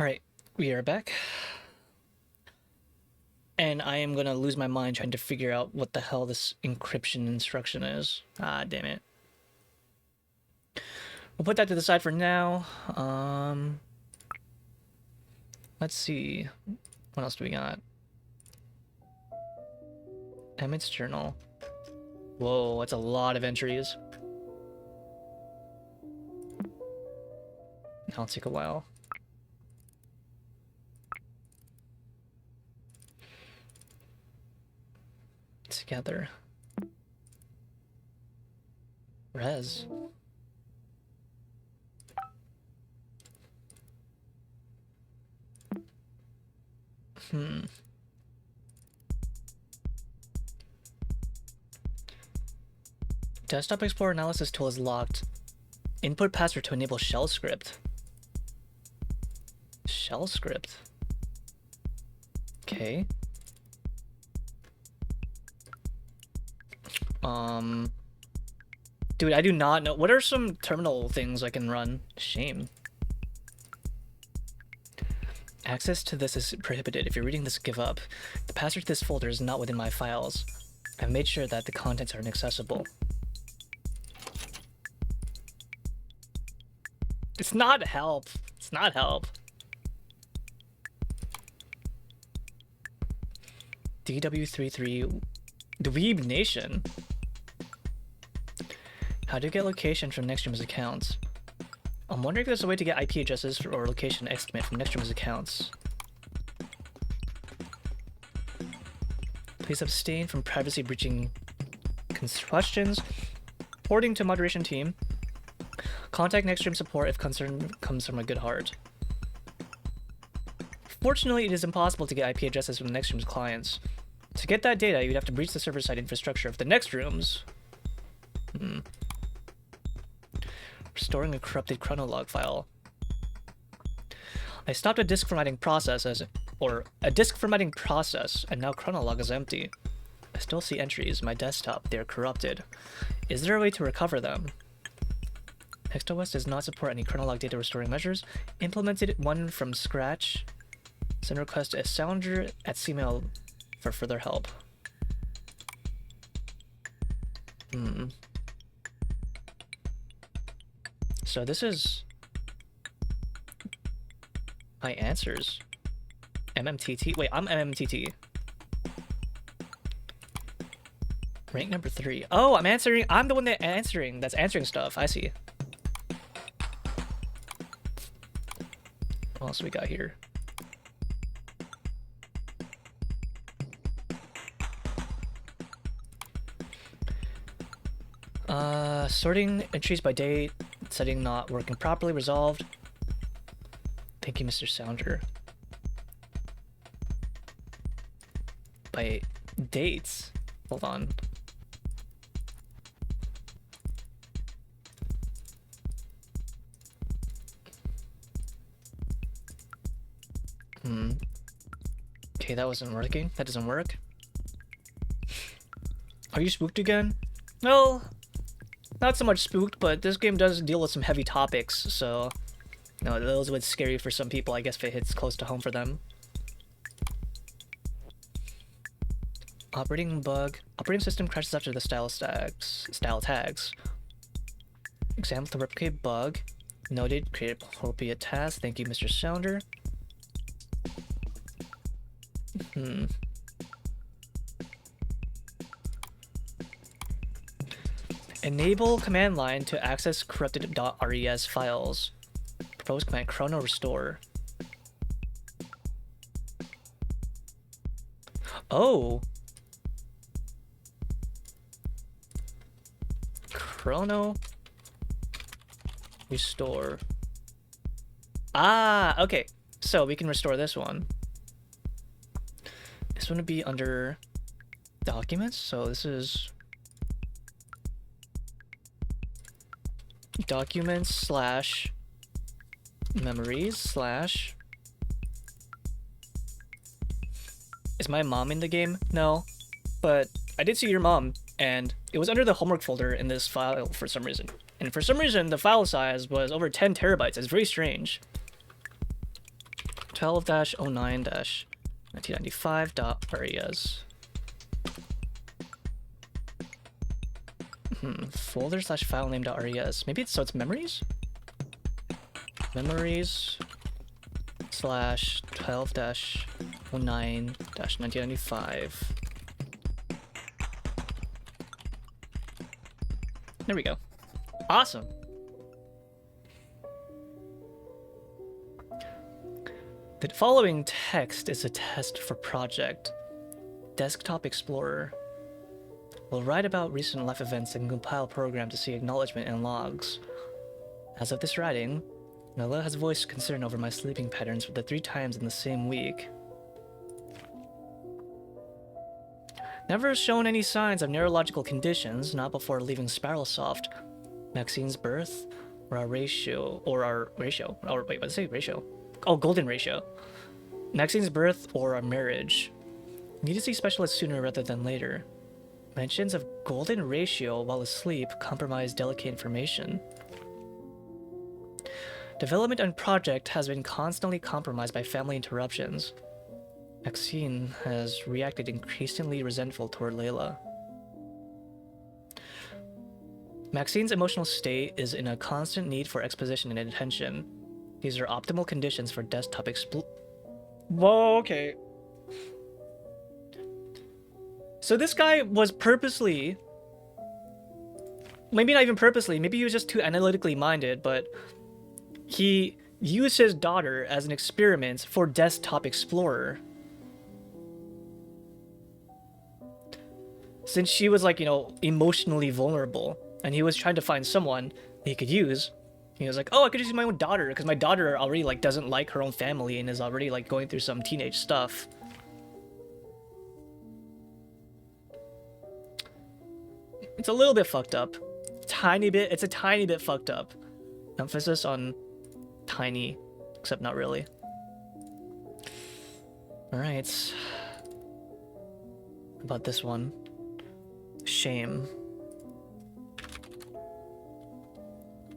Alright, we are back. And I am gonna lose my mind trying to figure out what the hell this encryption instruction is. Ah, damn it. We'll put that to the side for now. Let's see. What else do we got? Emmett's journal. Whoa, that's a lot of entries. That'll take a while. Together. Res. Desktop Explorer analysis tool is locked. Input password to enable shell script. Shell script. Okay. Dude, I do not know. What are some terminal things I can run? Shame. Access to this is prohibited. If you're reading this, give up. The password to this folder is not within my files. I've made sure that the contents are inaccessible. It's not help. It's not help. DW33 Dweeb Nation. How do you get location from Nextstream's accounts? I'm wondering if there's a way to get IP addresses or location estimate from Nextstream's accounts. Please abstain from privacy breaching questions. Reporting to moderation team. Contact Nextstream support if concern comes from a good heart. Fortunately, it is impossible to get IP addresses from Nextstream's clients. To get that data, you'd have to breach the server-side infrastructure of the Nextrooms. Restoring a corrupted chronolog file. I stopped a disk formatting process and now chronolog is empty. I still see entries in my desktop. They are corrupted. Is there a way to recover them? NextOS does not support any chronolog data restoring measures. Implemented one from scratch. Send request to Sounder at Cmail for further help. So this is my answers. MMTT. Wait, I'm MMTT. Rank number 3. Oh, I'm answering. I'm the one that's answering stuff. I see. What else we got here? Sorting entries by date, setting not working properly, resolved. Thank you, Mr. Sounder. By dates? Hold on. Okay, that wasn't working. That doesn't work. Are you spooked again? No, not so much spooked, but this game does deal with some heavy topics, so no, those would scary for some people, I guess, if it hits close to home for them. Operating bug. Operating system crashes after the style tags. Example to replicate bug. Noted. Create appropriate task. Thank you, Mr. Sounder. Enable command line to access corrupted.res files. Proposed command chrono restore. Oh. Chrono restore. Ah, okay. So we can restore this one. This one would be under documents. So this is documents slash memories slash. Is my mom in the game? No, but I did see your mom, and it was under the homework folder in this file for some reason. And for some reason, the file size was over 10 terabytes. It's very strange. 12-09-1995.res. Folder/file name.res. Maybe it's, so it's memories? Memories slash 12-09-1995. There we go. Awesome. The following text is a test for project Desktop Explorer. We'll write about recent life events and compile a program to see acknowledgement and logs. As of this writing, Nola has voiced concern over my sleeping patterns for the 3 times in the same week. Never shown any signs of neurological conditions, not before leaving Spiralsoft. Maxine's birth, or our ratio, or wait, what did I say ratio? Oh, golden ratio. Maxine's birth or our marriage. Need to see specialists sooner rather than later. Mentions of golden ratio while asleep compromise delicate information. Development and project has been constantly compromised by family interruptions. Maxine has reacted increasingly resentful toward Layla. Maxine's emotional state is in a constant need for exposition and attention. These are optimal conditions for desktop Whoa, okay. So this guy was purposely, maybe not even purposely, maybe he was just too analytically minded, but he used his daughter as an experiment for Desktop Explorer. Since she was like, you know, emotionally vulnerable, and he was trying to find someone he could use, he was like, oh, I could just use my own daughter, because my daughter already like doesn't like her own family and is already like going through some teenage stuff. It's a little bit fucked up. Tiny bit, it's a tiny bit fucked up. Emphasis on tiny, except not really. Alright. About this one. Shame.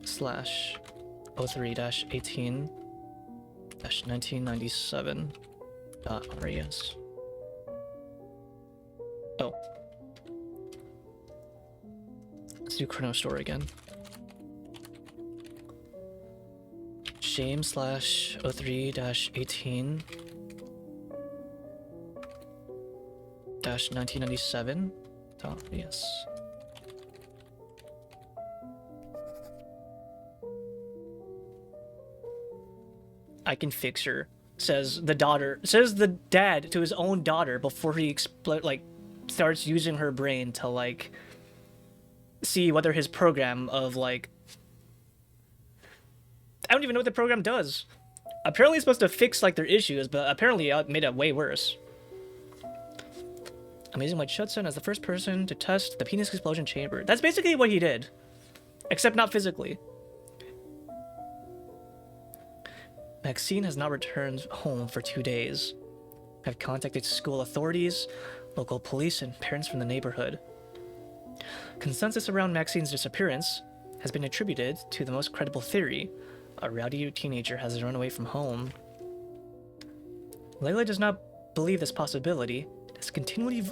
Slash 03-18-1997.res. Oh. Let's do Chrono Store again. Shame slash 03-18 -1997. Yes. I can fix her, says the dad to his own daughter before he starts using her brain to like see whether his program of like, I don't even know what the program does. Apparently it's supposed to fix like their issues, but apparently it made it way worse. Amazing White Shutsun as the first person to test the penis explosion chamber. That's basically what he did, except not physically. Maxine has not returned home for 2 days. I've contacted school authorities, local police, and parents from the neighborhood. Consensus around Maxine's disappearance has been attributed to the most credible theory: a rowdy teenager has run away from home. Layla does not believe this possibility and has continually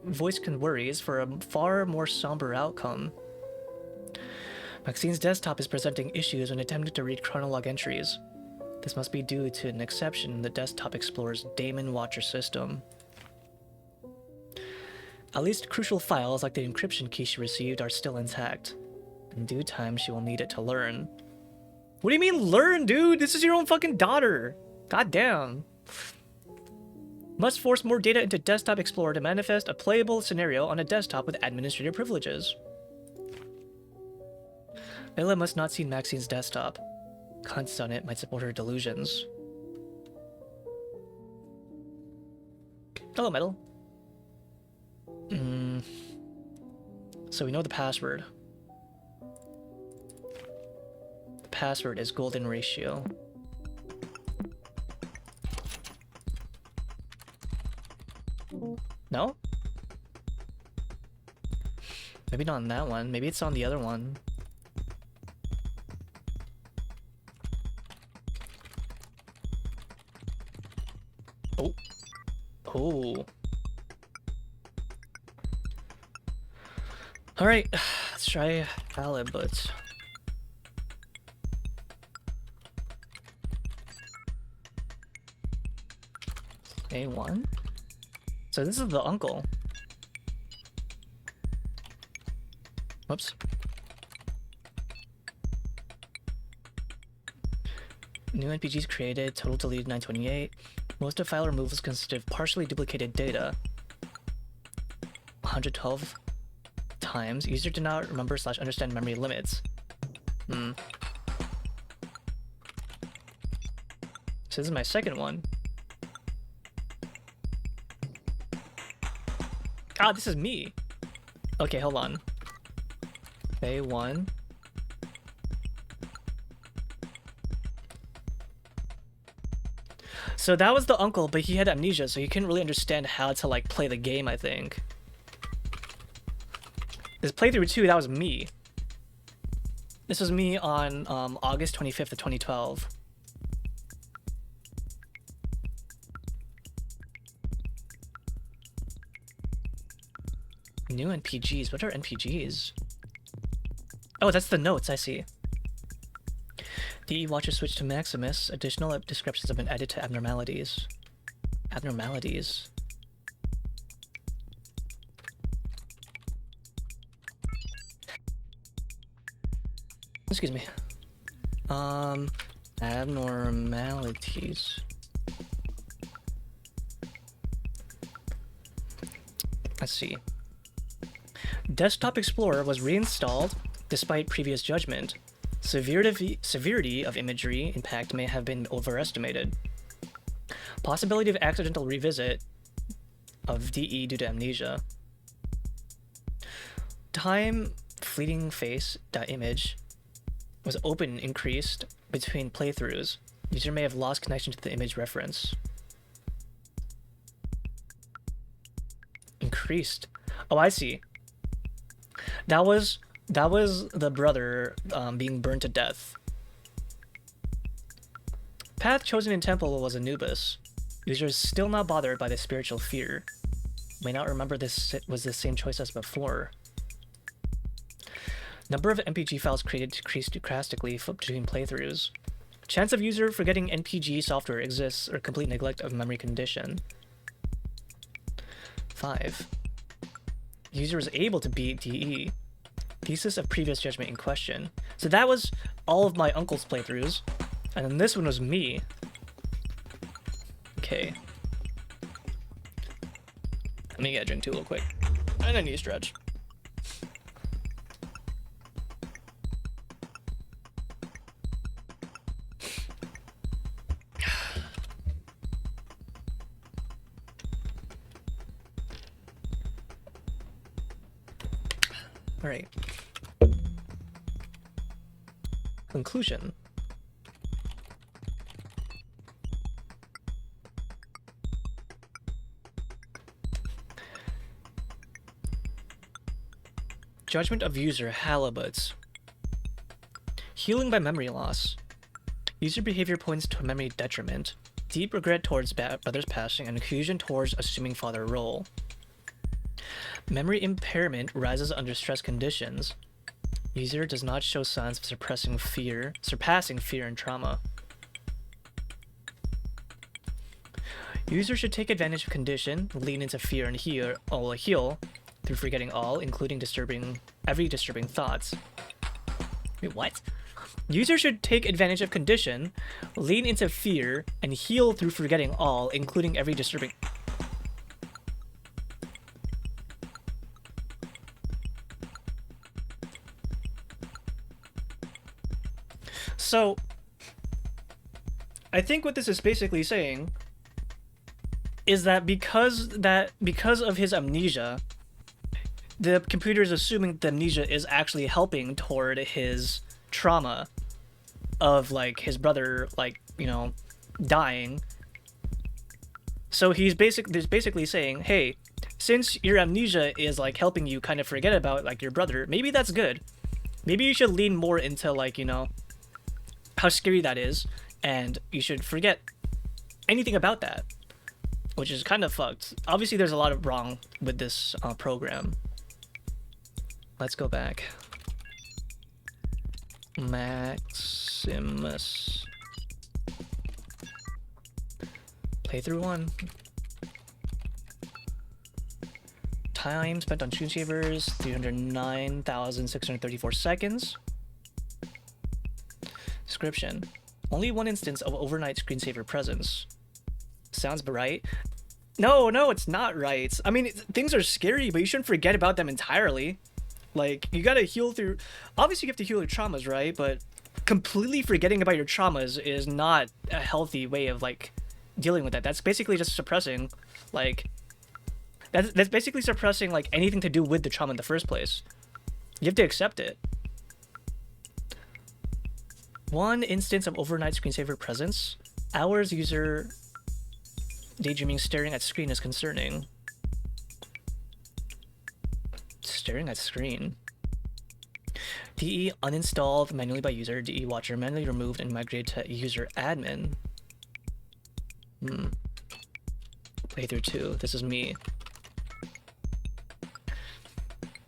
voiced worries for a far more somber outcome. Maxine's desktop is presenting issues when attempting to read chronolog entries. This must be due to an exception in the Desktop Explorer's Daemon Watcher system. At least crucial files like the encryption key she received are still intact. In due time, she will need it to learn. What do you mean learn, dude? This is your own fucking daughter. God damn. Must force more data into Desktop Explorer to manifest a playable scenario on a desktop with administrator privileges. Layla must not see Maxine's desktop. Contents on it might support her delusions. Hello, Metal. So we know the password. The password is golden ratio. No? Maybe not on that one. Maybe it's on the other one. Oh. Oh. Alright, let's try halibut. A1? So this is the uncle. Whoops. New NPGs created, total deleted 928. Most of file removals consist of partially duplicated data. 112 times. User did not remember / understand memory limits. So this is my second one. Ah, this is me. Okay, hold on. A1. So that was the uncle, but he had amnesia, so he couldn't really understand how to like play the game, I think. This playthrough 2, that was me. This was me on August 25th of 2012. New NPGs. What are NPGs? Oh, that's the notes, I see. DE Watcher switched to Maximus. Additional descriptions have been added to abnormalities. Abnormalities. Excuse me. Abnormalities. Let's see. Desktop Explorer was reinstalled despite previous judgment. Severity of imagery impact may have been overestimated. Possibility of accidental revisit of DE due to amnesia. Time fleeting face.image was open increased between playthroughs. User may have lost connection to the image reference. Increased. Oh, I see. That was the brother being burned to death. Path chosen in temple was Anubis. Users still not bothered by the spiritual fear. May not remember this was the same choice as before. Number of MPG files created decreased drastically between playthroughs. Chance of user forgetting NPG software exists or complete neglect of memory condition. 5. User was able to beat DE. Thesis of previous judgment in question. So that was all of my uncle's playthroughs. And then this one was me. Okay. Let me get a drink too real quick. And I need a stretch. All right. Conclusion. Judgment of user halibuts. Healing by memory loss. User behavior points to memory detriment. Deep regret towards brother's passing and confusion towards assuming father role. Memory impairment rises under stress conditions. User does not show signs of surpassing fear and trauma. User should take advantage of condition, lean into fear and heal through forgetting all, including every disturbing thoughts. Wait, what? User should take advantage of condition, lean into fear, and heal through forgetting all, including every disturbing... So, I think what this is basically saying is that because of his amnesia, the computer is assuming the amnesia is actually helping toward his trauma of like his brother, like, you know, dying. So he's basically saying, hey, since your amnesia is like helping you kind of forget about like your brother, maybe that's good. Maybe you should lean more into like, you know, how scary that is, and you should forget anything about that. which is kind of fucked. Obviously, there's a lot of wrong with this program. Let's go back. Maximus. Playthrough 1. Time spent on screensavers, 309,634 seconds. Description. Only one instance of overnight screensaver presence. Sounds right. No, it's not right. I mean, things are scary, but you shouldn't forget about them entirely. Like, you gotta heal through... Obviously, you have to heal your traumas, right? But completely forgetting about your traumas is not a healthy way of, like, dealing with that. That's basically just suppressing, like... That's basically suppressing, like, anything to do with the trauma in the first place. You have to accept it. One instance of overnight screensaver presence. Hours user daydreaming staring at screen is concerning. Staring at screen. DE uninstalled manually by user. DE watcher manually removed and migrated to user admin. Playthrough 2. This is me.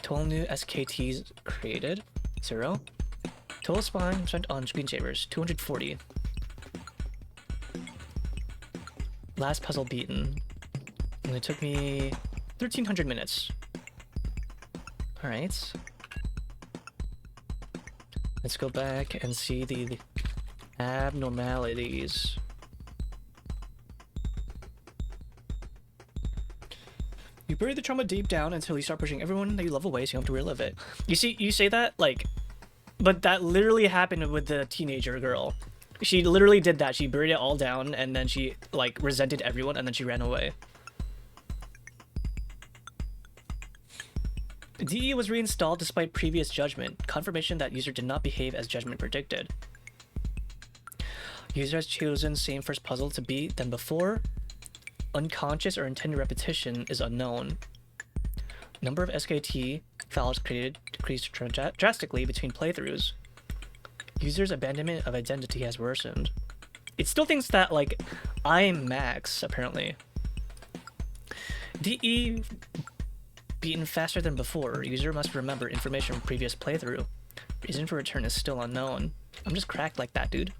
12 new SKTs created. 0. Total time spent on screensavers. 240. Last puzzle beaten. And it took me 1,300 minutes. Alright. Let's go back and see the abnormalities. You bury the trauma deep down until you start pushing everyone that you love away so you don't have to relive it. You see, you say that, like... But that literally happened with the teenager girl. She literally did that. She buried it all down, and then she, like, resented everyone, and then she ran away. DE was reinstalled despite previous judgment. Confirmation that user did not behave as judgment predicted. User has chosen same first puzzle to beat than before. Unconscious or intended repetition is unknown. Number of SKT files created decreased drastically between playthroughs. User's abandonment of identity has worsened. It still thinks that, like, I'm Max, apparently. DE beaten faster than before. User must remember information from previous playthrough. Reason for return is still unknown. I'm just cracked like that, dude.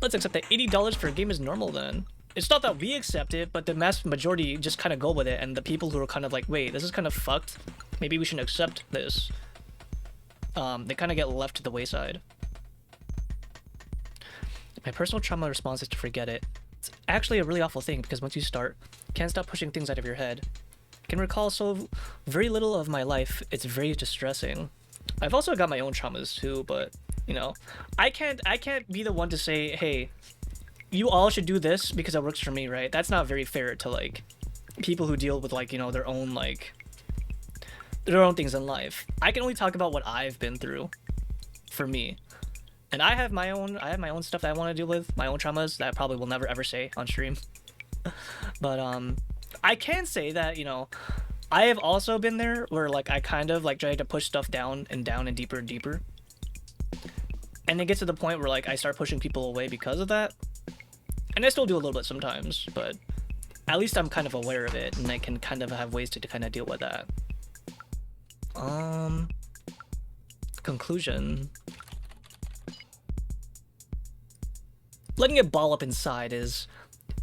Let's accept that $80 for a game is normal then. It's not that we accept it, but the mass majority just kind of go with it, and the people who are kind of like, wait, this is kind of fucked. Maybe we shouldn't accept this. They kind of get left to the wayside. My personal trauma response is to forget it. It's actually a really awful thing because once you start, you can't stop pushing things out of your head. I can recall so very little of my life. It's very distressing. I've also got my own traumas too, but you know, I can't be the one to say, hey, you all should do this because it works for me, right? That's not very fair to, like, people who deal with, like, you know, their own, like, their own things in life. I can only talk about what I've been through for me. And I have my own stuff that I want to deal with, my own traumas that I probably will never ever say on stream. But I can say that, you know, I have also been there where, like, I kind of, like, try to push stuff down and deeper and deeper. And it gets to the point where, like, I start pushing people away because of that. And I still do a little bit sometimes, but at least I'm kind of aware of it, and I can kind of have ways to kind of deal with that. Conclusion. Letting it ball up inside is,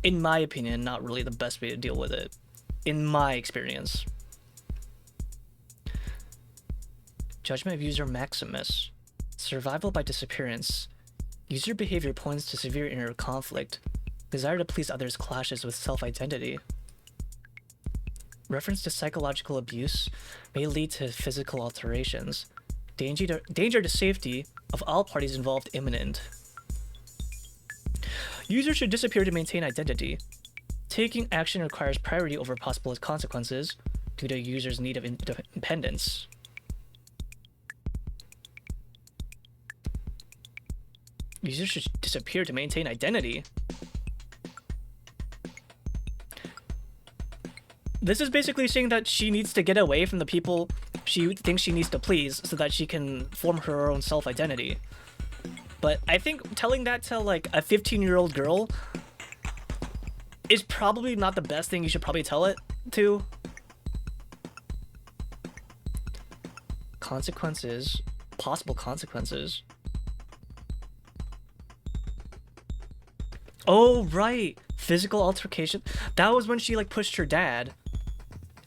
in my opinion, not really the best way to deal with it. In my experience. Judgment of user Maximus. Survival by disappearance. User behavior points to severe inner conflict. Desire to please others clashes with self-identity. Reference to psychological abuse may lead to physical alterations. Danger to safety of all parties involved imminent. User should disappear to maintain identity. Taking action requires priority over possible consequences due to user's need of independence. User should disappear to maintain identity. This is basically saying that she needs to get away from the people she thinks she needs to please so that she can form her own self-identity. But I think telling that to, like, a 15-year-old girl is probably not the best thing you should probably tell it to. Consequences, possible consequences. Oh, right. Physical altercation. That was when she like pushed her dad.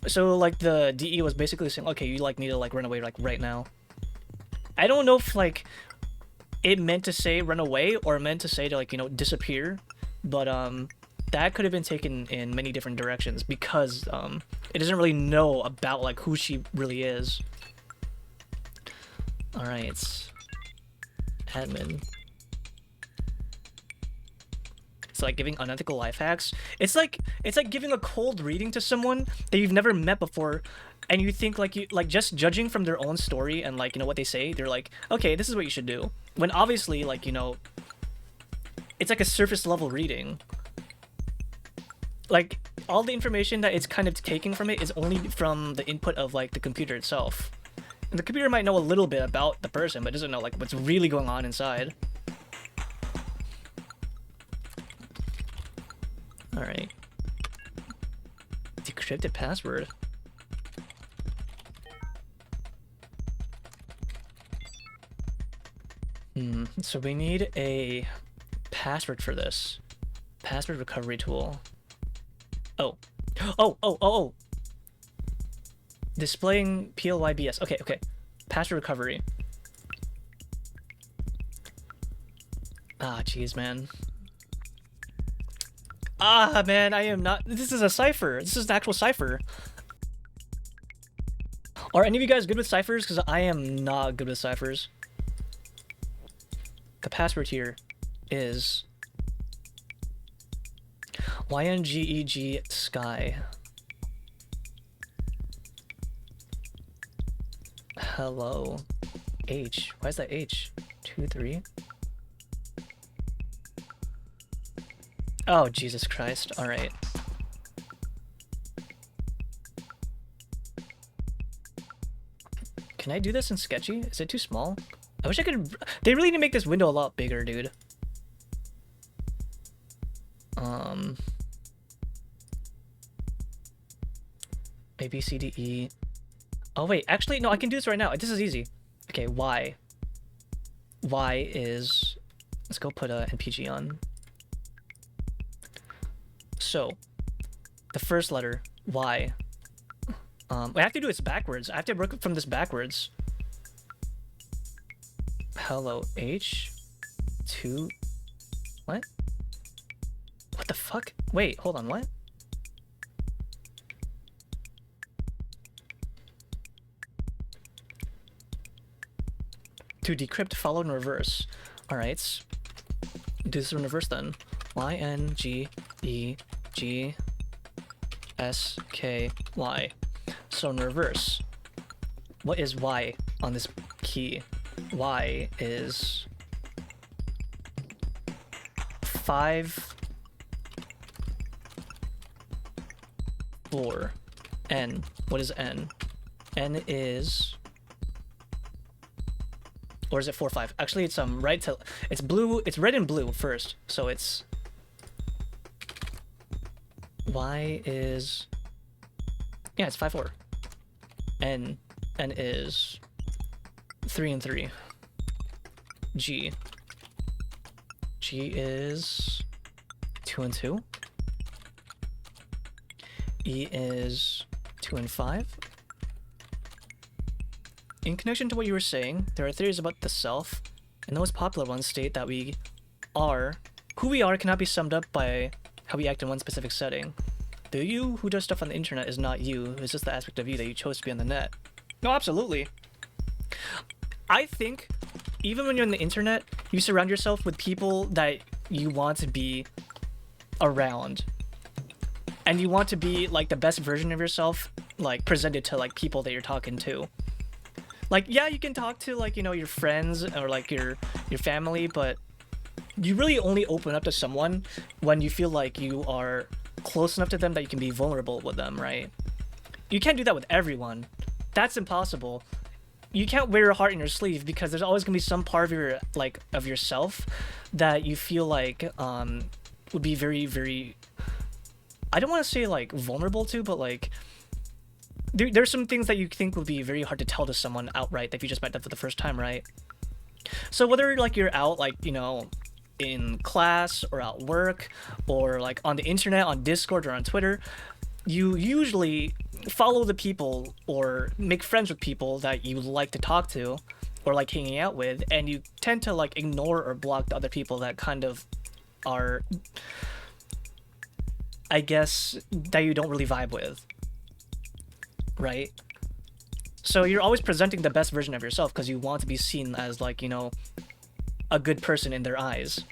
So like the DE was basically saying, okay, you like need to like run away like right now. I don't know if like it meant to say run away or meant to say to like, you know, disappear, but that could have been taken in many different directions because it doesn't really know about like who she really is. All right, admin. It's like giving unethical life hacks. It's like giving a cold reading to someone that you've never met before, and you think like you like just judging from their own story and like, you know, what they say, they're like, okay, this is what you should do. When obviously, like, you know, it's like a surface level reading. Like all the information that it's kind of taking from it is only from the input of like the computer itself. And the computer might know a little bit about the person, but doesn't know like what's really going on inside. All right. Decrypted password. So we need a password for this. Password recovery tool. Oh. Oh. Displaying PLYBS. Okay. Password recovery. Ah, jeez, man. Ah, man, I am not... This is a cipher. This is an actual cipher. Are any of you guys good with ciphers? Because I am not good with ciphers. The password here is... YNGEG Sky. Hello. H. Why is that H? 2, 3? Oh, Jesus Christ. Alright. Can I do this in Sketchy? Is it too small? I wish I could... They really need to make this window a lot bigger, dude. A, B, C, D, E. Oh, wait. Actually, no, I can do this right now. This is easy. Okay, Y. Y is... Let's go put a NPG on. So, the first letter, Y. I have to do this backwards. I have to work from this backwards. Hello, H. 2. What? What the fuck? Wait, hold on, what? To decrypt, follow in reverse. Alright. Do this in reverse then. YNGEGSKY. So in reverse. What is Y on this key? Y is 5 4. N. What is N? N is... Or is it 4, 5? Actually, it's right to... It's blue. It's red and blue first. So it's... Y is... Yeah, it's 5, 4. N is 3 and 3. G is 2 and 2. E is 2 and 5. In connection to what you were saying, there are theories about the self, and the most popular ones state that we are... Who we are cannot be summed up by how we act in one specific setting. The you who does stuff on the internet is not you, it's just the aspect of you that you chose to be on the net. No, absolutely. I think, even when you're on the internet, you surround yourself with people that you want to be around. And you want to be, like, the best version of yourself, like, presented to, like, people that you're talking to. Like, yeah, you can talk to, like, you know, your friends or, like, your family, but you really only open up to someone when you feel like you are close enough to them that you can be vulnerable with them, right? You can't do that with everyone. That's impossible. You can't wear your heart in your sleeve because there's always gonna be some part of your, like, of yourself that you feel like would be very, very I don't want to say like vulnerable to, but like there's some things that you think would be very hard to tell to someone outright if you just met them for the first time, right? So whether like you're out like, you know, in class or at work or like on the internet, on Discord or on Twitter, you usually follow the people or make friends with people that you like to talk to or like hanging out with, and you tend to like ignore or block the other people that kind of are, I guess, that you don't really vibe with, right? So you're always presenting the best version of yourself because you want to be seen as like, you know, a good person in their eyes.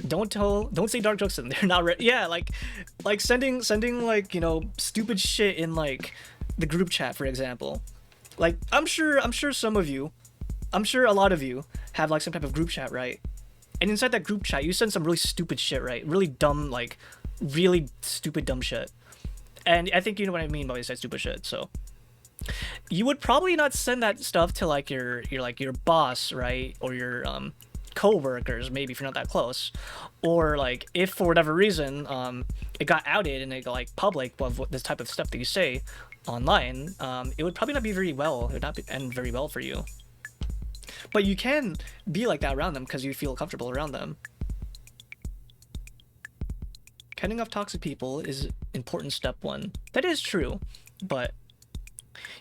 Don't say dark jokes and they're not yeah, like sending like, you know, stupid shit in like the group chat, for example. Like I'm sure some of you, I'm sure a lot of you have like some type of group chat, right? And inside that group chat you send some really stupid shit, right? Really dumb, like really stupid dumb shit. And I think you know what I mean by when I say stupid shit. So you would probably not send that stuff to like your boss, right? Or your co-workers, maybe if you're not that close. Or like if for whatever reason it got outed and it got like public of this type of stuff that you say online, it would probably not be very well. It would not end very well for you. But you can be like that around them because you feel comfortable around them. Cutting off toxic people is important step one. That is true, but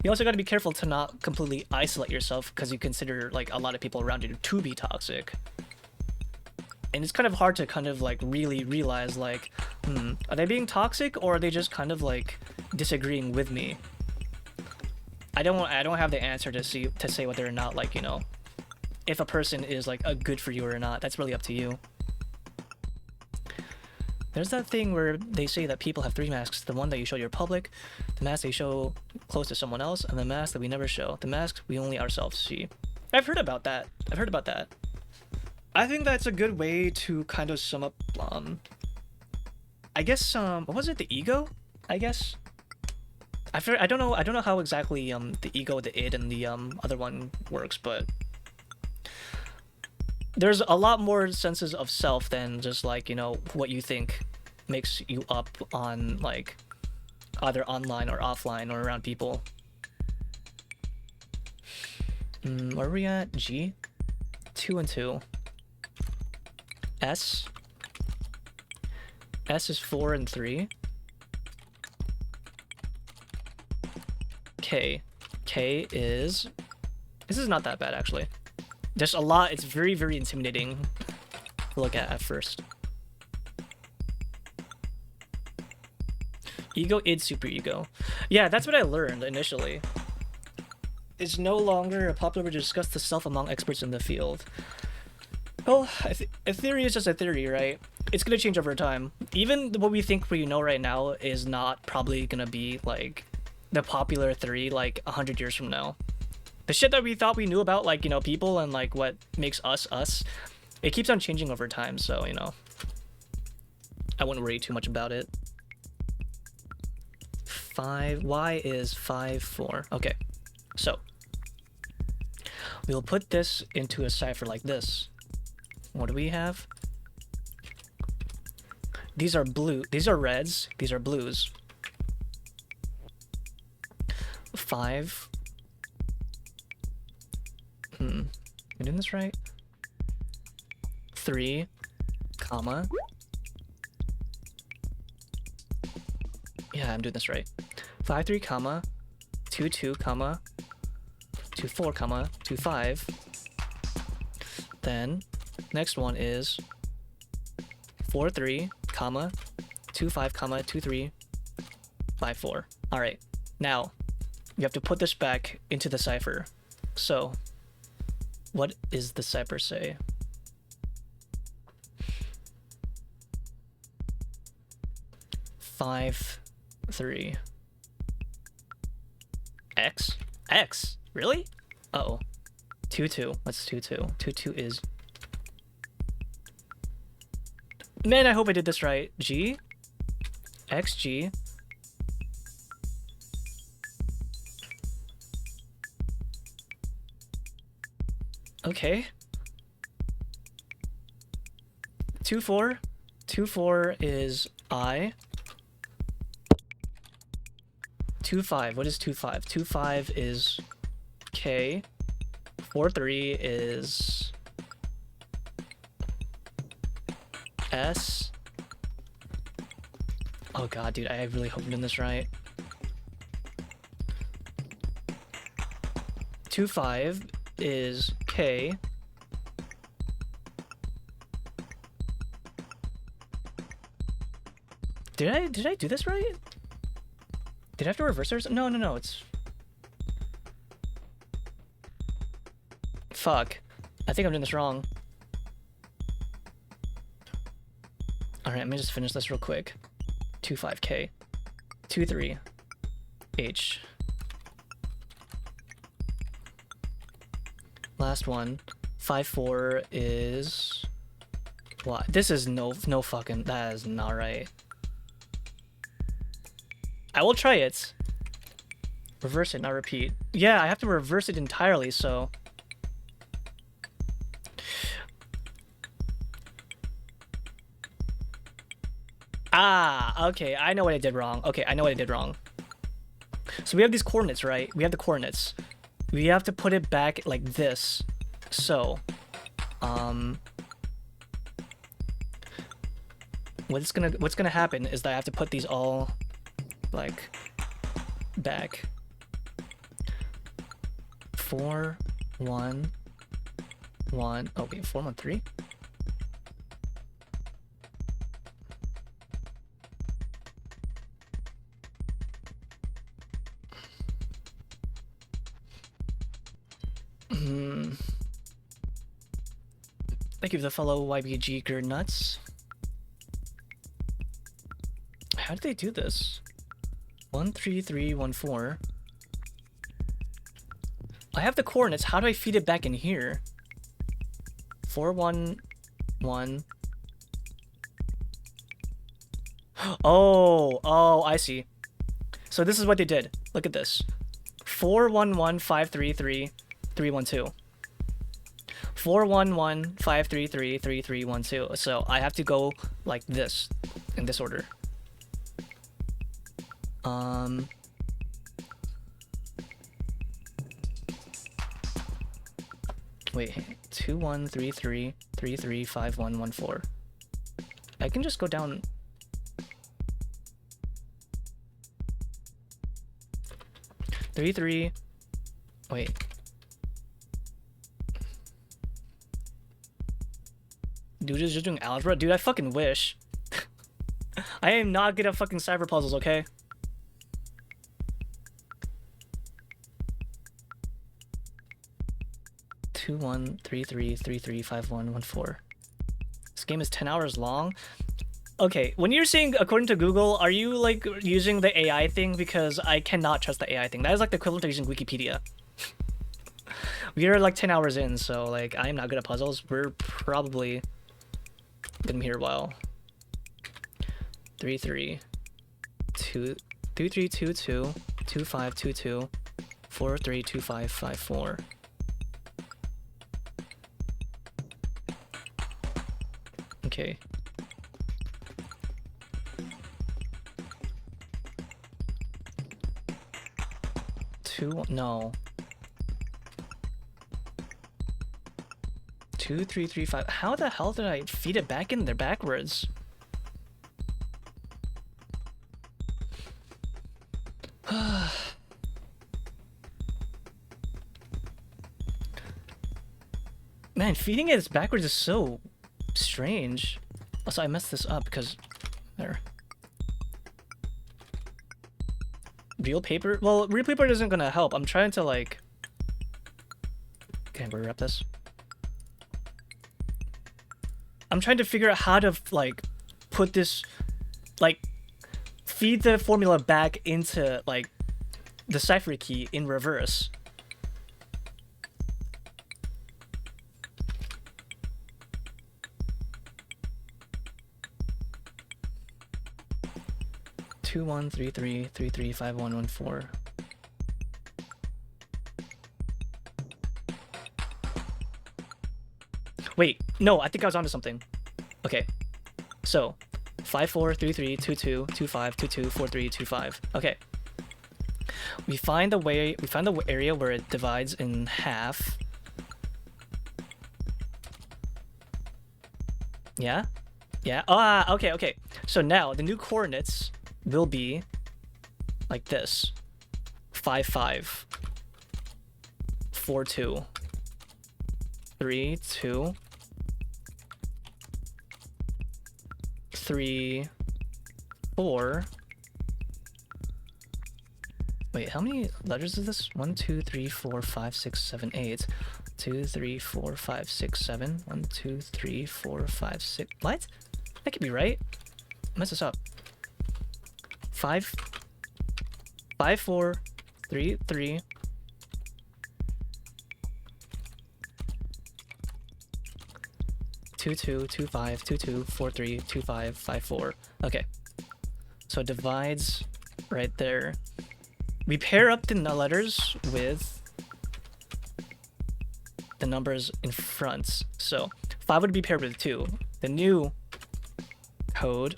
you also got to be careful to not completely isolate yourself because you consider like a lot of people around you to be toxic. And it's kind of hard to kind of like really realize like, are they being toxic or are they just kind of like disagreeing with me? I don't have the answer to say whether or not, like, you know, if a person is like a good for you or not. That's really up to you. There's that thing where they say that people have three masks: the one that you show your public, the mask they show close to someone else, and the mask that we never show, the mask we only ourselves see. I've heard about that. I think that's a good way to kind of sum up I guess what was it, the ego? I guess I don't know how exactly the ego, the id, and the other one works, but there's a lot more senses of self than just like, you know, what you think makes you up on like either online or offline or around people. Where are we at? G? 2 and 2. S? S is 4 and 3. K. K is... This is not that bad, actually. There's a lot. It's very, very intimidating to look at first. Ego, id, superego. Yeah, that's what I learned initially. It's no longer popular to discuss the self among experts in the field. Well, a theory is just a theory, right? It's gonna change over time. Even what we think we know right now is not probably gonna be like the popular theory like 100 years from now. The shit that we thought we knew about, like, you know, people and like what makes us us, it keeps on changing over time. So, you know, I wouldn't worry too much about it. 5, y is 5, 4. Okay, so we'll put this into a cipher like this. What do we have? These are blue. These are reds. These are blues. 5. Am I doing this right? 3, comma. Yeah, I'm doing this right. 5, 3, comma. 2, 2, comma. 2, 4, comma. 2, 5. Then next one is 4, 3, comma. 2, 5, comma. 2, 3, 5, 4. All right. Now you have to put this back into the cipher. So what is the cipher say? Five, 3. X? X? Really? Uh-oh. 2, 2. What's 2, 2? 2, 2 is... Man, I hope I did this right. G? X, G. Okay. 24. 24 is I. 25. What is 25? 25 is K. 43 is S. Oh god, dude, I really hope I'm doing this right. 25 is K. Did I do this right? Did I have to reverse it? No, it's... Fuck. I think I'm doing this wrong. Alright, let me just finish this real quick. 25K. 23 H. Last one. 54 is... What? This is no fucking... That is not right. I will try it. Reverse it, not repeat. Yeah, I have to reverse it entirely, so... Ah, okay, I know what I did wrong. Okay, I know what I did wrong. So we have these coordinates, right? We have the coordinates. We have to put it back like this. So, what's gonna happen is that I have to put these all like back. 4 1 1. Oh wait, 4 1 3. Thank you for the fellow YBG Gerd Nuts. How did they do this? 13314. I have the coordinates. How do I feed it back in here? 411. Oh, I see. So this is what they did. Look at this. 411533312. 41153333312. So I have to go like this in this order. Wait, 2133335114. I can just go down. Three. Wait. Dude is just doing algebra? Dude, I fucking wish. I am not good at fucking cyber puzzles, okay? Two 133335114. This game is 10 hours long. Okay, when you're saying according to Google, are you like using the AI thing? Because I cannot trust the AI thing. That is like the equivalent of using Wikipedia. We are like 10 hours in, so like I am not good at puzzles. We're probably gonna be here a while. 3322 2522 432554. Okay. No. 2335. How the hell did I feed it back in there backwards? Man, feeding it backwards is so strange. Also, I messed this up because there. Real paper? Well, real paper isn't gonna help. I'm trying to like... Can I rewrap this? I'm trying to figure out how to like put this, like feed the formula back into like the cipher key in reverse. Two 133335114. Wait, no, I think I was onto something. Okay, So 5 4 3 3 2 2 2 5 2 2 4 3 2 5. Okay. We find the area where it divides in half. Yeah? Yeah. Ah, okay, okay. So now the new coordinates will be like this. 5 5 4 2 3 2 3 4. Wait, how many letters is this? 1 2 3 4 5 6 7 8. 2 3 4 5 6 7. 1 2 3 4 5 6. What? That could be right. Mess this up. 5 5 4 3 3 2 2 2 5 2 2 4 3 2 5 5 4. Okay. So it divides right there. We pair up the letters with the numbers in front. So 5 would be paired with 2. The new code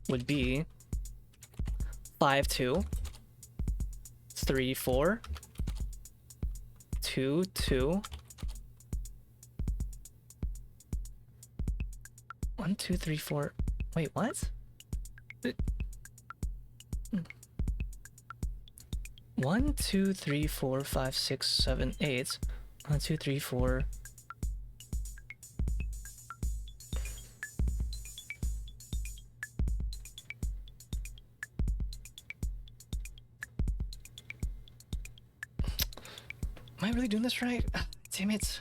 would be 5 2 3 4 2 2 1 2 3 4. Wait, what? 1 2 3 4 5 6 7 8. 1 2 3 4. Am I really doing this right? Damn it.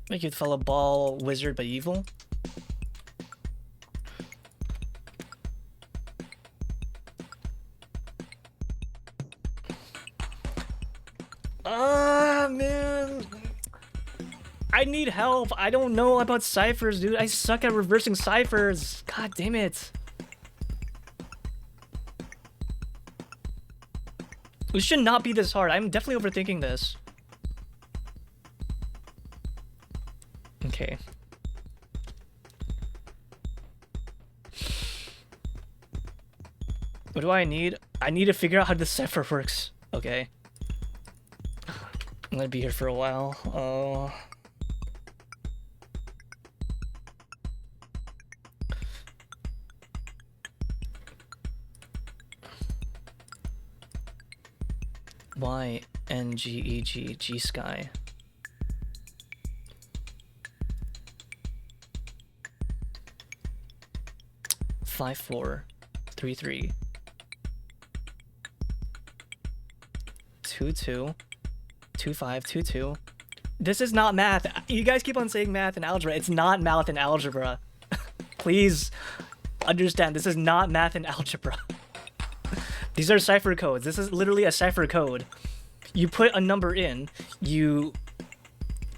Make you follow ball, wizard, but evil. Ah, man. I need help. I don't know about ciphers, dude. I suck at reversing ciphers. God damn it. It should not be this hard. I'm definitely overthinking this. Okay. What do I need? I need to figure out how the cipher works. Okay. I'm gonna be here for a while. Oh. Y-N-G-E-G, G-Sky. Five, 4, 3, 3. 2, 2. 2, 5, 2, 2. This is not math. You guys keep on saying math and algebra. It's not math and algebra. Please understand, this is not math and algebra. These are cipher codes. This is literally a cipher code. You put a number in, you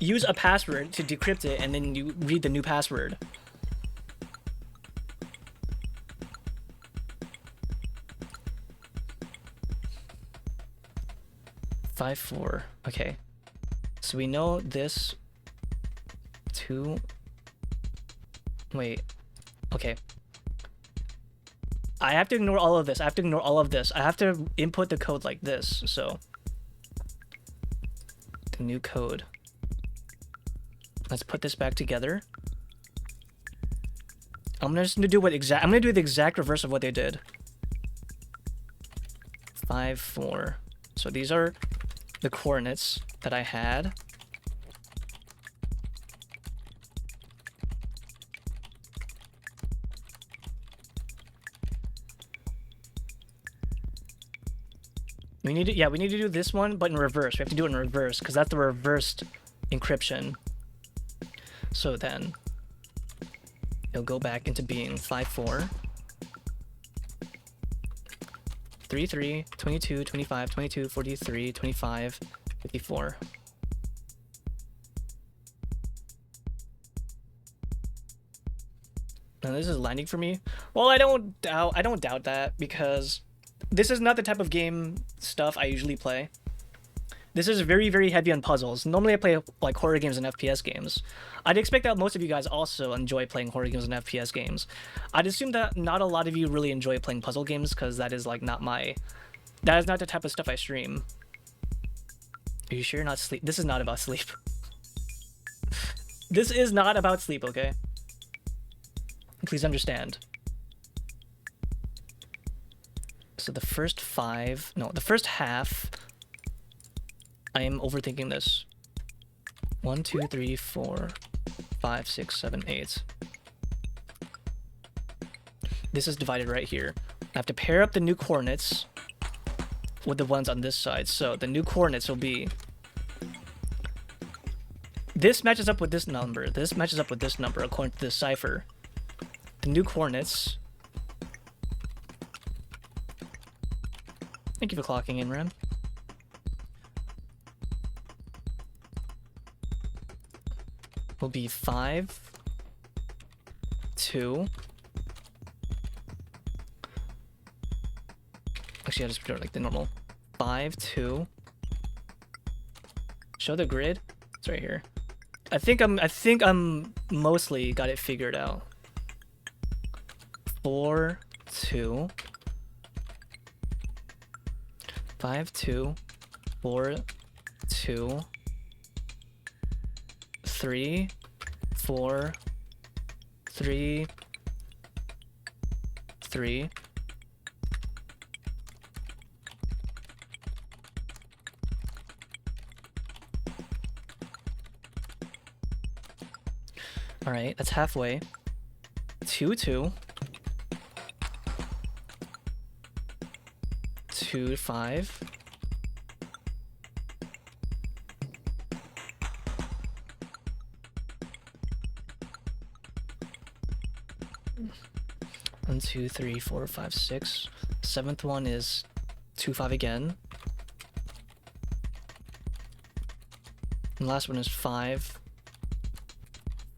use a password to decrypt it, and then you read the new password. Five, 4. Okay. So we know this 2. Wait. Okay. I have to ignore all of this. I have to ignore all of this. I have to input the code like this. So the new code. Let's put this back together. I'm just gonna do what I'm gonna do the exact reverse of what they did. 5, 4. So these are the coordinates that I had. We need to, yeah, we need to do this one, but in reverse. We have to do it in reverse, because that's the reversed encryption. So then, it'll go back into being 5, 4, 3, 3, 22, 25, 22, 43, 25, 54. Now this is landing for me. Well, I don't doubt that, because this is not the type of game stuff I usually play. This is very, very heavy on puzzles. Normally I play like horror games and FPS games. I'd expect that most of you guys also enjoy playing horror games and FPS games. I'd assume that not a lot of you really enjoy playing puzzle games because that is like that is not the type of stuff I stream. Are you sure you're not sleep? This is not about sleep. This is not about sleep, okay? Please understand. So the first half, I am overthinking this. 1, 2, 3, 4, 5, 6, 7, 8. This is divided right here. I have to pair up the new coordinates with the ones on this side. So the new coordinates will be... This matches up with this number. This matches up with this number according to this cipher. The new coordinates... Thank you for clocking in, Ren. Will be 5, 2. Actually, I'll just do it like the normal. 5, 2. Show the grid. It's right here. I think I'm mostly got it figured out. 4, 2. 5, 2, 4, 2, 3, 4, 3, 3. All right, that's halfway. 2, 2. 2, 5. One, 2, 3, 4, 5, 6. Seventh one is 2, 5 again. And last one is 5,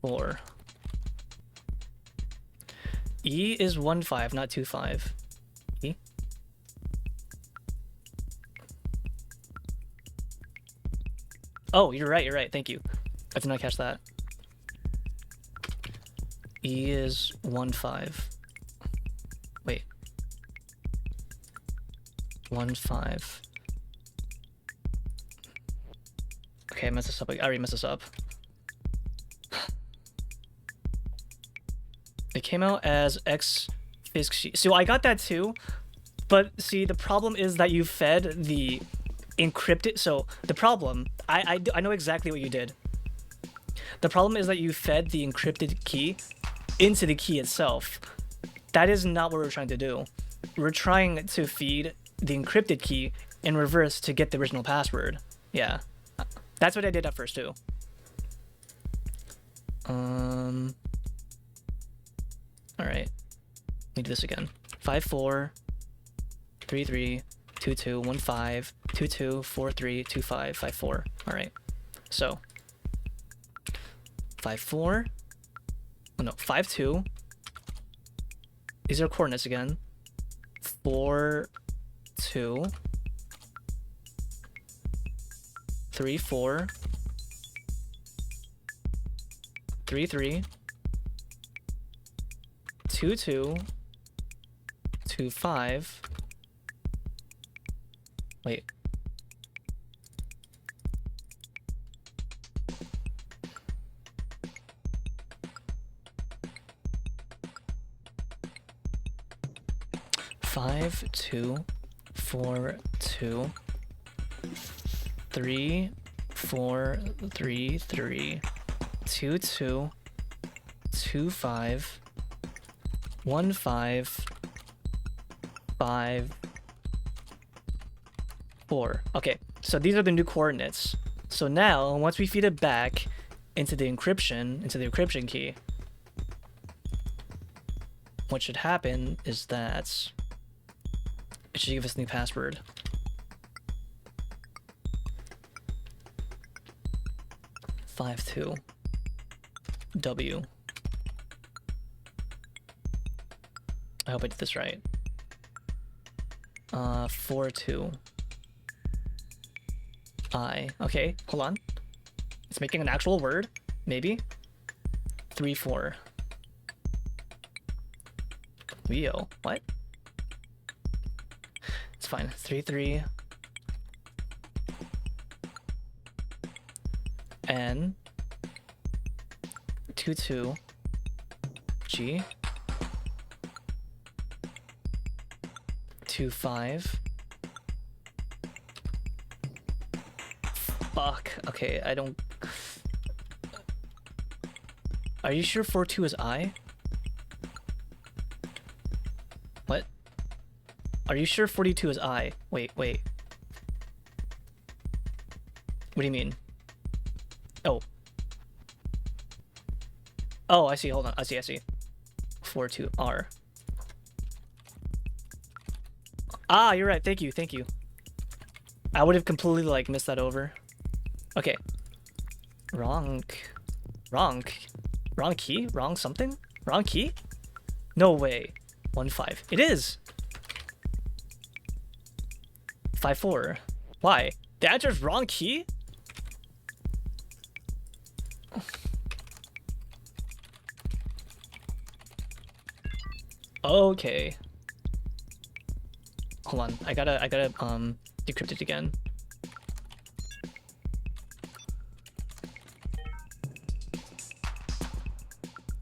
4. E is 1, 5, not 2, 5. E. Oh, you're right, thank you. I did not catch that. E is 1, 5. Wait. 1, 5. Okay, I messed this up. I already messed this up. It came out as X Fisk. So I got that too, but see, the problem is that you fed the encrypted. So the problem, I know exactly what you did. The problem is that you fed the encrypted key into the key itself. That is not what we're trying to do. We're trying to feed the encrypted key in reverse to get the original password. Yeah, that's what I did at first too. All right, let me do this again. 5, 4, 3, 3, 2, 2, 1, 5, 2, 2, 4, 3, 2, 5, 5, 4. All right, so 5, 4. Oh no, 5, 2. These are coordinates again. 4, 2. 3, 4. 3, 3. 2, 2. 2, 5. Wait. Five, 2, 4, 2, 3, 4, 3, 3, 2, 2, 2, 5, 1, 5, 5, 4. Okay, so these are the new coordinates. So now, once we feed it back into the encryption key, what should happen is that it should give us a new password. Five, 2, W. I hope I did this right. 4, 2. I. Okay, hold on. It's making an actual word. Maybe. 3, 4. Wheel. What? It's fine. 3, 3. N. 2, 2. G. 2, 5. Fuck. Okay, I don't... Are you sure 4, 2 is I? What? Are you sure 42 is I? Wait. What do you mean? Oh. Oh, I see. Hold on. I see. 4, 2, R. Ah, you're right. Thank you. I would have completely, like, missed that over. Okay. Wrong key? Wrong something? Wrong key? No way. 1, 5. It is! 5, 4. Why? The answer is wrong key? Okay. Hold on. I gotta decrypt it again.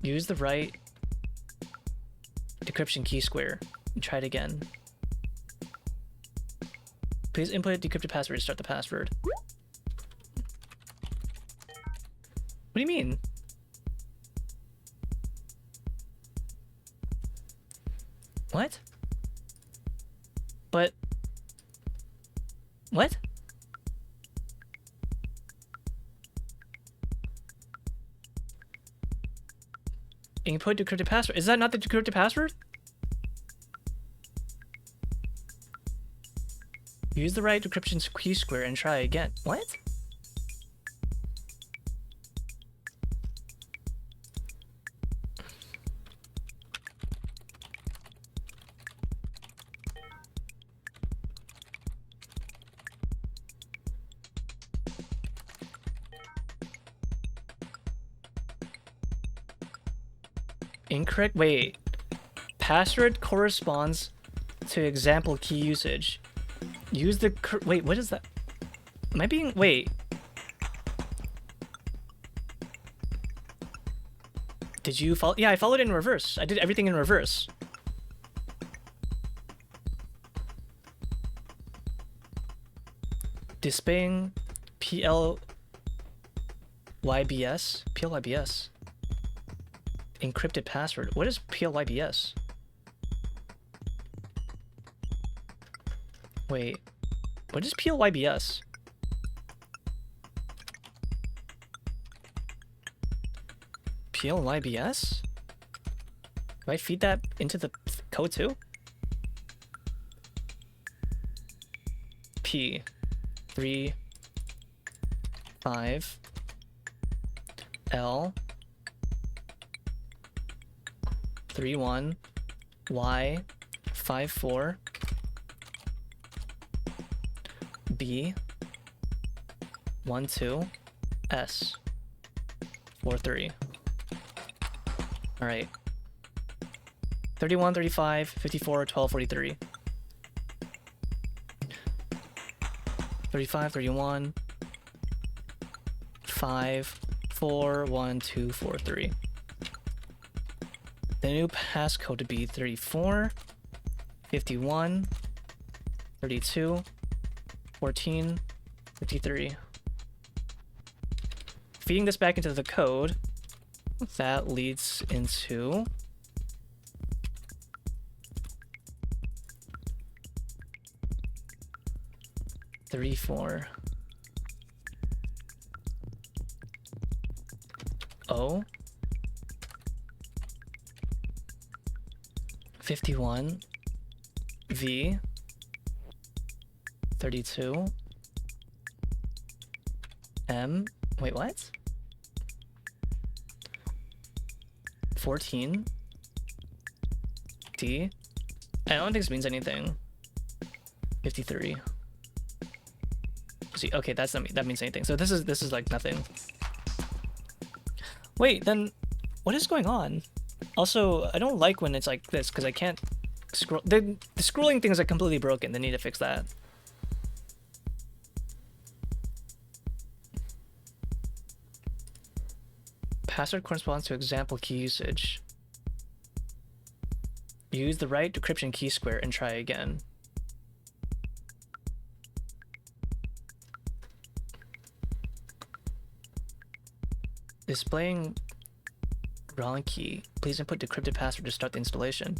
Use the right decryption key square and try it again. Please input a decrypted password to start the password. What do you mean? What? But... What? Input decrypted password. Is that not the decrypted password? Use the right decryption key square and try again. What? Incorrect. Wait. Password corresponds to example key usage. Use the wait, what is that? Am I being... Wait. Did you follow? Yeah, I followed in reverse. I did everything in reverse. Displaying PLYBS? PLYBS. Encrypted password. What is PLYBS? Wait. What is PLYBS? PLYBS? Do I feed that into the code too? P 3 5 L 3 1 Y 5 4 B 1 2 S 4 3. All right. 31 35 54 12 43. 35 31 5 4 1 2 4 3. The new passcode to be 34 51 32 14 53. Feeding this back into the code, that leads into three, 4. O 51 V 32 M. Wait, what? 14 D. I don't think this means anything. 53. proceed. Okay, that means anything. So this is like nothing. Wait, then what is going on? Also, I don't like when it's like this because I can't scroll. The scrolling thing is like completely broken. They need to fix that. Password corresponds to example key usage. Use the right decryption key square and try again. Displaying wrong key. Please input decrypted password to start the installation.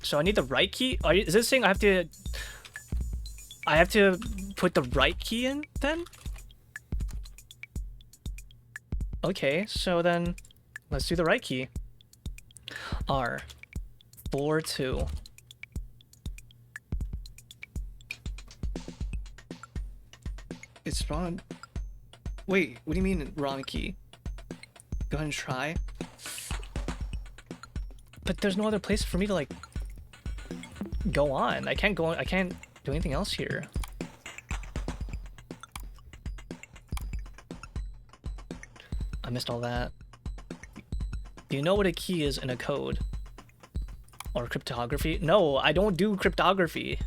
So I need the right key? Is this saying I have to put the right key in then? Okay, so then let's do the right key. R42. It's wrong. Wait, what do you mean wrong key? Go ahead and try. But there's no other place for me to like go on. I can't do anything else here. I missed all that. Do you know what a key is in a code? Or cryptography? No, I don't do cryptography.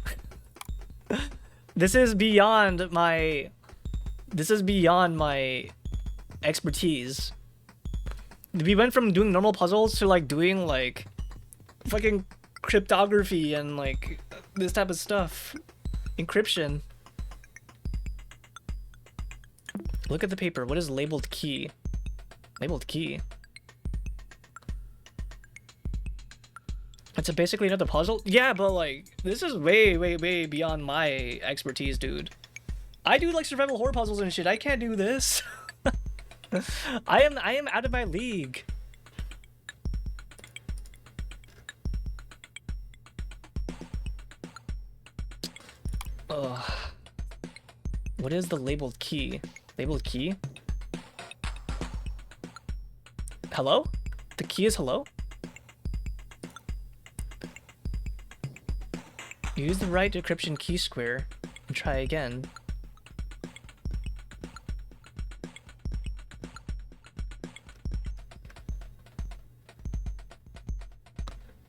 This is beyond my expertise. We went from doing normal puzzles to like doing like fucking cryptography and like this type of stuff. Encryption. Look at the paper. What is labeled key? Labeled key. It's basically another puzzle? Yeah, but like this is way beyond my expertise, dude. I do like survival horror puzzles and shit. I can't do this. I am out of my league. Ugh. What is the labeled key? Labeled key? Hello? The key is hello? Use the right decryption key square and try again.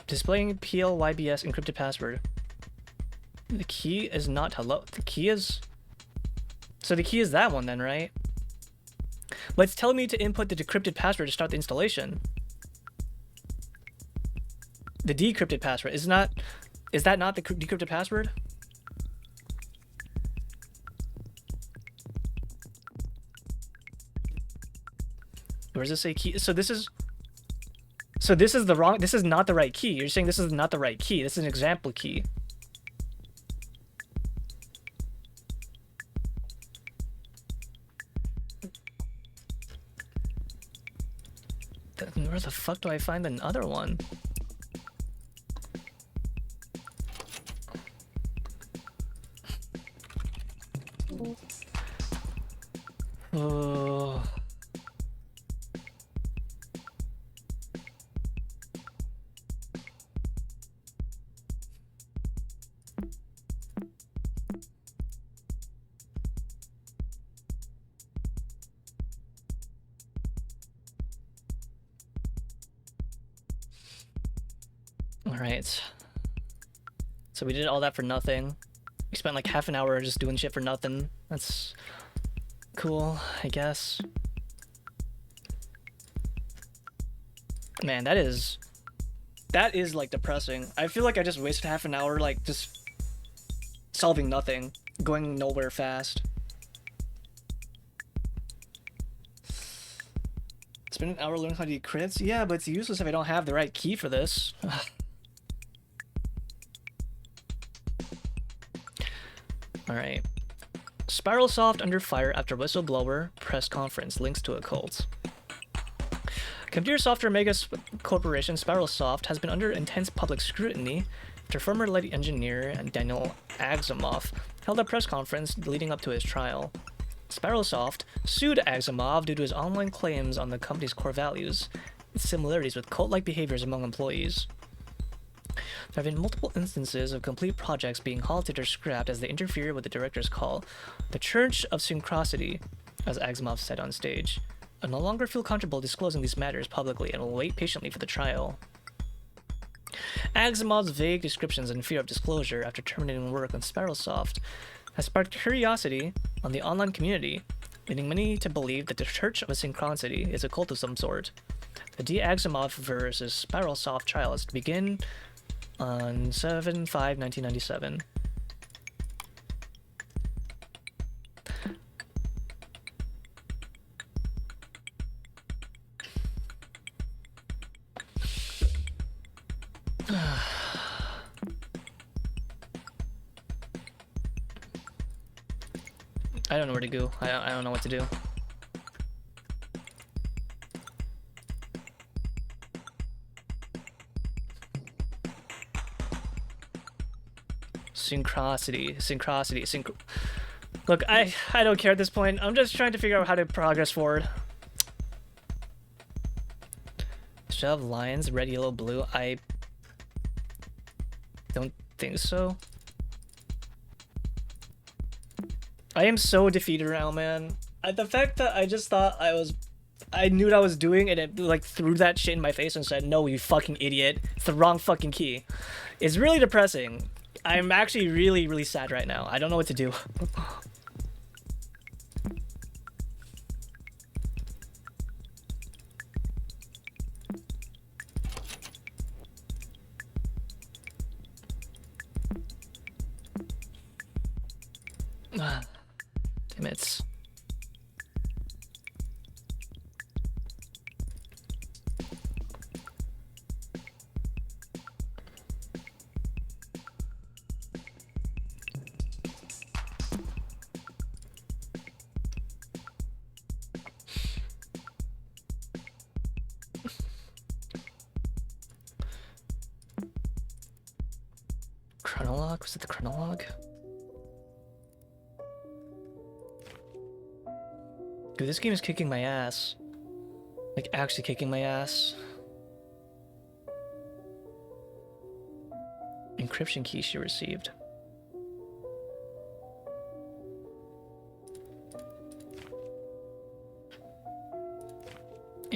Displaying PLYBS encrypted password. The key is not hello. The key is... So the key is that one then, right? But it's telling me to input the decrypted password to start the installation. The decrypted password. Is that not the decrypted password? Or does it say key? So this is the wrong, this is not the right key. You're saying this is not the right key. This is an example key. Then where the fuck do I find another one? Oh. Alright. So we did all that for nothing. We spent like half an hour just doing shit for nothing. That's cool, I guess. Man, that is like depressing. I feel like I just wasted half an hour like just solving nothing, going nowhere fast. Spend an hour learning how to do crits? Yeah, but it's useless if I don't have the right key for this. Alright. Spiralsoft under fire after whistleblower press conference links to a cult. Computer software mega corporation Spiralsoft has been under intense public scrutiny after former lead engineer Daniel Aximov held a press conference leading up to his trial. Spiralsoft sued Aximov due to his online claims on the company's core values and similarities with cult-like behaviors among employees. There have been multiple instances of complete projects being halted or scrapped as they interfere with the director's call. The Church of Synchronicity, as Asimov said on stage, I no longer feel comfortable disclosing these matters publicly and will wait patiently for the trial. Asimov's vague descriptions and fear of disclosure after terminating work on Sparrowsoft has sparked curiosity on the online community, leading many to believe that the Church of Synchronicity is a cult of some sort. The D. Asimov versus Sparrowsoft trial is to begin on 7/5/1997. I don't know where to go. I don't know what to do. Synchronicity. Look, I don't care at this point. I'm just trying to figure out how to progress forward. Should I have lions, red, yellow, blue? I don't think so. I am so defeated right now, man. The fact that I just thought I knew what I was doing and it like threw that shit in my face and said, "No, you fucking idiot. It's the wrong fucking key." It's really depressing. I'm actually really, really sad right now. I don't know what to do. Damn it. Chronologue? Was it the chronologue? Dude, this game is kicking my ass. Like, actually kicking my ass. Encryption key she received.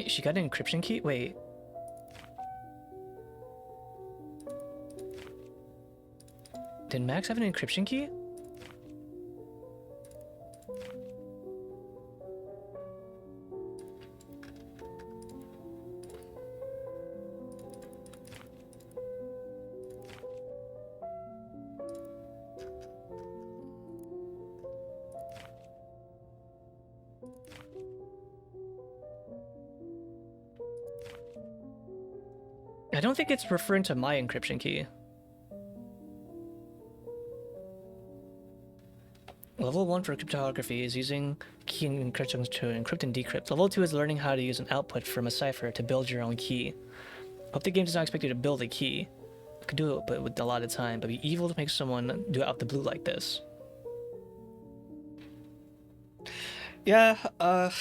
She got an encryption key? Wait. Did Max have an encryption key? I don't think it's referring to my encryption key. Level 1 for cryptography is using key encryption to encrypt and decrypt. Level 2 is learning how to use an output from a cipher to build your own key. Hope the game does not expect you to build a key. You could do it, but with a lot of time. But it'd be evil to make someone do it out the blue like this. Yeah, I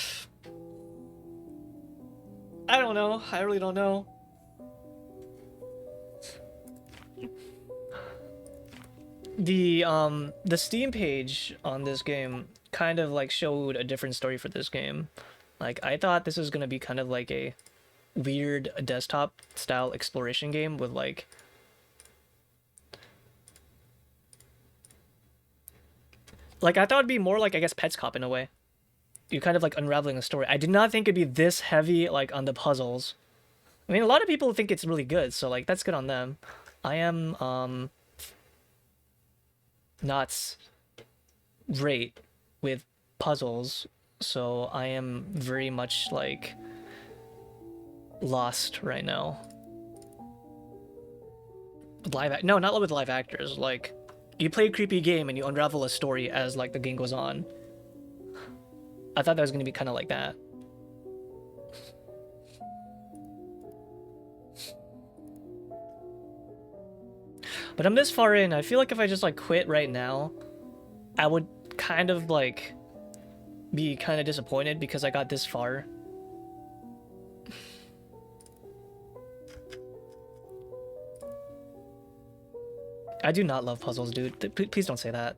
don't know. I really don't know. The Steam page on this game kind of like showed a different story for this game. Like, I thought this was gonna be kind of like a weird desktop style exploration game with like I thought it'd be more like, I guess, Pets Cop in a way. You're kind of like unraveling a story. I did not think it'd be this heavy like on the puzzles. I mean, a lot of people think it's really good, so like that's good on them. I am not great with puzzles, so I am very much like lost right now. No, not with live actors. Like, you play a creepy game and you unravel a story as like the game goes on. I thought that was gonna be kind of like that. But I'm this far in, I feel like if I just like quit right now, I would kind of like be kind of disappointed because I got this far. I do not love puzzles, dude. Please don't say that.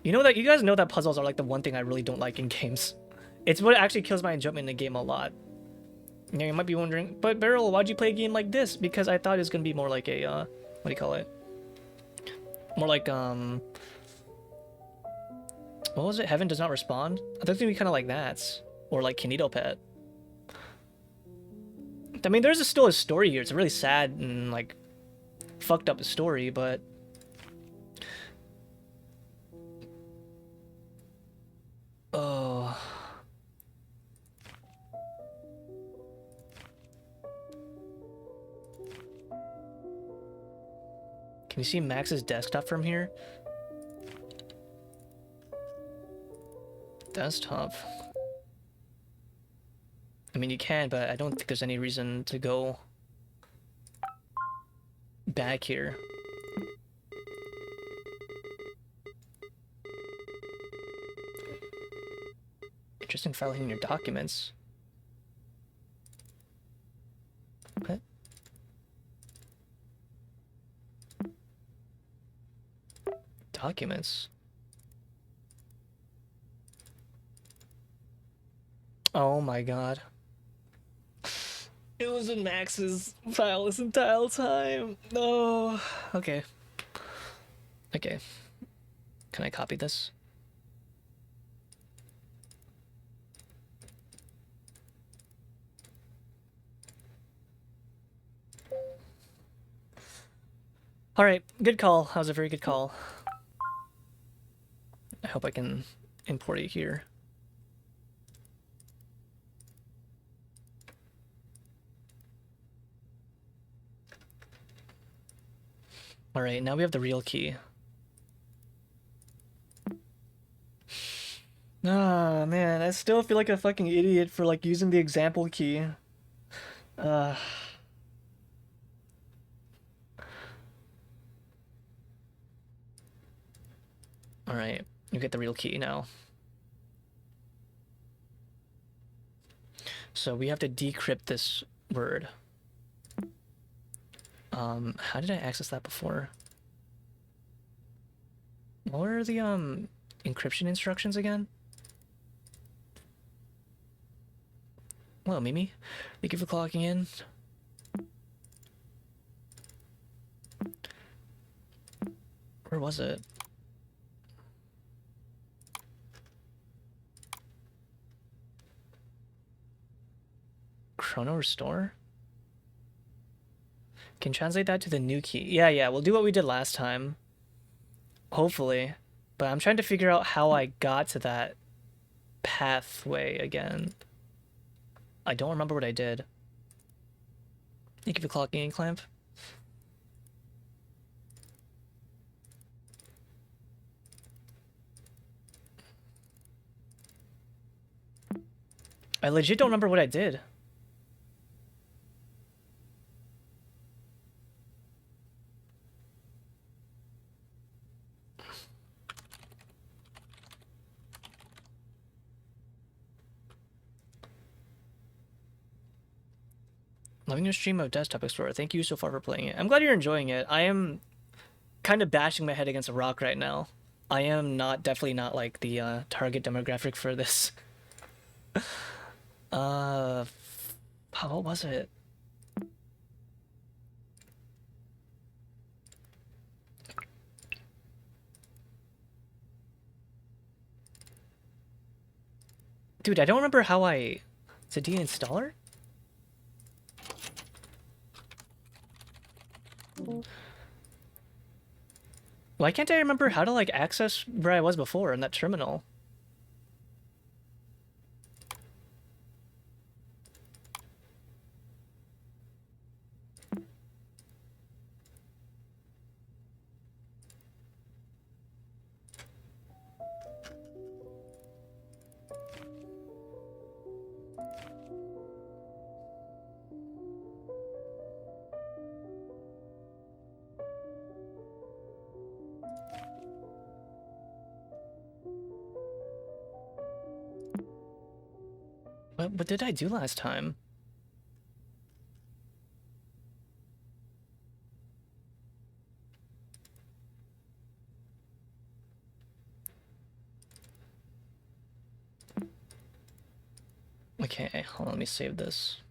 You know that you guys know that puzzles are like the one thing I really don't like in games. It's what actually kills my enjoyment in the game a lot. Now you might be wondering, but Beryl, why'd you play a game like this? Because I thought it was gonna be more like a what do you call it? More like what was it? Heaven Does Not Respond? I thought it was gonna be kind of like that, or like Kinito Pet. I mean, there's still a story here. It's a really sad and like fucked up story, but oh. Can you see Max's desktop from here? Desktop. I mean, you can, but I don't think there's any reason to go back here. Interesting filing in your documents. What? Documents. Oh my god. It was in Max's file this entire time. No. Okay. Okay. Can I copy this? Alright, good call. That was a very good call. I hope I can import it here. Alright, now we have the real key. Ah, man, I still feel like a fucking idiot for like using the example key. Alright, you get the real key now. So we have to decrypt this word. How did I access that before? What were the encryption instructions again? Well, Mimi, thank you for clocking in. Where was it? Chrono restore? Can translate that to the new key. Yeah, we'll do what we did last time. Hopefully. But I'm trying to figure out how I got to that pathway again. I don't remember what I did. Thank you for clocking in, Clamp. I legit don't remember what I did. Loving your stream of Desktop Explorer. Thank you so far for playing it. I'm glad you're enjoying it. I am kind of bashing my head against a rock right now. I am definitely not like the target demographic for this. What was it? Dude, I don't remember how I... It's a deinstaller? Why can't I remember how to, like, access where I was before in that terminal? What did I do last time? Okay, hold on, let me save this.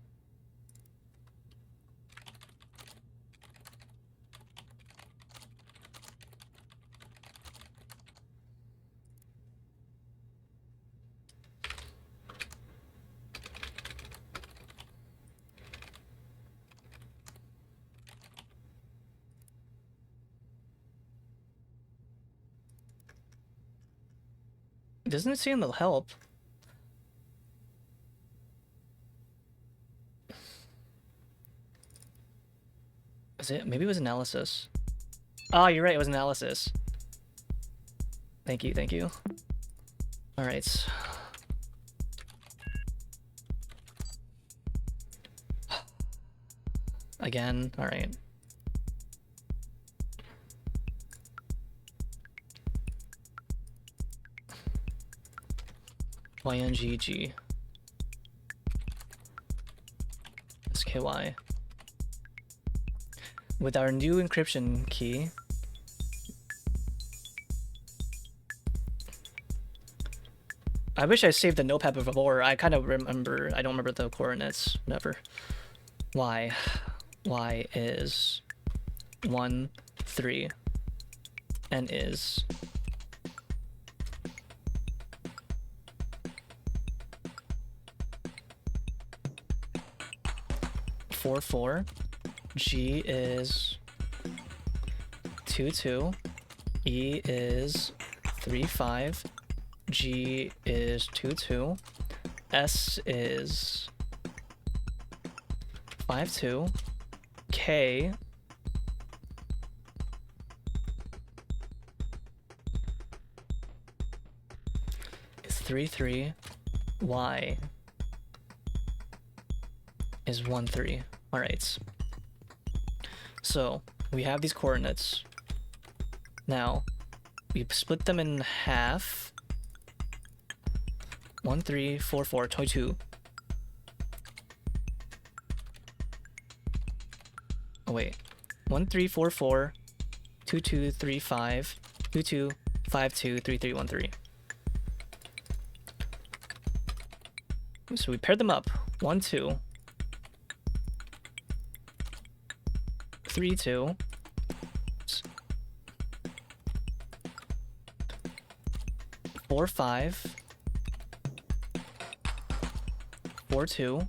Doesn't it say in the help? Is it? Maybe it was analysis. Oh, you're right, it was analysis. Thank you, thank you. Alright. Again, alright. YNGG. SKY. With our new encryption key, I wish I saved the notepad before. I kind of remember. I don't remember the coordinates. Never. Y is 1, 3, and is 4, 4. G is 2, 2. E is 3, 5. G is 2, 2. S is 5, 2. K is 3, 3. Y is 1, 3. All right. So we have these coordinates. Now we split them in half. 1, 3, 4, 4, 22. Oh wait. 1, 3, 4, 4, 2, 2, 3, 5, 2, 2, 5, 2, 3, 3, 1, 3. So we paired them up. 1, 2. 3, 2. 4, 5. 4, 2.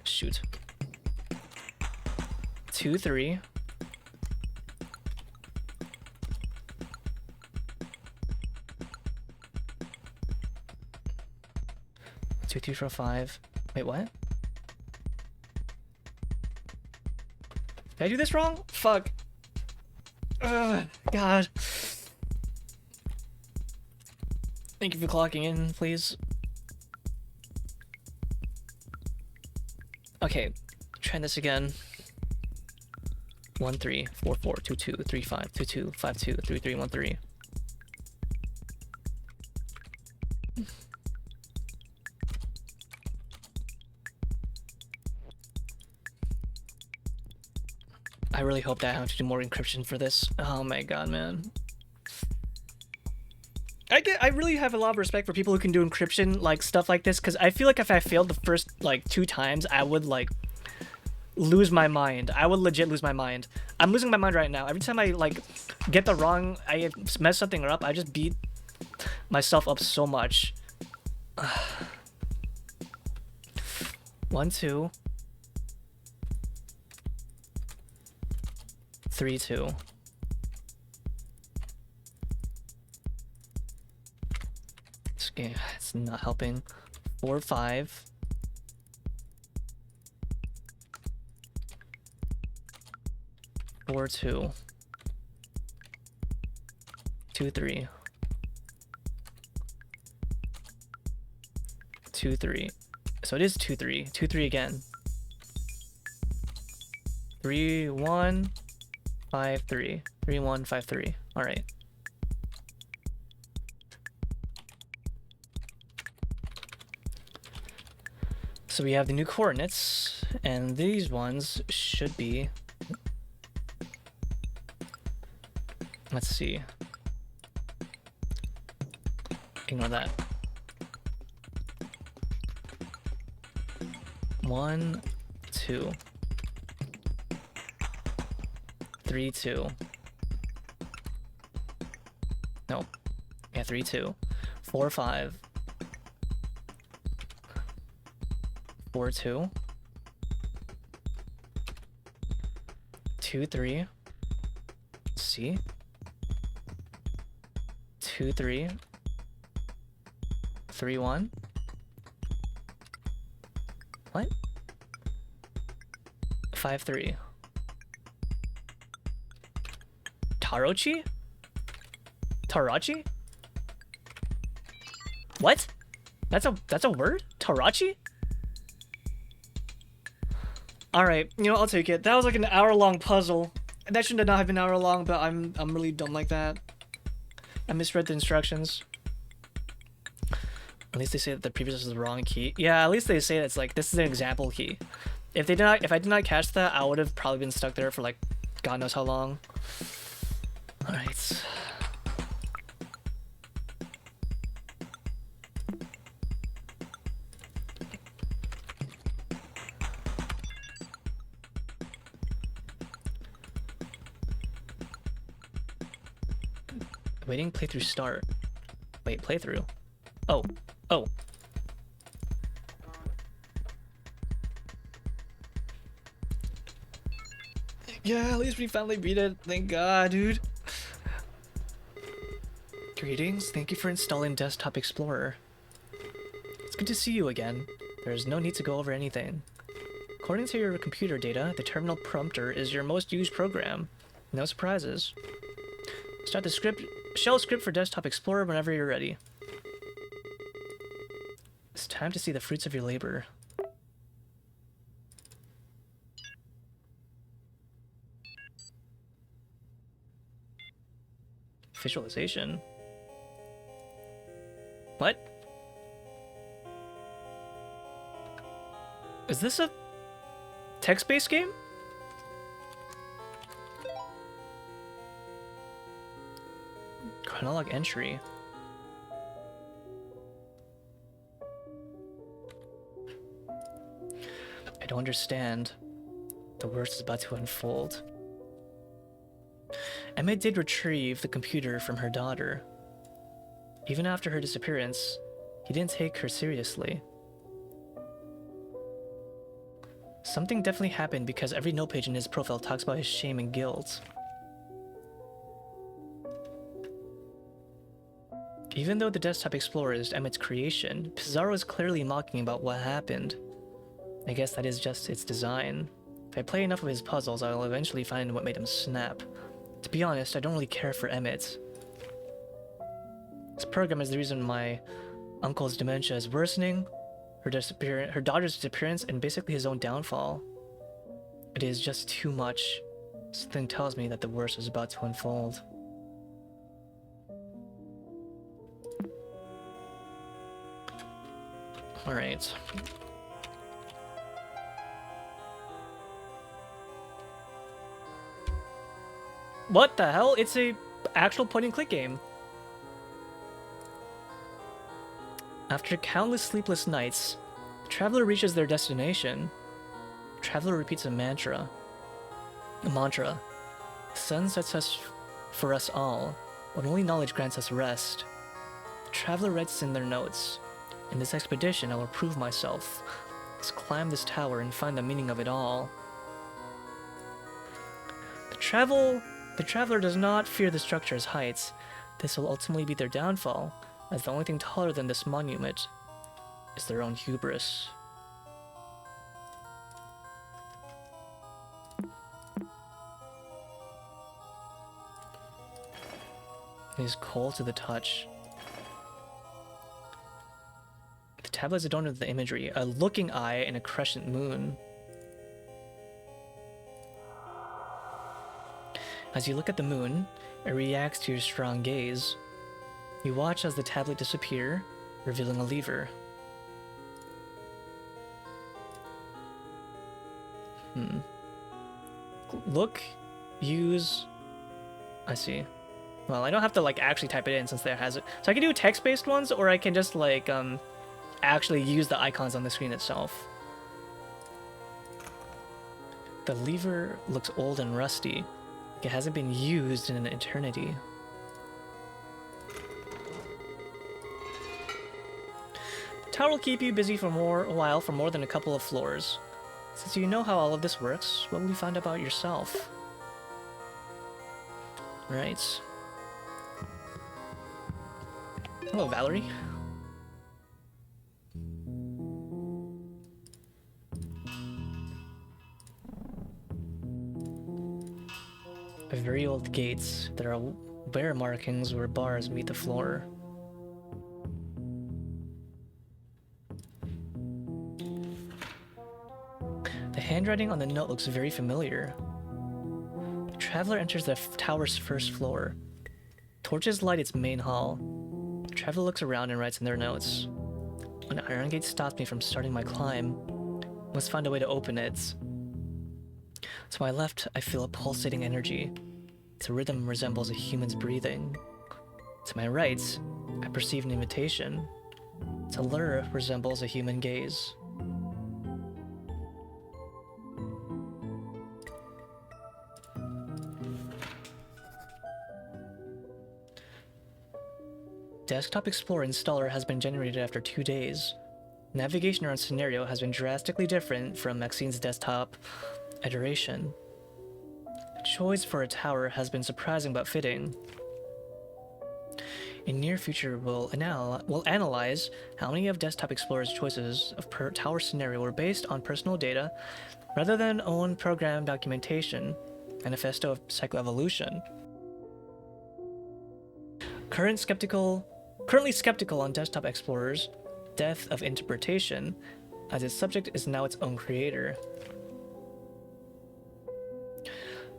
Shoot. 2, 3. 2, 2, 4, 5. Wait, what? Did I do this wrong? Fuck. Ugh, God. Thank you for clocking in, please. Okay, try this again. 1, 3, 4, 4, 2, 2, 3, 5, 2, 2, 5, 2, 3, 3, 1, 3. I really hope that I have to do more encryption for this. Oh my god, man. I really have a lot of respect for people who can do encryption, like stuff like this, because I feel like if I failed the first like 2 times, I would like lose my mind. I would legit lose my mind. I'm losing my mind right now. Every time I like get the wrong, I mess something up, I just beat myself up so much. 1, 2. 3, 2. Okay, it's not helping. 4, 5. 4, 2. 2, 3. 2, 3. So it is 2, 3. 2, 3 again. 3, 1, 5, 3. 3, 1, 5, 3. All right. So we have the new coordinates, and these ones should be, let's see, Ignore that. 1, 2. 3, 2. No. Yeah, 3, 2. 4, 5. 4, 2. 2, 3. C. 2, 3. 3, 1. What? 5, 3. Tarochi? Tarachi? What? That's a word? Tarachi? Alright, you know, I'll take it. That was like an hour-long puzzle. That should not have been an hour long, but I'm really dumb like that. I misread the instructions. At least they say that the previous was the wrong key. Yeah, at least they say it's like this is an example key. If I did not catch that, I would have probably been stuck there for like God knows how long. Alright. Waiting playthrough start. Wait, playthrough. Oh. Oh. Yeah, at least we finally beat it. Thank God, dude. Greetings. Thank you for installing Desktop Explorer. It's good to see you again. There's no need to go over anything. According to your computer data, the terminal prompter is your most used program. No surprises. Start the shell script for Desktop Explorer whenever you're ready. It's time to see the fruits of your labor. Visualization? What? Is this a text-based game? Chronolog entry. I don't understand. The worst is about to unfold. Emma did retrieve the computer from her daughter. Even after her disappearance, he didn't take her seriously. Something definitely happened because every note page in his profile talks about his shame and guilt. Even though the Desktop Explorer is Emmett's creation, Pizarro is clearly mocking about what happened. I guess that is just its design. If I play enough of his puzzles, I will eventually find what made him snap. To be honest, I don't really care for Emmett. This program is the reason my uncle's dementia is worsening, her daughter's disappearance, and basically his own downfall. It is just too much. Something tells me that the worst is about to unfold. Alright. What the hell? It's a actual point-and-click game. After countless sleepless nights, the traveler reaches their destination. The traveler repeats a mantra. The sun sets us for us all, but only knowledge grants us rest. The traveler writes in their notes. In this expedition, I will prove myself. Let's climb this tower and find the meaning of it all. The traveler does not fear the structure's heights. This will ultimately be their downfall, as the only thing taller than this monument is their own hubris. It is cold to the touch. The tablet is adorned with the imagery, a looking eye and a crescent moon. As you look at the moon, it reacts to your strong gaze. You watch as the tablet disappears, revealing a lever. Look, use... I see. Well, I don't have to like actually type it in since there has it. So I can do text-based ones, or I can just like actually use the icons on the screen itself. The lever looks old and rusty. It hasn't been used in an eternity. The tower will keep you busy for a while for more than a couple of floors. Since you know how all of this works, what will you find about yourself? Right. Hello, Valerie. Very old gates. There are wear markings where bars meet the floor. The handwriting on the note looks very familiar. The traveler enters the tower's first floor. Torches light its main hall. The traveler looks around and writes in their notes. An iron gate stops me from starting my climb. Must find a way to open it. To my left, I feel a pulsating energy. Its rhythm resembles a human's breathing. To my right, I perceive an invitation. Its allure resembles a human gaze. Desktop Explorer installer has been generated after 2 days. Navigation around scenario has been drastically different from Maxine's desktop iteration. The choice for a tower has been surprising but fitting. In near future, we'll analyze how many of Desktop Explorer's choices of per tower scenario were based on personal data rather than own program documentation. Manifesto of Psychoevolution. Currently skeptical on Desktop Explorer's depth of interpretation, as its subject is now its own creator.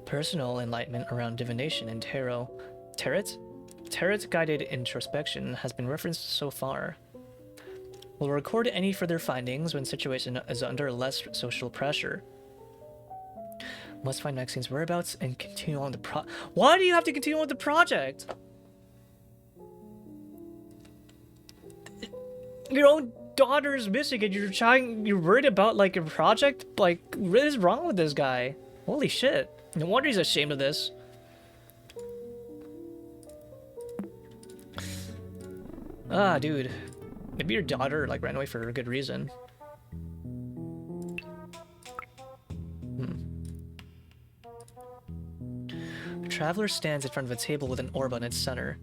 Personal enlightenment around divination and tarot. Tarot-guided introspection has been referenced so far. We'll record any further findings when situation is under less social pressure. Must find Maxine's whereabouts and continue on the Why do you have to continue on with the project? Your own daughter is missing and you're worried about like your project? Like, what is wrong with this guy? Holy shit. No wonder he's ashamed of this. Ah, dude. Maybe your daughter like ran away for a good reason. The traveler stands in front of a table with an orb on its center.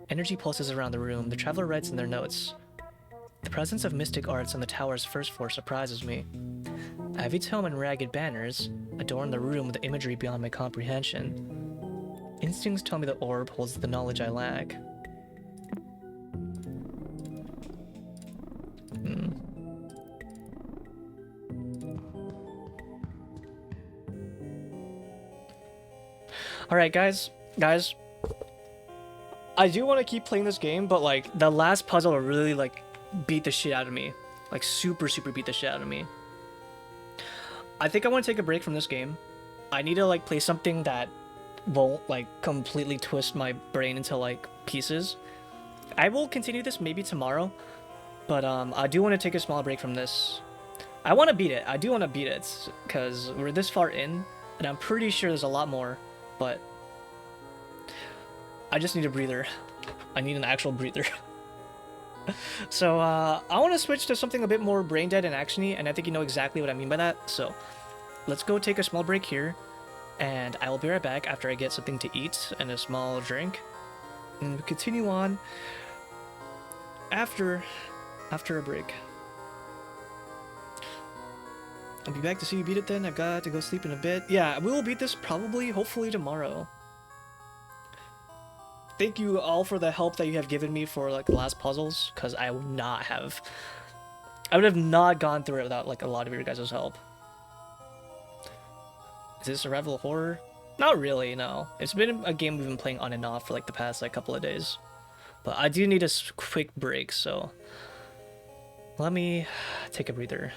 Energy pulses around the room. The traveler writes in their notes. The presence of mystic arts on the tower's first floor surprises me. Ivy tome and ragged banners adorn the room with imagery beyond my comprehension. Instincts tell me the orb holds the knowledge I lack. Alright, guys. I do want to keep playing this game, but like the last puzzle really like beat the shit out of me. Like super beat the shit out of me. I think I want to take a break from this game. I need to like play something that won't like completely twist my brain into like pieces. I will continue this maybe tomorrow, but I do want to take a small break from this. I want to beat it. I do want to beat it because we're this far in, and I'm pretty sure there's a lot more, but I just need a breather. I need an actual breather. So I want to switch to something a bit more brain dead and actiony, and I think you know exactly what I mean by that. So let's go take a small break here, and I will be right back after I get something to eat and a small drink, and we'll continue on after a break. I'll be back to see you beat it then. I've got to go sleep in a bit. Yeah, we will beat this probably, hopefully tomorrow. Thank you all for the help that you have given me for like the last puzzles, because I would have not gone through it without like a lot of your guys' help. Is this survival horror? Not really, no. It's been a game we've been playing on and off for like the past like couple of days. But I do need a quick break, so let me take a breather.